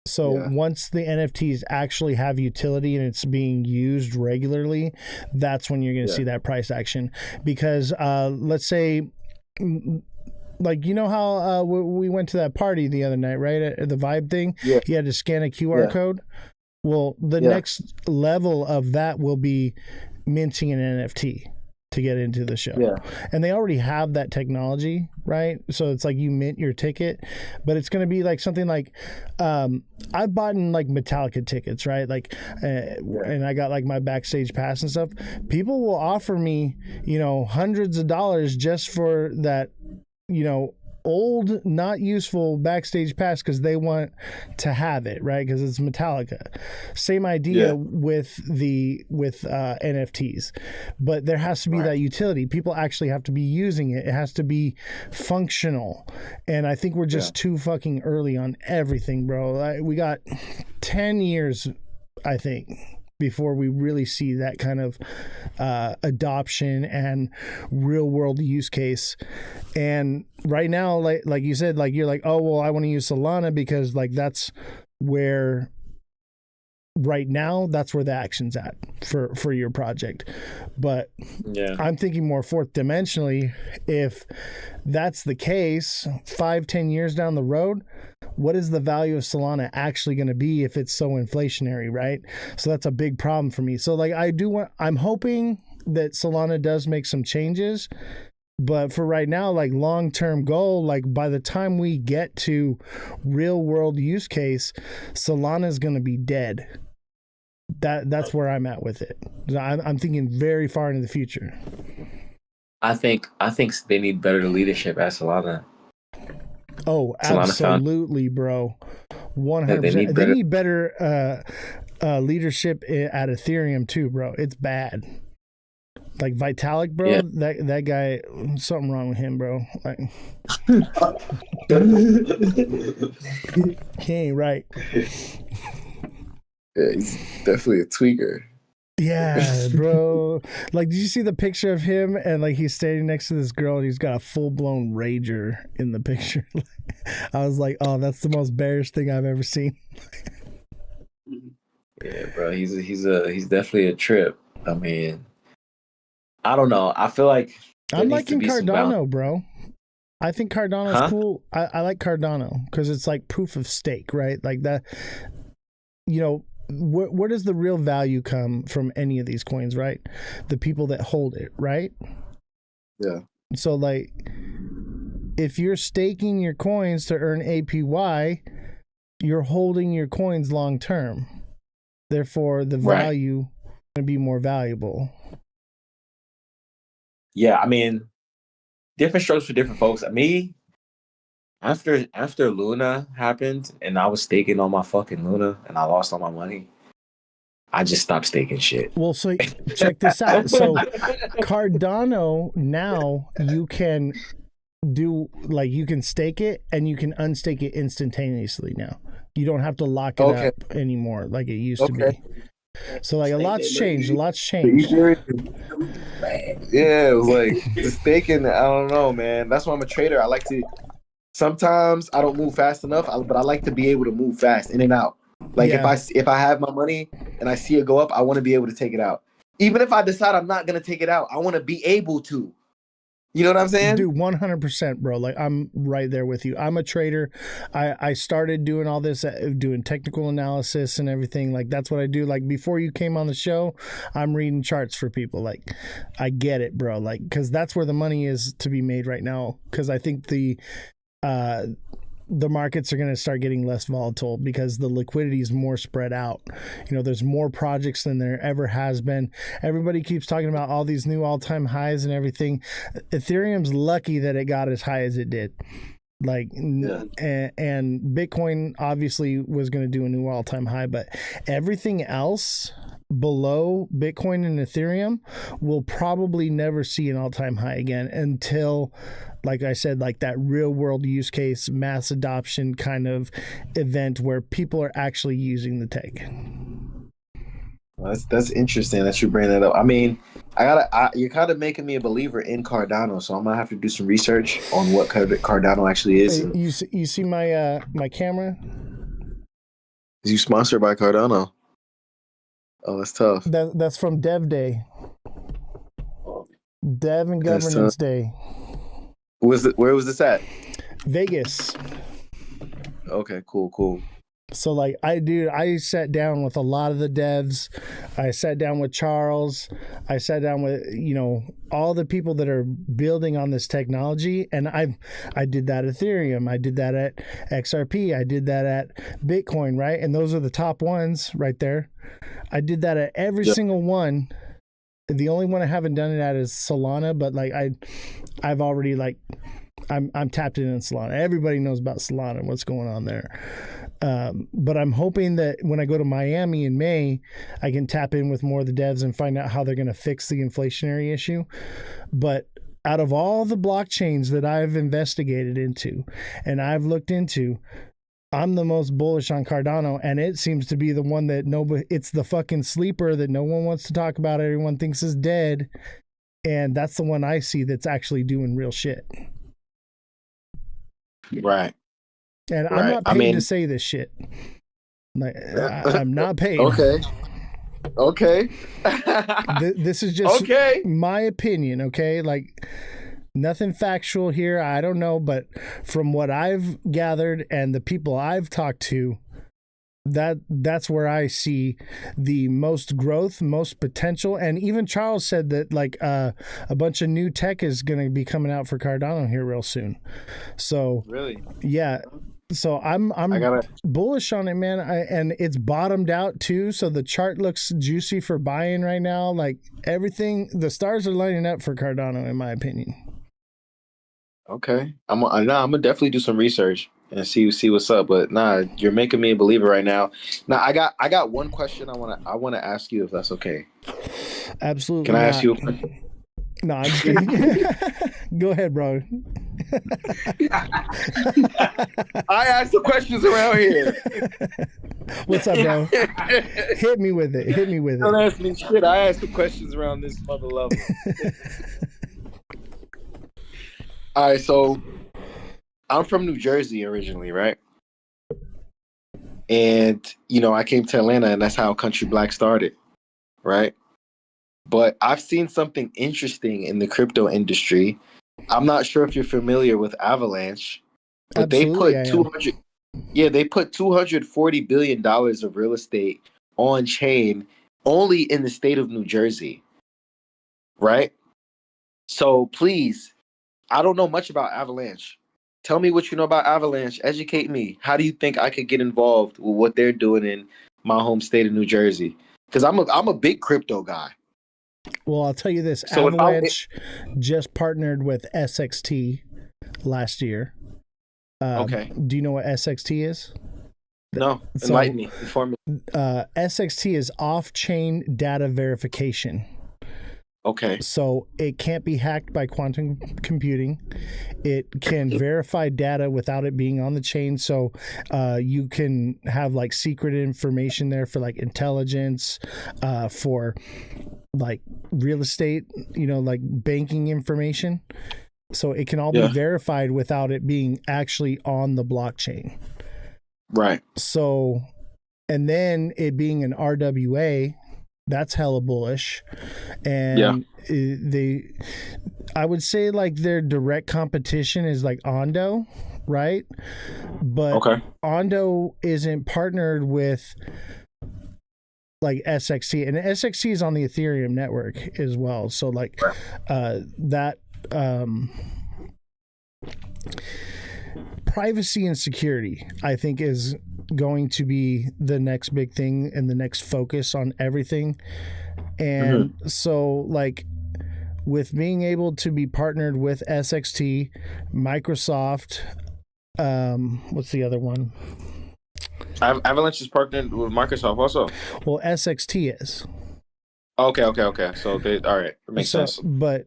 So
Yeah.
once the NFTs actually have utility and it's being used regularly, that's when you're going to see that price action. Because let's say, like, you know how we went to that party the other night, right? At the Vibe thing,
Yeah.
you had to scan a QR code. Well, the next level of that will be minting an NFT to get into the show.
Yeah.
And they already have that technology, right? So it's like you mint your ticket, but it's going to be like something like I've bought in like Metallica tickets, right? Like and I got like my backstage pass and stuff. People will offer me, you know, hundreds of dollars just for that, you know, old, not useful backstage pass because they want to have it, right? Because it's Metallica. Same idea with NFTs, but there has to be that utility. People actually have to be using it. It has to be functional, and I think we're just too fucking early on everything, bro. We got 10 years, I think, before we really see that kind of adoption and real world use case. And right now, like you said, like you're like, oh, well, I want to use Solana because like that's where right now that's where the action's at for your project. But I'm thinking more fourth dimensionally. If that's the case, 5-10 years down the road, what is the value of Solana actually going to be if it's so inflationary, right? So that's a big problem for me. So like I'm hoping that Solana does make some changes, but for right now, like long-term goal, like by the time we get to real world use case, Solana is going to be dead. That's where I'm at with it. I'm thinking very far into the future.
I think they need better leadership at Solana.
Oh, absolutely, bro. 100%. They need better leadership at Ethereum too, bro. It's bad. Like Vitalik, bro. That guy, something wrong with him, bro. Like, he ain't right.
Yeah, he's definitely a tweaker.
Yeah, bro. Like, did you see the picture of him and like he's standing next to this girl and he's got a full blown rager in the picture? I was like, oh, that's the most bearish thing I've ever seen.
Yeah, bro. He's definitely a trip. I mean, I don't know. I feel like
I'm liking Cardano, bro. I think Cardano's cool. I like Cardano because it's like proof of stake, right? Like that, you know. Where does the real value come from any of these coins, right? The people that hold it, right?
Yeah.
So like, if you're staking your coins to earn APY, you're holding your coins long term. Therefore, the value going to be more valuable.
Yeah, I mean, different strokes for different folks. Me, after Luna happened, and I was staking on my fucking Luna, and I lost all my money. I just stopped staking shit.
Well, so check this out. So Cardano now you can do like you can stake it and you can unstake it instantaneously now. You don't have to lock it up anymore like it used to be. So like a lot's changed.
Yeah, it was like the staking. I don't know, man. That's why I'm a trader. I like to. Sometimes I don't move fast enough, but I like to be able to move fast in and out. Like if I have my money and I see it go up, I want to be able to take it out. Even if I decide I'm not gonna take it out, I want to be able to. You know what I'm saying?
Dude, 100%, bro. Like, I'm right there with you. I'm a trader. I started doing all this, doing technical analysis and everything. Like, that's what I do. Like, before you came on the show, I'm reading charts for people. Like, I get it, bro. Like, because that's where the money is to be made right now. Because I think the markets are going to start getting less volatile because the liquidity is more spread out. You know, there's more projects than there ever has been. Everybody keeps talking about all these new all-time highs and everything. Ethereum's lucky that it got as high as it did. Like, and Bitcoin obviously was going to do a new all-time high, but everything else below Bitcoin and Ethereum will probably never see an all-time high again until, like I said, like that real world use case, mass adoption kind of event where people are actually using the tech.
Well, that's interesting that you bring that up. I mean, you're kind of making me a believer in Cardano, so I'm gonna have to do some research on what Cardano actually is.
Hey, you see my my camera?
Is you sponsored by Cardano? Oh, that's tough.
That's from Dev Day. Dev and Governance Day.
Where was this at?
Vegas.
Okay, cool.
So like I sat down with a lot of the devs. I sat down with Charles. I sat down with, you know, all the people that are building on this technology. And I did that at Ethereum. I did that at XRP. I did that at Bitcoin, right? And those are the top ones right there. I did that at every single one. The only one I haven't done it at is Solana, but like I've already like I'm tapped in Solana. Everybody knows about Solana and what's going on there. But I'm hoping that when I go to Miami in May, I can tap in with more of the devs and find out how they're going to fix the inflationary issue. But out of all the blockchains that I've investigated into and I've looked into, I'm the most bullish on Cardano, and it seems to be the one that it's the fucking sleeper that no one wants to talk about. Everyone thinks is dead. And that's the one I see that's actually doing real shit.
Right.
And I'm not paid to say this shit. Like, I'm not paid.
Okay.
This is just my opinion, okay? Like, nothing factual here. I don't know, but from what I've gathered and the people I've talked to, that's where I see the most growth, most potential. And even Charles said that like a bunch of new tech is going to be coming out for Cardano here real soon. So really, yeah. So I'm bullish on it, man. And it's bottomed out too. So the chart looks juicy for buying right now. Like everything, the stars are lining up for Cardano, in my opinion.
Okay, I'm gonna definitely do some research and see what's up. But you're making me a believer right now. Now I got one question I wanna ask you if that's okay.
Absolutely.
Can I ask you a question?
No, I'm just kidding. Go ahead, bro.
I ask the questions around here.
What's up, bro? Hit me with it.
Don't ask me shit. I ask the questions around this mother level. All right, so I'm from New Jersey originally, right? And, you know, I came to Atlanta, and that's how Country Black started, right? But I've seen something interesting in the crypto industry. I'm not sure if you're familiar with Avalanche, but
Absolutely,
they put $240 billion of real estate on chain only in the state of New Jersey, right? So please, I don't know much about Avalanche. Tell me what you know about Avalanche. Educate me. How do you think I could get involved with what they're doing in my home state of New Jersey? Because I'm a big crypto guy.
Well, I'll tell you this:
So
Avalanche just partnered with SXT last year.
Okay.
Do you know what SXT is?
No, enlighten me. Inform me.
SXT is off-chain data verification.
Okay.
So it can't be hacked by quantum computing. It can verify data without it being on the chain. So you can have like secret information there for like intelligence, for like real estate, like banking information. So it can all be verified without it being actually on the blockchain.
Right.
So, and then it being an RWA, that's hella bullish. And I would say like their direct competition is like Ondo, right? But Ondo isn't partnered with like SXT, and SXT is on the Ethereum network as well. So like that privacy and security, I think, is going to be the next big thing and the next focus on everything. And so like with being able to be partnered with SXT, Microsoft, what's the other one?
Avalanche is partnered with Microsoft also.
Well, SXT is.
Okay. So all right, it makes sense. But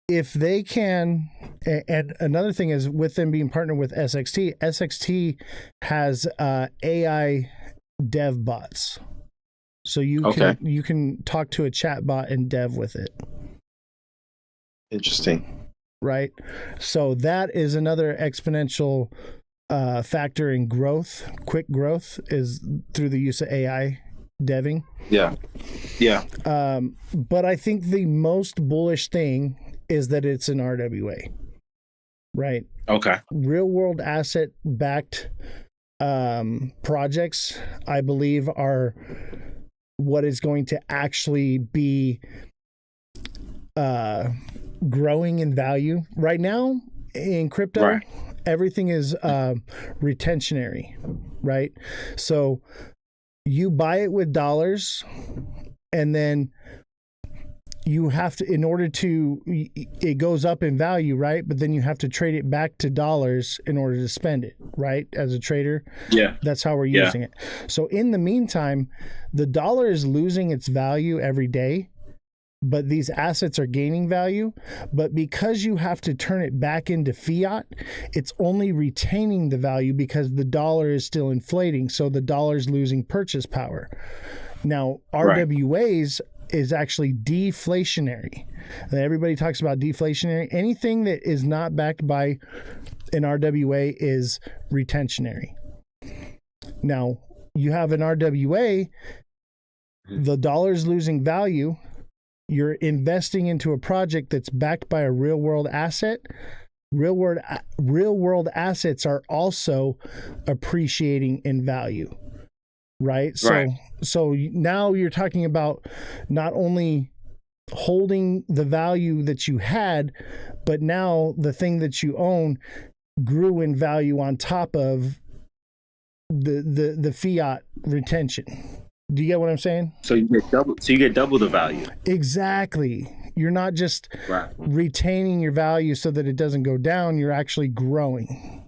if they can, and another thing is with them being partnered with SXT has AI dev bots. So you can talk to a chat bot and dev with it.
Interesting.
Right? So that is another exponential factor in growth. Quick growth is through the use of AI deving. Yeah. But I think the most bullish thing is that it's an RWA. Right?
Okay.
Real world asset backed projects, I believe, are what is going to actually be growing in value. Right now in crypto, everything is retentionary, right? So you buy it with dollars, and then you have to, in order to, it goes up in value, right? But then you have to trade it back to dollars in order to spend it, right? As a trader.
Yeah.
That's how we're using it. So in the meantime, the dollar is losing its value every day, but these assets are gaining value. But because you have to turn it back into fiat, it's only retaining the value because the dollar is still inflating. So the dollar's losing purchase power. Now, RWAs is actually deflationary. Everybody talks about deflationary. Anything that is not backed by an RWA is retentionary. Now, you have an RWA, the dollar's losing value. You're investing into a project that's backed by a real world asset. Real world assets are also appreciating in value. Right? So now you're talking about not only holding the value that you had, but now the thing that you own grew in value on top of the fiat retention. Do you get what I'm saying?
So you get double the value.
Exactly. You're not just retaining your value so that it doesn't go down, you're actually growing.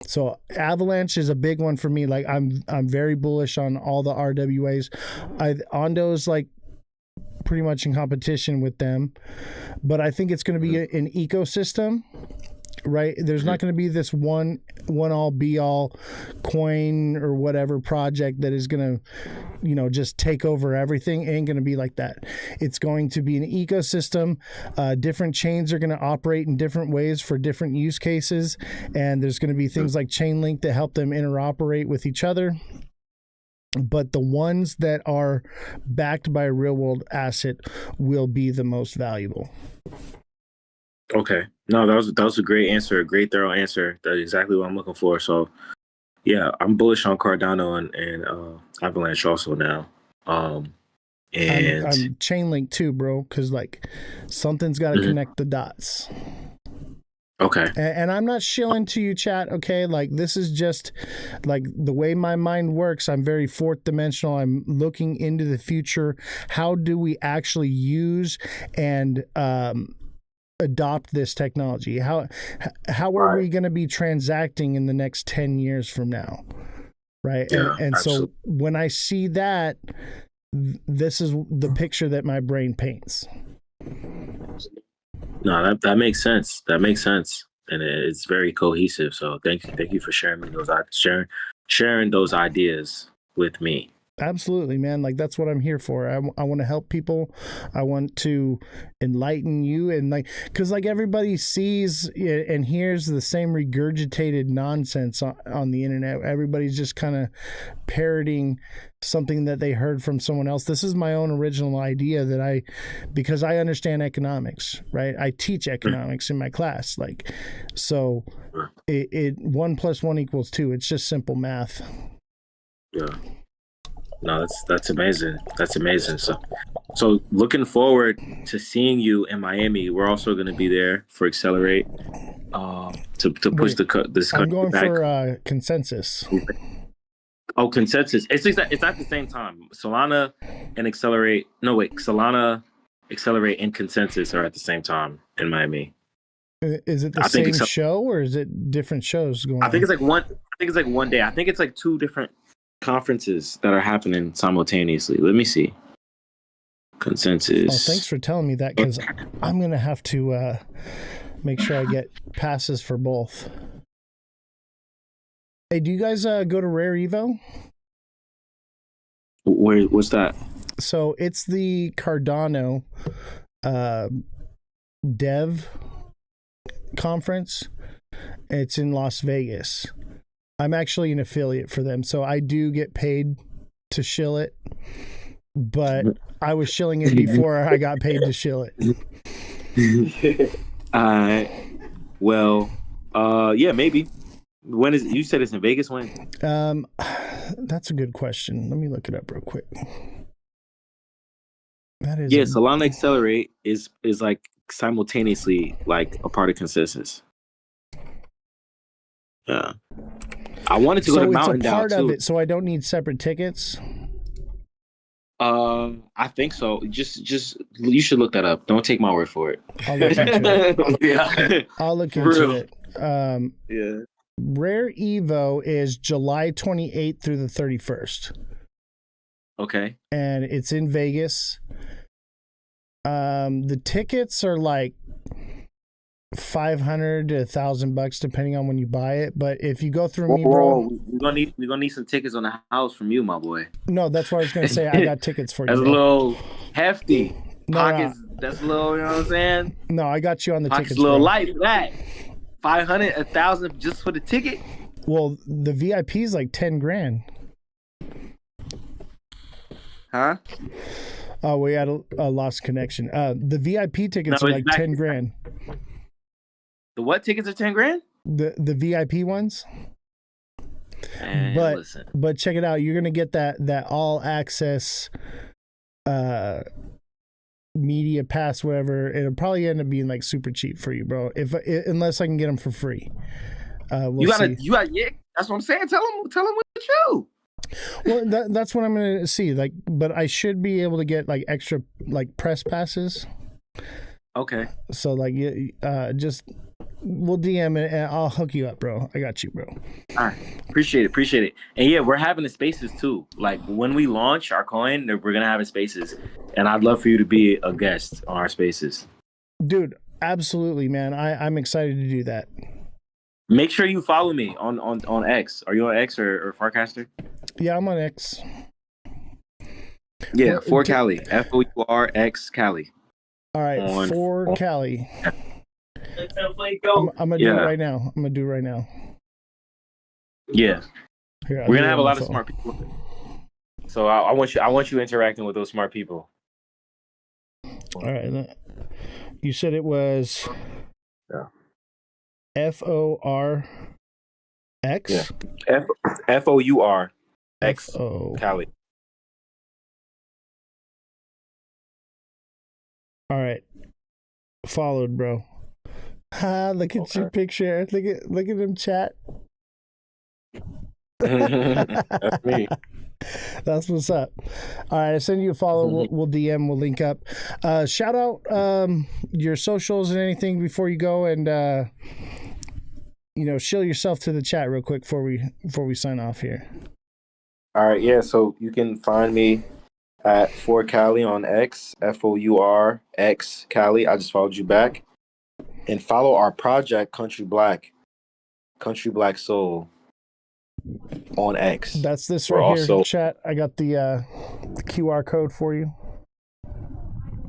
So Avalanche is a big one for me. Like I'm very bullish on all the RWAs. Ondo is like pretty much in competition with them, but I think it's going to be an ecosystem, right? There's not going to be this one all be all coin or whatever project that is going to, just take over everything. It ain't going to be like that. It's going to be an ecosystem. Different chains are going to operate in different ways for different use cases. And there's going to be things like Chainlink that help them interoperate with each other. But the ones that are backed by a real world asset will be the most valuable.
Okay. No, that was a great answer, a great thorough answer. That's exactly what I'm looking for. So yeah, I'm bullish on Cardano and Avalanche also now. And
I'm chain link too, bro, because like something's got to connect the dots.
okay.
And I'm not shilling to you, chat. Okay, like this is just like the way my mind works. I'm very fourth dimensional. I'm looking into the future. How do we actually use and adopt this technology? How are we going to be transacting in the next 10 years from now? Right.
Yeah,
and so when I see that, this is the picture that my brain paints.
No, that makes sense. That makes sense, and it's very cohesive. So thank you for sharing me those sharing those ideas with me.
Absolutely, man. Like that's what I'm here for. I want to help people. I want to enlighten you, and like, cause like everybody sees and hears the same regurgitated nonsense on the internet. Everybody's just kind of parroting something that they heard from someone else. This is my own original idea because I understand economics, right? I teach economics in my class. Like, so it 1 + 1 = 2. It's just simple math.
Yeah. No, that's amazing. That's amazing. So looking forward to seeing you in Miami. We're also going to be there for Accelerate to push this
I'm
country
going
back.
for consensus.
Oh, consensus. It's at the same time. Solana and Accelerate. No, wait. Solana, Accelerate, and Consensus are at the same time in Miami.
Is it the same show or is it different shows going on?
I think it's like one day. I think it's like 2 different conferences that are happening simultaneously. Let me see. Consensus.
Oh, thanks for telling me that, because I'm gonna have to make sure I get passes for both. Hey, do you guys go to Rare Evo?
What's that?
So it's the Cardano dev conference. It's in Las Vegas. I'm actually an affiliate for them, so I do get paid to shill it, but I was shilling it before I got paid to shill it.
Yeah, maybe. When is it? You said it's in Vegas? When?
That's a good question. Let me look it up real quick. That is
Solana Accelerate is like simultaneously like a part of Consensus. Yeah. I wanted to go to Mountain
Down. So it's a part
too.
of it, so I don't need separate tickets?
I think so. Just you should look that up. Don't take my word for it.
I'll look into it.
Yeah.
I'll look into it.
Yeah.
Rare Evo is July 28th through the 31st.
Okay.
And it's in Vegas. The tickets are like $500 to $1,000 depending on when you buy it. But if you go through me, bro,
we're gonna need some tickets on the house from you, my boy.
No, that's what I was gonna say. I got tickets for you.
That's
bro.
a little hefty.
No,
Pockets. That's a little. You know what I'm saying?
No, I got you on the
Pockets
tickets.
A little
bro.
light for that. 500, 1,000 just for the ticket.
Well, the VIP is like $10,000.
Huh?
Oh, we had a lost connection. The VIP tickets are like $10,000.
The what tickets are $10,000?
The VIP ones.
Man,
but check it out. You're gonna get that all access media pass, whatever. It'll probably end up being like super cheap for you, bro. Unless I can get them for free. We'll see.
Yeah. That's what I'm saying. Tell them what you.
Well, that's what I'm gonna see. Like, but I should be able to get like extra like press passes.
Okay.
So like, just we'll DM it and I'll hook you up, bro. I got you, bro.
All right. Appreciate it. And yeah, we're having the spaces too. Like when we launch our coin, we're gonna have spaces, and I'd love for you to be a guest on our spaces.
Dude, absolutely, man. I'm excited to do that.
Make sure you follow me on X. Are you on X or Farcaster?
Yeah, I'm on X.
Yeah, for Cali. FOURX Cali.
All right, for Cali. I'm gonna do it right now. Yeah. Here,
we're gonna have a lot of smart people. So I want you interacting with those smart people.
All right. You said it was FORX?
Yeah. FOURX Cali.
All right. Followed, bro. Look at your picture. Look at him chat.
That's me.
That's what's up. All right, I send you a follow. We'll DM. We'll link up. Shout out your socials and anything before you go, and shill yourself to the chat real quick before we sign off here.
All right, yeah. So you can find me at For Cali on X, FOURX Cali. I just followed you back, and follow our project Country Black Soul on X.
That's this
We're
right here,
also,
chat. I got the QR code for you.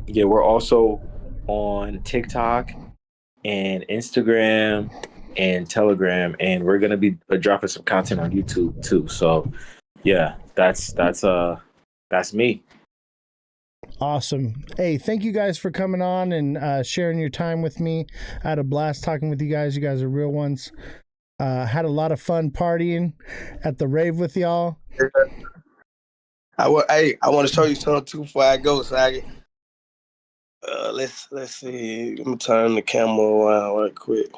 Yeah, we're also on TikTok and Instagram and Telegram, and we're gonna be dropping some content on YouTube too. So, yeah, that's me.
Awesome. Hey, thank you guys for coming on and sharing your time with me. I had a blast talking with you guys. You guys are real ones. Had a lot of fun partying at the rave with y'all.
I want to show you something too before I go. So let's see. Let me turn the camera around right quick.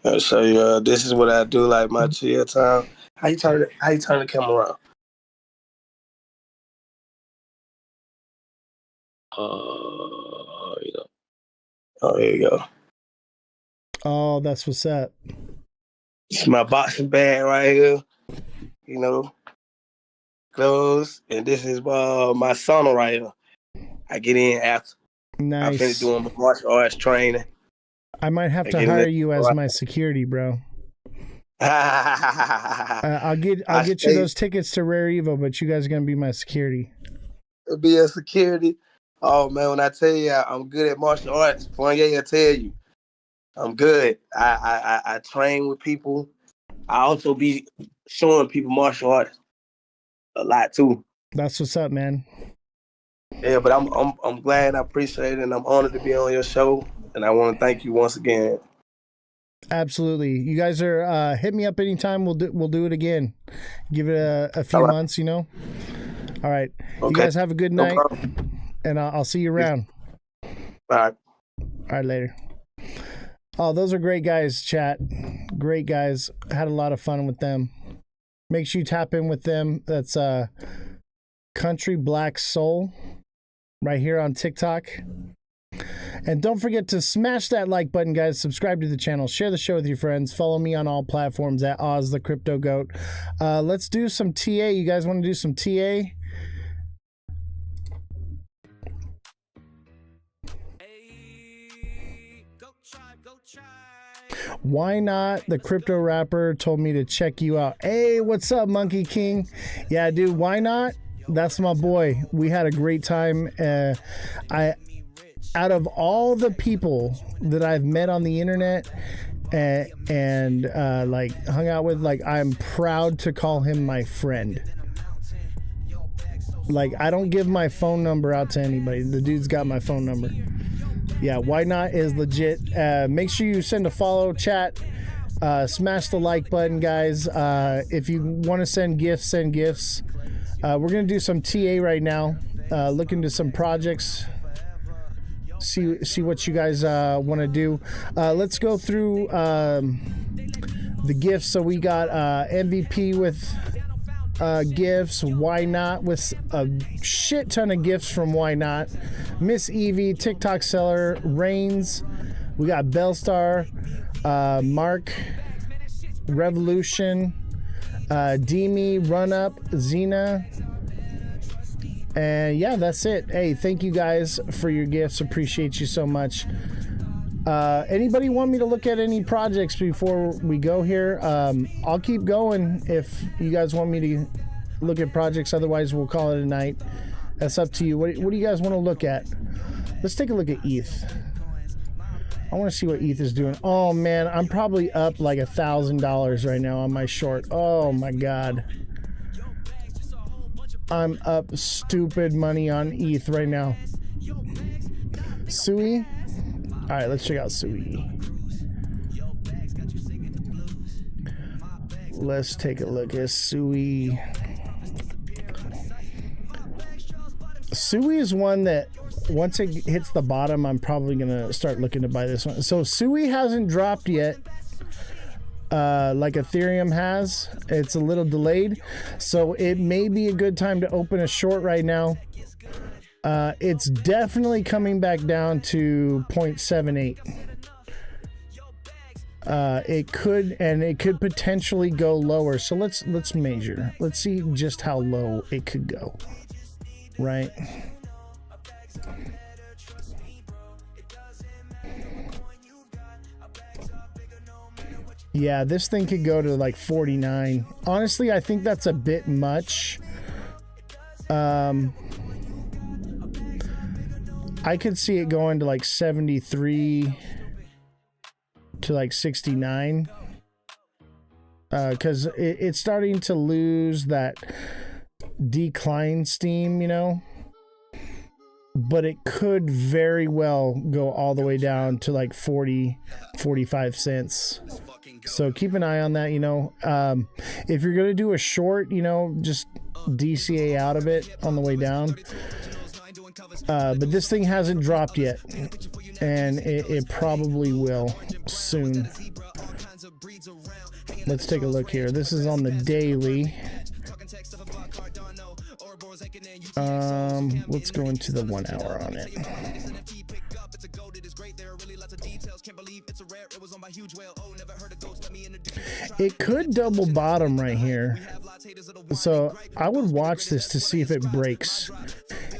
I'll show you. This is what I do, like my chill time. How you turn the camera around? Here you go. Oh, here you go.
Oh, that's what's up.
It's my boxing bag right here. Clothes, and this is my sauna right here. I get in after.
Nice.
I finished doing my martial arts training.
I might have to hire you as my security, bro. I'll get you those tickets to Rare Evo, but you guys are gonna be my security.
Be a security. Oh man, when I tell you I'm good at martial arts, Fournier, I tell you, I'm good. I train with people. I also be showing people martial arts a lot too.
That's what's up, man.
Yeah, but I'm glad and I appreciate it, and I'm honored to be on your show, and I want to thank you once again.
Absolutely. You guys are hit me up anytime. We'll do it again. Give it a few months, All right. Okay. You guys have a good night, and I'll see you around.
All
right, later. Oh, those are great guys, chat. Great guys. Had a lot of fun with them. Make sure you tap in with them. That's Country Black Soul right here on TikTok. And don't forget to smash that like button, guys. Subscribe to the channel. Share the show with your friends. Follow me on all platforms at Ozthecryptogoat. Let's do some TA. You guys want to do some TA? Why not? The crypto rapper told me to check you out. Hey, what's up, Monkey King? Yeah, dude, why not? That's my boy. We had a great time. Out of all the people that I've met on the internet and hung out with, I'm proud to call him my friend. I don't give my phone number out to anybody. The dude's got my phone number. Yeah, why not is legit. Make sure you send a follow, chat. Smash the like button, guys. If you want to send gifts, send gifts. We're going to do some TA right now. Look into some projects. See what you guys want to do. Let's go through the gifts. So we got MVP with gifts. Why not with a shit ton of gifts from Why Not. Miss Evie, TikTok seller, Reigns. We got Bellstar, Mark, Revolution, Demi, Run Up, Xena. And yeah, that's it. Hey, thank you guys for your gifts. Appreciate you so much. Anybody want me to look at any projects before we go here? I'll keep going if you guys want me to look at projects. Otherwise, we'll call it a night. That's up to you. What do you guys want to look at? Let's take a look at ETH. I want to see what ETH is doing. Oh man, I'm probably up like $1,000 right now on my short. Oh my god. I'm up stupid money on ETH right now. Sui? Alright, let's check out Sui. Let's take a look at Sui. Sui is one that once it hits the bottom, I'm probably gonna start looking to buy this one. So Sui hasn't dropped yet, like Ethereum has. It's a little delayed, so it may be a good time to open a short right now. It's definitely coming back down to 0.78. It could potentially go lower. So let's measure. Let's see just how low it could go. Right. Yeah, this thing could go to like 49. Honestly, I think that's a bit much. I could see it going to like 73 to like 69. Because it's starting to lose that decline steam, you know. But it could very well go all the way down to like 45 cents. So keep an eye on that, you know. If you're going to do a short, you know, just DCA out of it on the way down. But this thing hasn't dropped yet, and it probably will soon. Let's take a look here. This is on the daily. Let's go into the 1 hour on it. It could double bottom right here, so I would watch this to see if it breaks.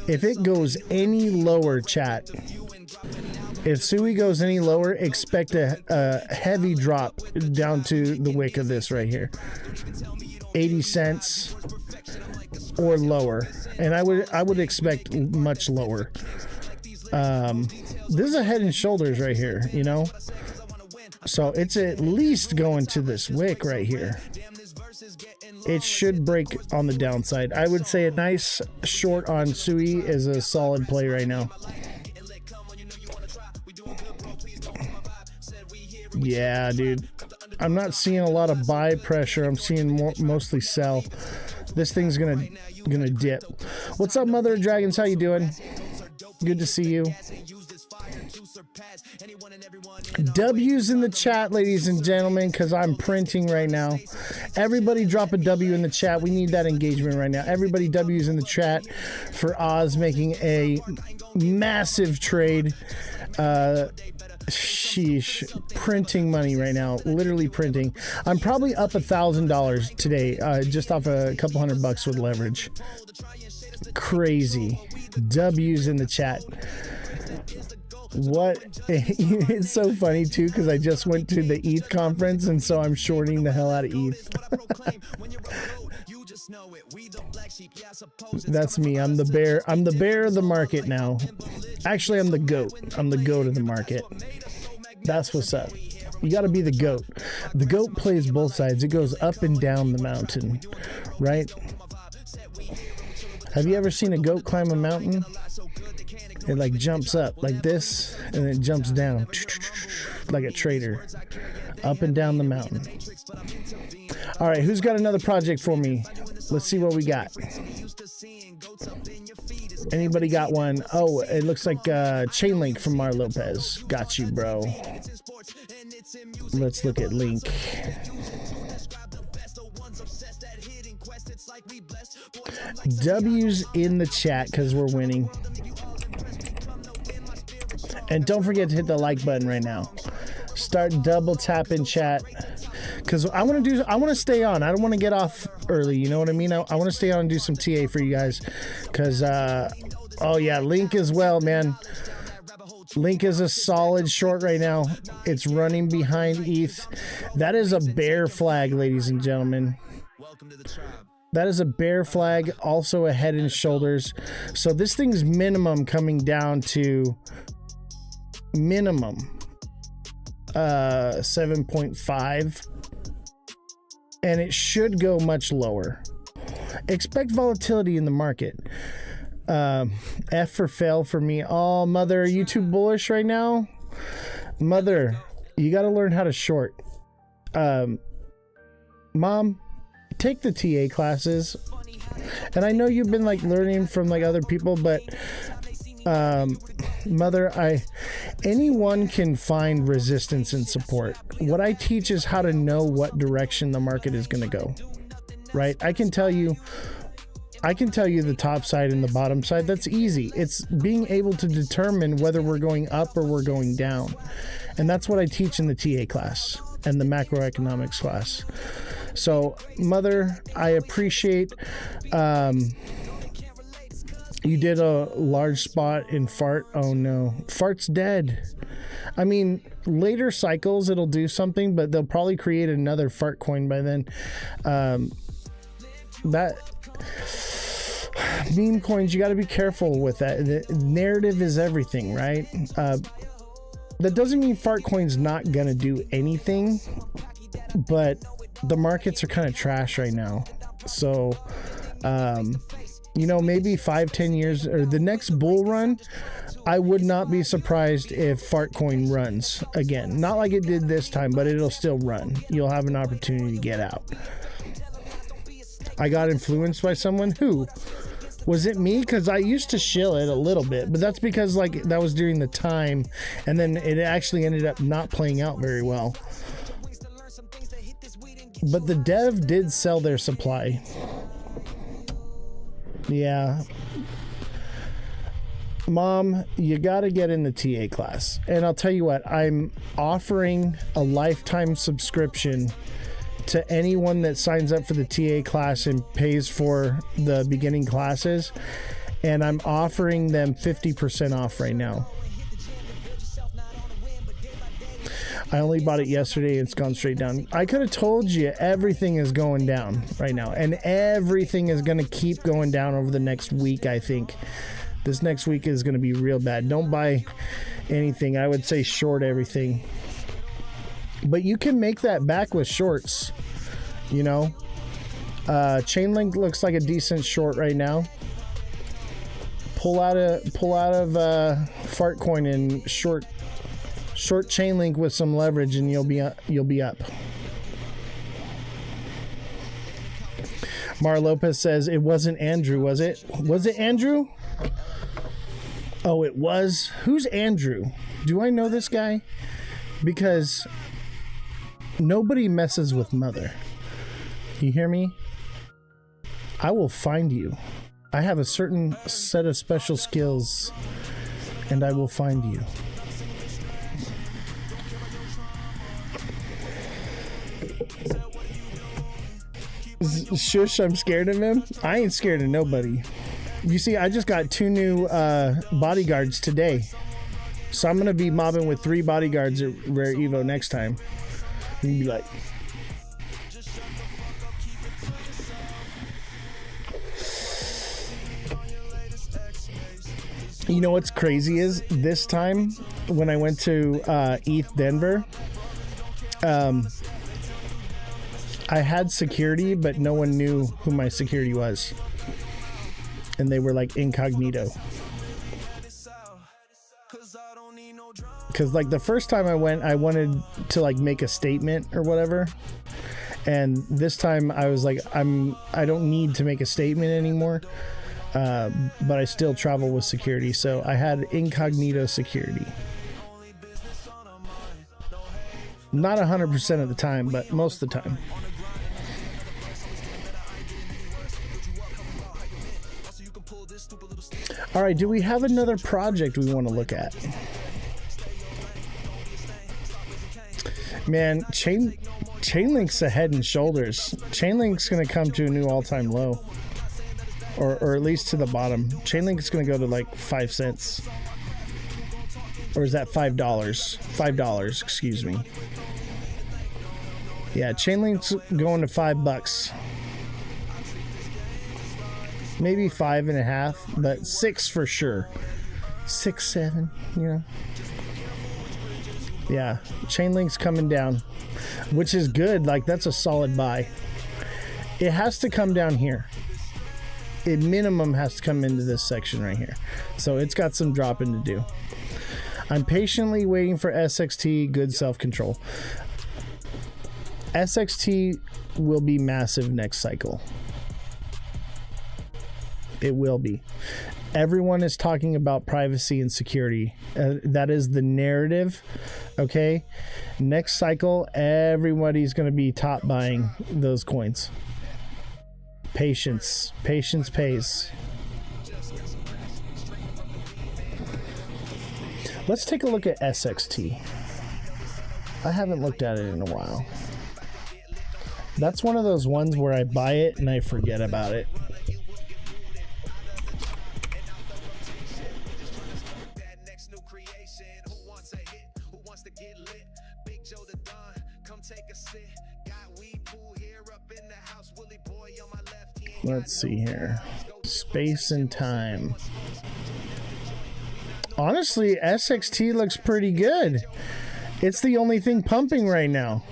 If it goes any lower, chat, if Sui goes any lower, expect a heavy drop down to the wick of this right here, 80 cents or lower, and I would expect much lower. This is a head and shoulders right here, you know, so it's at least going to this wick right here. It should break on the downside. I would say a nice short on Sui is a solid play right now. Yeah, dude, I'm not seeing a lot of buy pressure. I'm seeing mostly sell. This thing's gonna dip. What's up, Mother of Dragons? How you doing? Good to see you. W's in the chat, ladies and gentlemen, because I'm printing right now. Everybody drop a W in the chat. We need that engagement right now. Everybody W's in the chat for Oz making a massive trade. Sheesh, printing money right now, literally printing. I'm probably up $1,000 today, just off a couple $100 with leverage. Crazy. W's in the chat. What? It's so funny too, because I just went to the ETH conference, and so I'm shorting the hell out of ETH. That's me. I'm the bear. I'm the bear of the market now. Actually, I'm the goat. I'm the goat of the market. That's what's up. You got to be the goat. The goat plays both sides. It goes up and down the mountain, right? Have you ever seen a goat climb a mountain? It like jumps up like this, and it jumps down like a trader, up and down the mountain. All right, who's got another project for me? Let's see what we got. Anybody got one? Oh, it looks like Chain Link from Mar Lopez. Got you, bro. Let's look at Link. W's in the chat because we're winning. And don't forget to hit the like button right now. Start double tapping chat, because I want to stay on. I don't want to get off early, you know what I mean? I want to stay on and do some TA for you guys, because oh yeah, Link as well, man. Link is a solid short right now. It's running behind ETH. That is a bear flag, ladies and gentlemen.
Welcome to the tribe.
That is a bear flag, also a head and shoulders. So this thing's minimum coming down to minimum 7.5, and it should go much lower. Expect volatility in the market. F for fail for me. Oh, Mother, are you too bullish right now? Mother, you got to learn how to short. Mom, take the TA classes. And I know you've been like learning from like other people, but Mother, anyone can find resistance and support. What I teach is how to know what direction the market is going to go, right? I can tell you the top side and the bottom side. That's easy. It's being able to determine whether we're going up or we're going down. And that's what I teach in the TA class and the macroeconomics class. So, Mother, I appreciate you did a large spot in Fart. Oh no, Fart's dead. I mean, later cycles it'll do something, but they'll probably create another Fart coin by then. That meme coins, you got to be careful with that. The narrative is everything, right? That doesn't mean Fart coin's not gonna do anything, but the markets are kind of trash right now. So, you know, maybe 5-10 years or the next bull run, I would not be surprised if Fartcoin runs again. Not like it did this time, but it'll still run. You'll have an opportunity to get out. I got influenced by someone. Who? Was it me? Because I used to shill it a little bit, but that's because like that was during the time, and then it actually ended up not playing out very well. But the dev did sell their supply. Yeah. Mom, you got to get in the TA class. And I'll tell you what, I'm offering a lifetime subscription to anyone that signs up for the TA class and pays for the beginning classes. And I'm offering them 50% off right now. I only bought it yesterday. It's gone straight down. I could have told you everything is going down right now, and everything is going to keep going down over the next week. I think this next week is going to be real bad. Don't buy anything. I would say short everything, but you can make that back with shorts, you know. Chainlink looks like a decent short right now. Pull out of Fartcoin and short Chainlink with some leverage, and you'll be up. Mar Lopez says it wasn't Andrew, was it? Was it Andrew? Oh, it was. Who's Andrew? Do I know this guy? Because nobody messes with Mother. You hear me? I will find you. I have a certain set of special skills, and I will find you. Shush, I'm scared of him. I ain't scared of nobody. You see, I just got 2 new bodyguards today, so I'm gonna be mobbing with 3 bodyguards at Rare Evo next time. And be like, you know what's crazy is this time when I went to ETH Denver, I had security, but no one knew who my security was. And they were like incognito. Because like the first time I went, I wanted to like make a statement or whatever. And this time I was like, I don't need to make a statement anymore. But I still travel with security. So I had incognito security. Not 100% of the time, but most of the time. All right, do we have another project we want to look at? Man, Chainlink's a head and shoulders. Chainlink's going to come to a new all-time low. Or at least to the bottom. Chainlink's going to go to like 5 cents. Or is that $5? $5, excuse me. Yeah, Chainlink's going to $5. Maybe 5.5, but 6 for sure. 6, 7, you know. Yeah, Chainlink's coming down, which is good. Like, that's a solid buy. It has to come down here. It minimum has to come into this section right here. So it's got some dropping to do. I'm patiently waiting for SXT, good self-control. SXT will be massive next cycle. It will be. Everyone is talking about privacy and security. That is the narrative. Okay. Next cycle, everybody's going to be top buying those coins. Patience. Patience pays. Let's take a look at SXT. I haven't looked at it in a while. That's one of those ones where I buy it and I forget about it. Let's see here. Space and time. Honestly, SXT looks pretty good. It's the only thing pumping right now.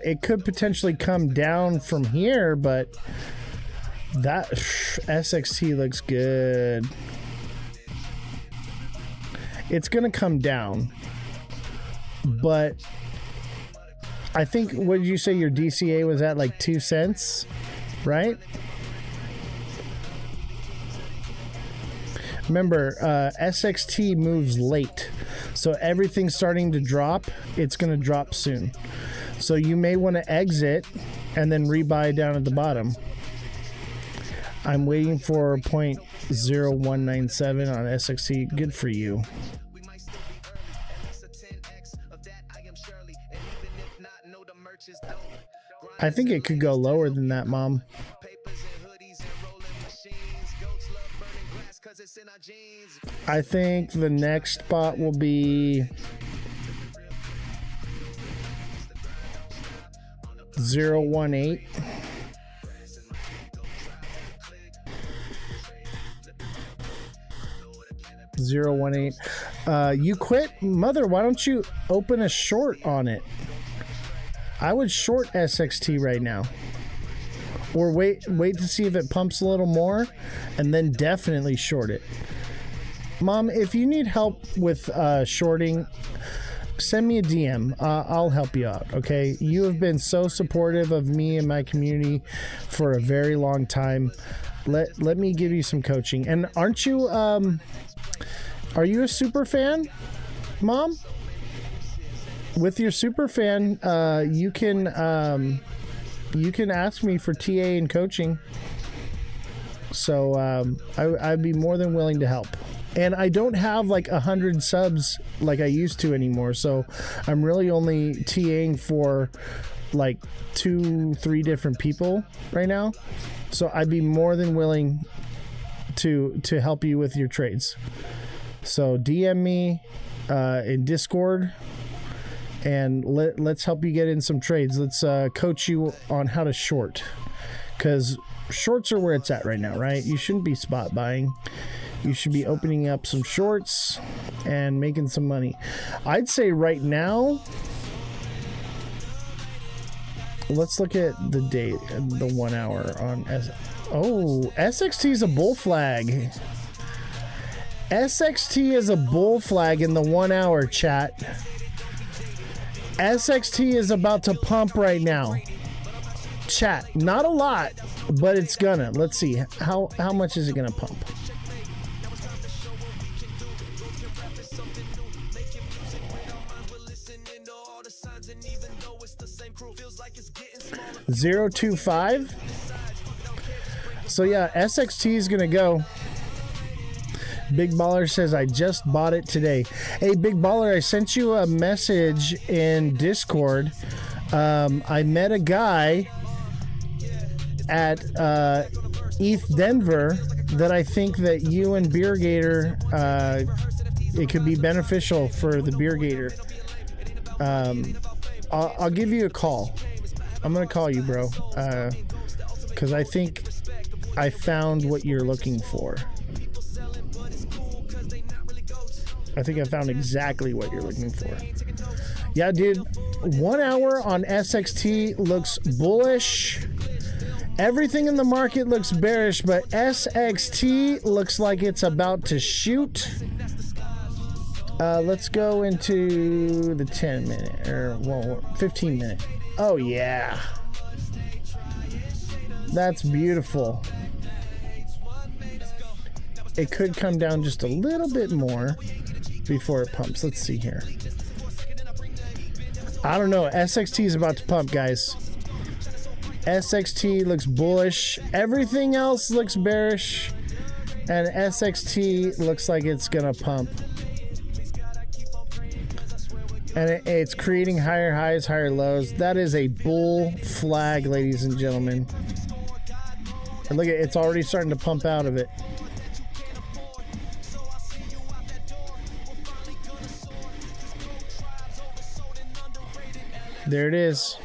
It could potentially come down from here, but that SXT looks good. It's gonna come down, but I think, what did you say your DCA was at, like 2 cents, right? Remember, SXT moves late, so everything's starting to drop. It's going to drop soon. So you may want to exit and then rebuy down at the bottom. I'm waiting for 0.0197 on SXT. Good for you. I think it could go lower than that, Mom. I think the next spot will be 0.18. You quit? Mother, why don't you open a short on it? I would short SXT right now. Or wait to see if it pumps a little more, and then definitely short it. Mom, if you need help with shorting, send me a DM. I'll help you out, okay? You have been so supportive of me and my community for a very long time. Let me give you some coaching. And aren't you, are you a super fan, Mom? With your super fan, you can ask me for TA and coaching. So I'd be more than willing to help. And I don't have like 100 subs like I used to anymore. So I'm really only TAing for like 2-3 different people right now. So I'd be more than willing to help you with your trades. So DM me in Discord. And let's help you get in some trades. Let's coach you on how to short, because shorts are where it's at right now, right? You shouldn't be spot buying. You should be opening up some shorts and making some money. I'd say right now, let's look at the date, the 1 hour on SXT is a bull flag. SXT is a bull flag in the 1 hour, chat. SXT is about to pump right now. Chat, not a lot, but it's gonna. Let's see. How much is it gonna pump? $0.25. So yeah, SXT is gonna go. Big Baller says, I just bought it today. Hey, Big Baller, I sent you a message in Discord. I met a guy at ETH Denver that I think that you and Beer Gator, it could be beneficial for the Beer Gator. I'll give you a call. I'm going to call you, bro. Because I think I found what you're looking for. I think I found exactly what you're looking for. Yeah, dude. 1 hour on SXT looks bullish. Everything in the market looks bearish, but SXT looks like it's about to shoot. Let's go into the 10 minute or 15 minute. Oh, yeah. That's beautiful. It could come down just a little bit more before it pumps. Let's see here. I don't know. SXT is about to pump, guys. SXT looks bullish. Everything else looks bearish. And SXT looks like it's going to pump. And it's creating higher highs, higher lows. That is a bull flag, ladies and gentlemen. And look at it. It's already starting to pump out of it. There it is.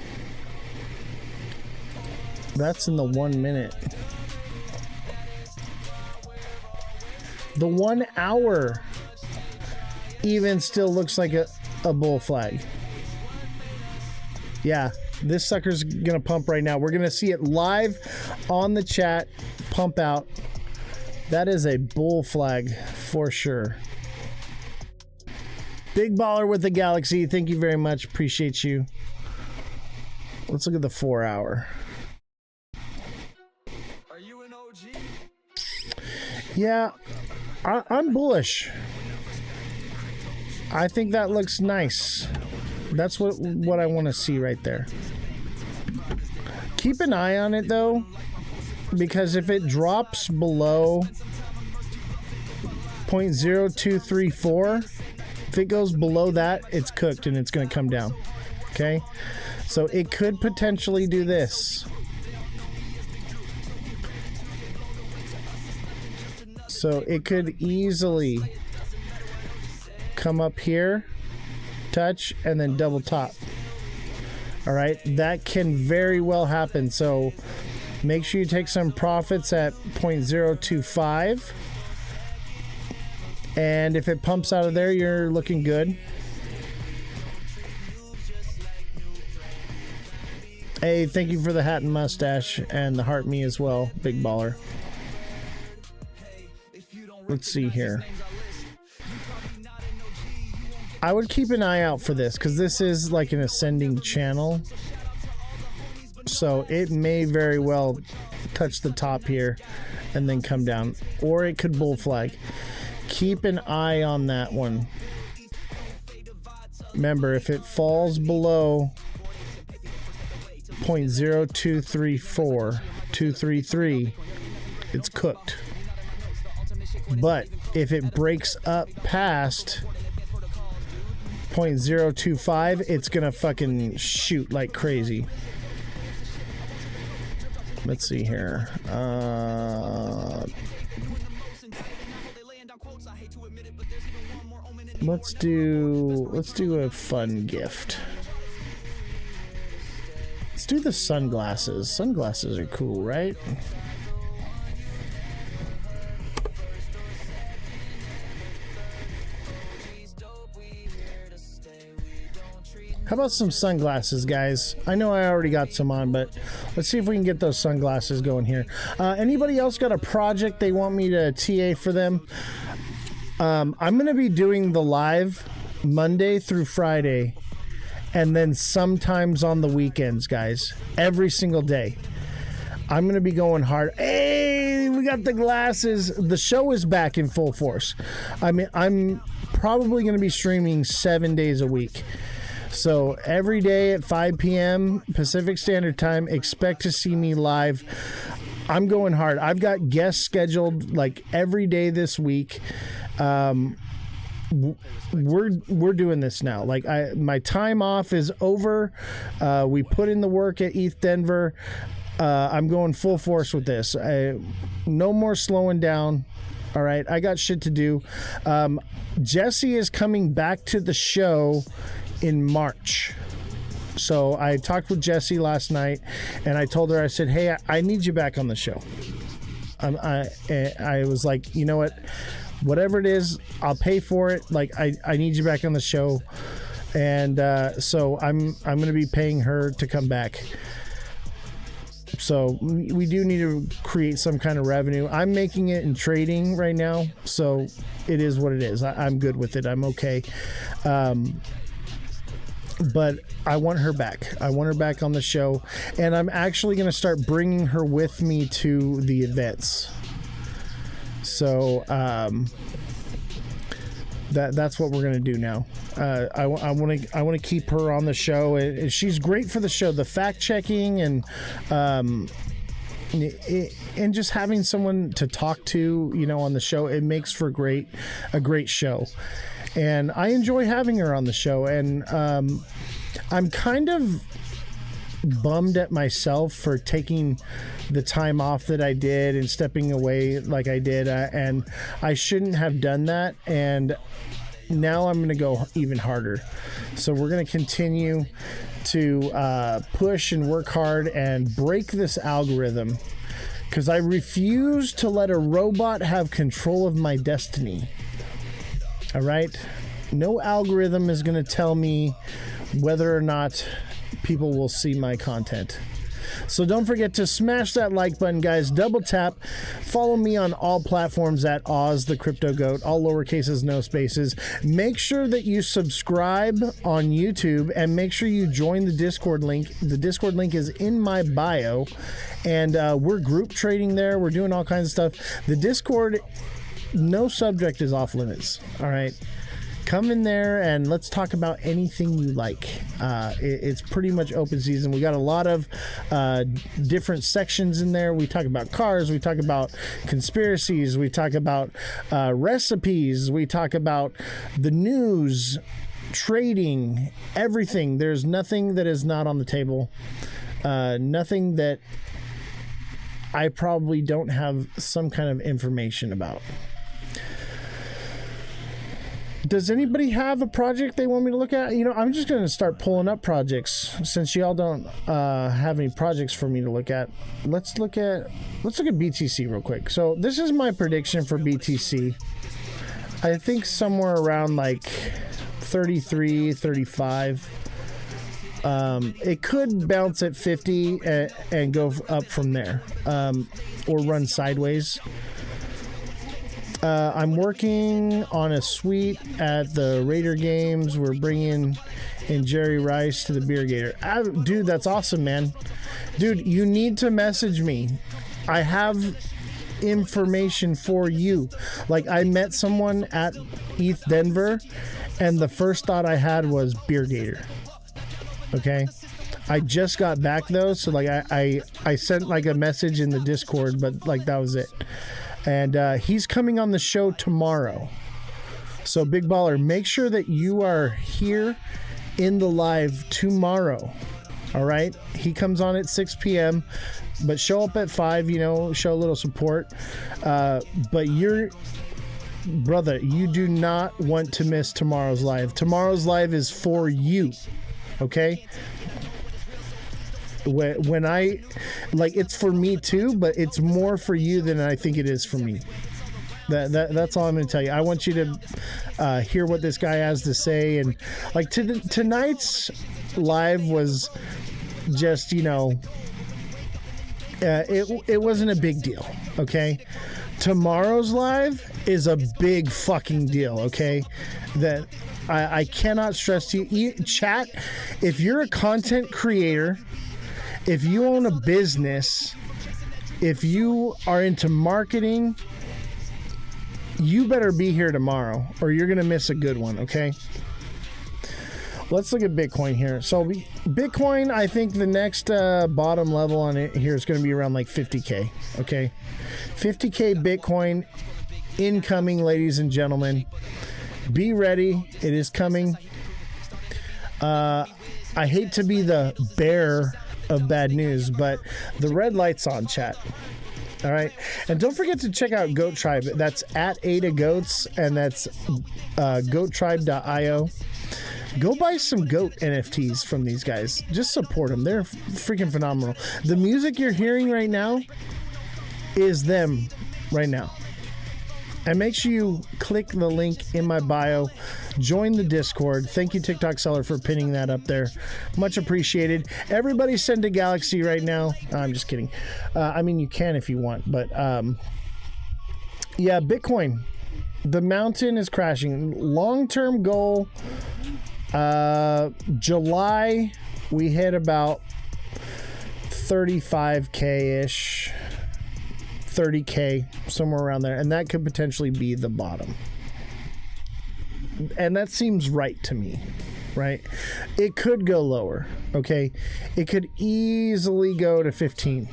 That's in the 1 minute. The 1 hour even still looks like a bull flag. Yeah, this sucker's gonna pump right now. We're gonna see it live on the chat pump out. That is a bull flag for sure. Big baller with the galaxy. Thank you very much. Appreciate you. Let's look at the 4 hour.
Are you an OG?
Yeah, I'm bullish. I think that looks nice. That's what I want to see right there. Keep an eye on it though, because if it drops below 0.0234, if it goes below that, it's cooked and it's going to come down. Okay, so it could potentially do this. So it could easily come up here, touch, and then double top. All right, that can very well happen. So make sure you take some profits at 0.025. And if it pumps out of there, you're looking good. Hey, thank you for the hat and mustache and the heart me as well, big baller. Let's see here. I would keep an eye out for this because this is like an ascending channel. So it may very well touch the top here and then come down. Or it could bull flag. Keep an eye on that one. Remember, if it falls below 0.0234233, it's cooked. But if it breaks up past 0.025, it's gonna fucking shoot like crazy. Let's see here. Let's do a fun gift. Let's do the sunglasses. Sunglasses are cool, right? How about some sunglasses, guys? I know I already got some on, but let's see if we can get those sunglasses going here. Anybody else got a project they want me to TA for them? I'm going to be doing the live Monday through Friday, and then sometimes on the weekends, guys. Every single day. I'm going to be going hard. Hey, we got the glasses. The show is back in full force. I mean, I'm probably going to be streaming 7 days a week. So every day at 5 p.m. Pacific Standard Time, expect to see me live. I'm going hard. I've got guests scheduled like every day this week. We're doing this now. Like my time off is over. We put in the work at ETH Denver. I'm going full force with this. No more slowing down. All right, I got shit to do. Jesse is coming back to the show in March. So I talked with Jessie last night and I told her, I said, hey, I need you back on the show. I was like, you know what, whatever it is, I'll pay for it. Like I need you back on the show. And so I'm going to be paying her to come back. So we do need to create some kind of revenue. I'm making it in trading right now. So it is what it is. I'm good with it. I'm okay. but I want her back. I want her back on the show, and I'm actually going to start bringing her with me to the events. So that's what we're going to do now. I want to keep her on the show. She's great for the show. The fact checking and just having someone to talk to, on the show, it makes for a great show. And I enjoy having her on the show. And I'm kind of bummed at myself for taking the time off that I did and stepping away like I did. And I shouldn't have done that. And now I'm going to go even harder. So we're going to continue to push and work hard and break this algorithm, because I refuse to let a robot have control of my destiny. All right? No algorithm is going to tell me whether or not people will see my content. So don't forget to smash that like button, guys. Double tap. Follow me on all platforms at Ozthecryptogoat, all lowercases, no spaces. Make sure that you subscribe on YouTube, and make sure you join the Discord link. The Discord link is in my bio, and we're group trading there. We're doing all kinds of stuff. The Discord, no subject is off limits. All right. Come in there and let's talk about anything you like. It's pretty much open season. We got a lot of different sections in there. We talk about cars. We talk about conspiracies. We talk about recipes. We talk about the news, trading, everything. There's nothing that is not on the table. Nothing that I probably don't have some kind of information about. Does anybody have a project they want me to look at? I'm just going to start pulling up projects since y'all don't have any projects for me to look at. Let's look at BTC real quick. So this is my prediction for BTC. I think somewhere around like 33, 35. It could bounce at 50 and go up from there, or run sideways. I'm working on a suite at the Raider games. We're bringing in Jerry Rice to the Beer Gator. Dude, that's awesome, man. Dude, you need to message me. I have information for you. Like, I met someone at ETH Denver, and the first thought I had was Beer Gator. Okay? I just got back, though, so like I sent like a message in the Discord, but like that was it. And he's coming on the show tomorrow. So, Big Baller, make sure that you are here in the live tomorrow. All right? He comes on at 6 p.m., but show up at 5, show a little support. But brother, you do not want to miss tomorrow's live. Tomorrow's live is for you. Okay? When I it's for me too, but it's more for you than I think it is for me. That's all I'm going to tell you. I want you to hear what this guy has to say, and like tonight's live was just it wasn't a big deal. Okay, tomorrow's live is a big fucking deal. Okay, that I cannot stress to you. Chat, if you're a content creator, if you own a business, if you are into marketing, you better be here tomorrow or you're going to miss a good one, okay? Let's look at Bitcoin here. So Bitcoin, I think the next bottom level on it here is going to be around like 50K, okay? 50K Bitcoin incoming, ladies and gentlemen. Be ready. It is coming. I hate to be the bearer of bad news, but the red light's on, chat. All right, and don't forget to check out Goat Tribe. That's at Ada Goats, and that's goattribe.io. Go buy some goat NFTs from these guys. Just support them. They're freaking phenomenal. The music you're hearing right now is them right now. And make sure you click the link in my bio. Join the Discord. Thank you, TikTok Seller, for pinning that up there. Much appreciated. Everybody send to Galaxy right now. I'm just kidding. I mean, you can if you want. But, yeah, Bitcoin. The mountain is crashing. Long-term goal July, we hit about 35K-ish, 30K, somewhere around there. And that could potentially be the bottom. And that seems right to me, right? It could go lower, okay? It could easily go to 15.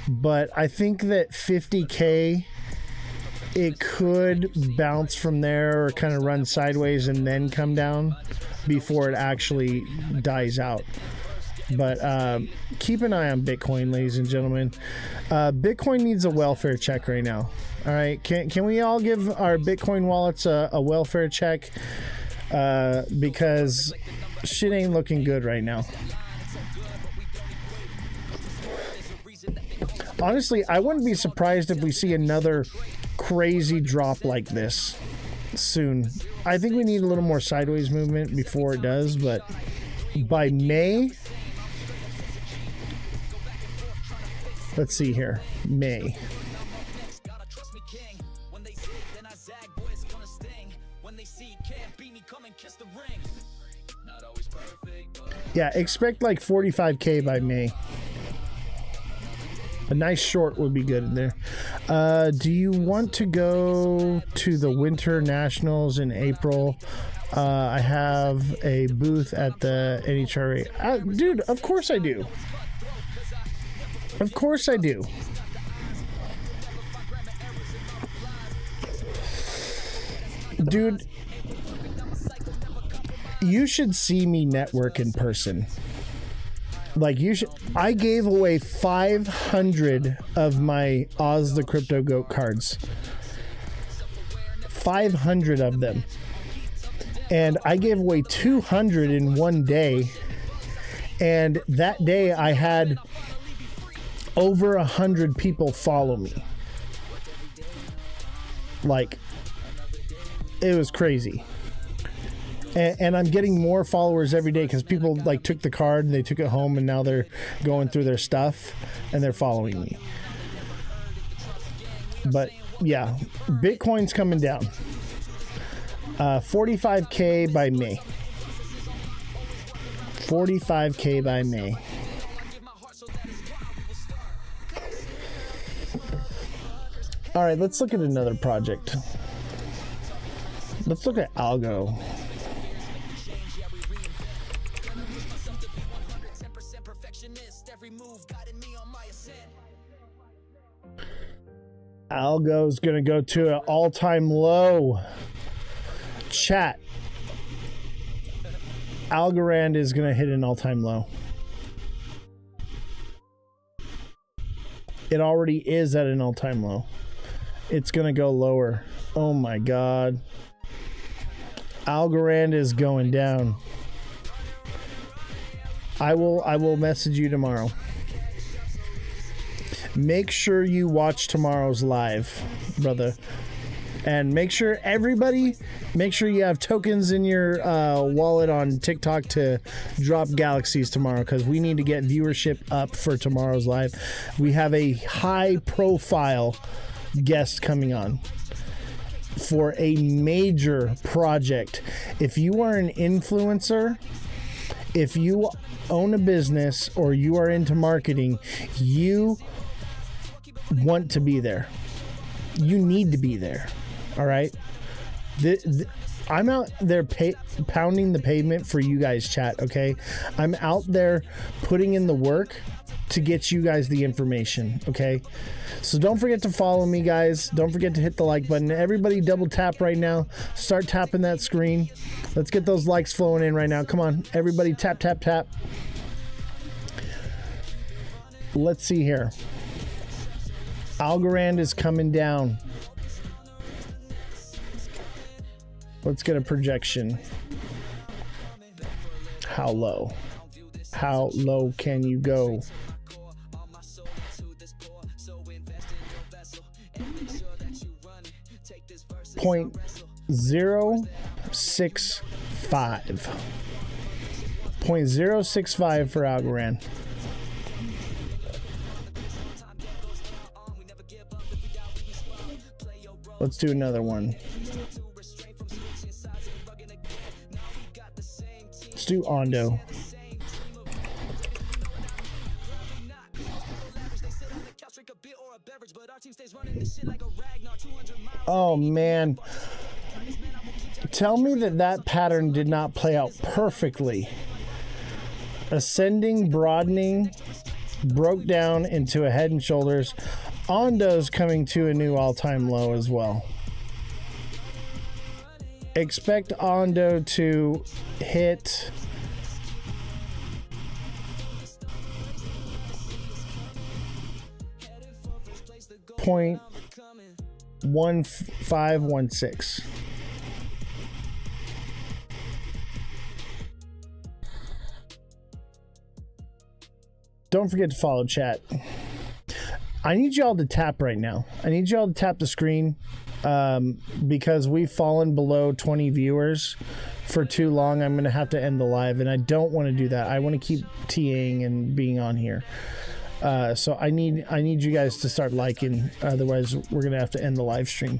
But I think that 50K, it could bounce from there or kind of run sideways and then come down before it actually dies out. But keep an eye on Bitcoin, ladies and gentlemen. Bitcoin needs a welfare check right now. All right, can we all give our Bitcoin wallets a welfare check? Because shit ain't looking good right now. Honestly, I wouldn't be surprised if we see another crazy drop like this soon. I think we need a little more sideways movement before it does, but by May, let's see here, May. Yeah, expect like 45K by May. A nice short would be good in there. Do you want to go to the Winter Nationals in April? I have a booth at the NHRA. Dude, of course I do. Of course I do. Dude, you should see me network in person. Like, you should. I gave away 500 of my Ozthecryptogoat cards. 500 of them. And I gave away 200 in one day. And that day I had over 100 people follow me. Like, it was crazy. And I'm getting more followers every day because people like took the card and they took it home and now they're going through their stuff and they're following me. But yeah, Bitcoin's coming down. 45K by May. 45K by May. All right, let's look at another project. Let's look at Algo. Algo's gonna go to an all-time low. Chat. Algorand is gonna hit an all-time low. It already is at an all-time low. It's gonna go lower. Oh my god. Algorand is going down. I will message you tomorrow. Make sure you watch tomorrow's live, brother. And make sure you have tokens in your wallet on TikTok to drop galaxies tomorrow, because we need to get viewership up for tomorrow's live. We have a high profile guest coming on for a major project. If you are an influencer, if you own a business, or you are into marketing, you want to be there. You need to be there. All right. I'm out there pounding the pavement for you guys, chat. Okay. I'm out there putting in the work to get you guys the information. Okay. So don't forget to follow me, guys. Don't forget to hit the like button. Everybody double tap right now. Start tapping that screen. Let's get those likes flowing in right now. Come on. Everybody tap, tap, tap. Let's see here. Algorand is coming down. Let's get a projection. How low? How low can you go? .065. .065 for Algorand. Let's do another one. do Ondo. Oh man. Tell me that that pattern did not play out perfectly. Ascending, broadening, broke down into a head and shoulders. Ondo's coming to a new all-time low as well. Expect Ondo to hit .1516. Don't forget to follow chat. I need y'all to tap right now. I need y'all to tap the screen because we've fallen below 20 viewers for too long. I'm going to have to end the live, and I don't want to do that. I want to keep TAing and being on here. So I need you guys to start liking. Otherwise, we're going to have to end the live stream.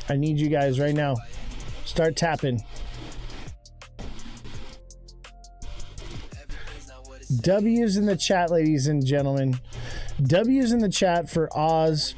I need you guys right now. Start tapping. W's in the chat, ladies and gentlemen. W's in the chat for Oz.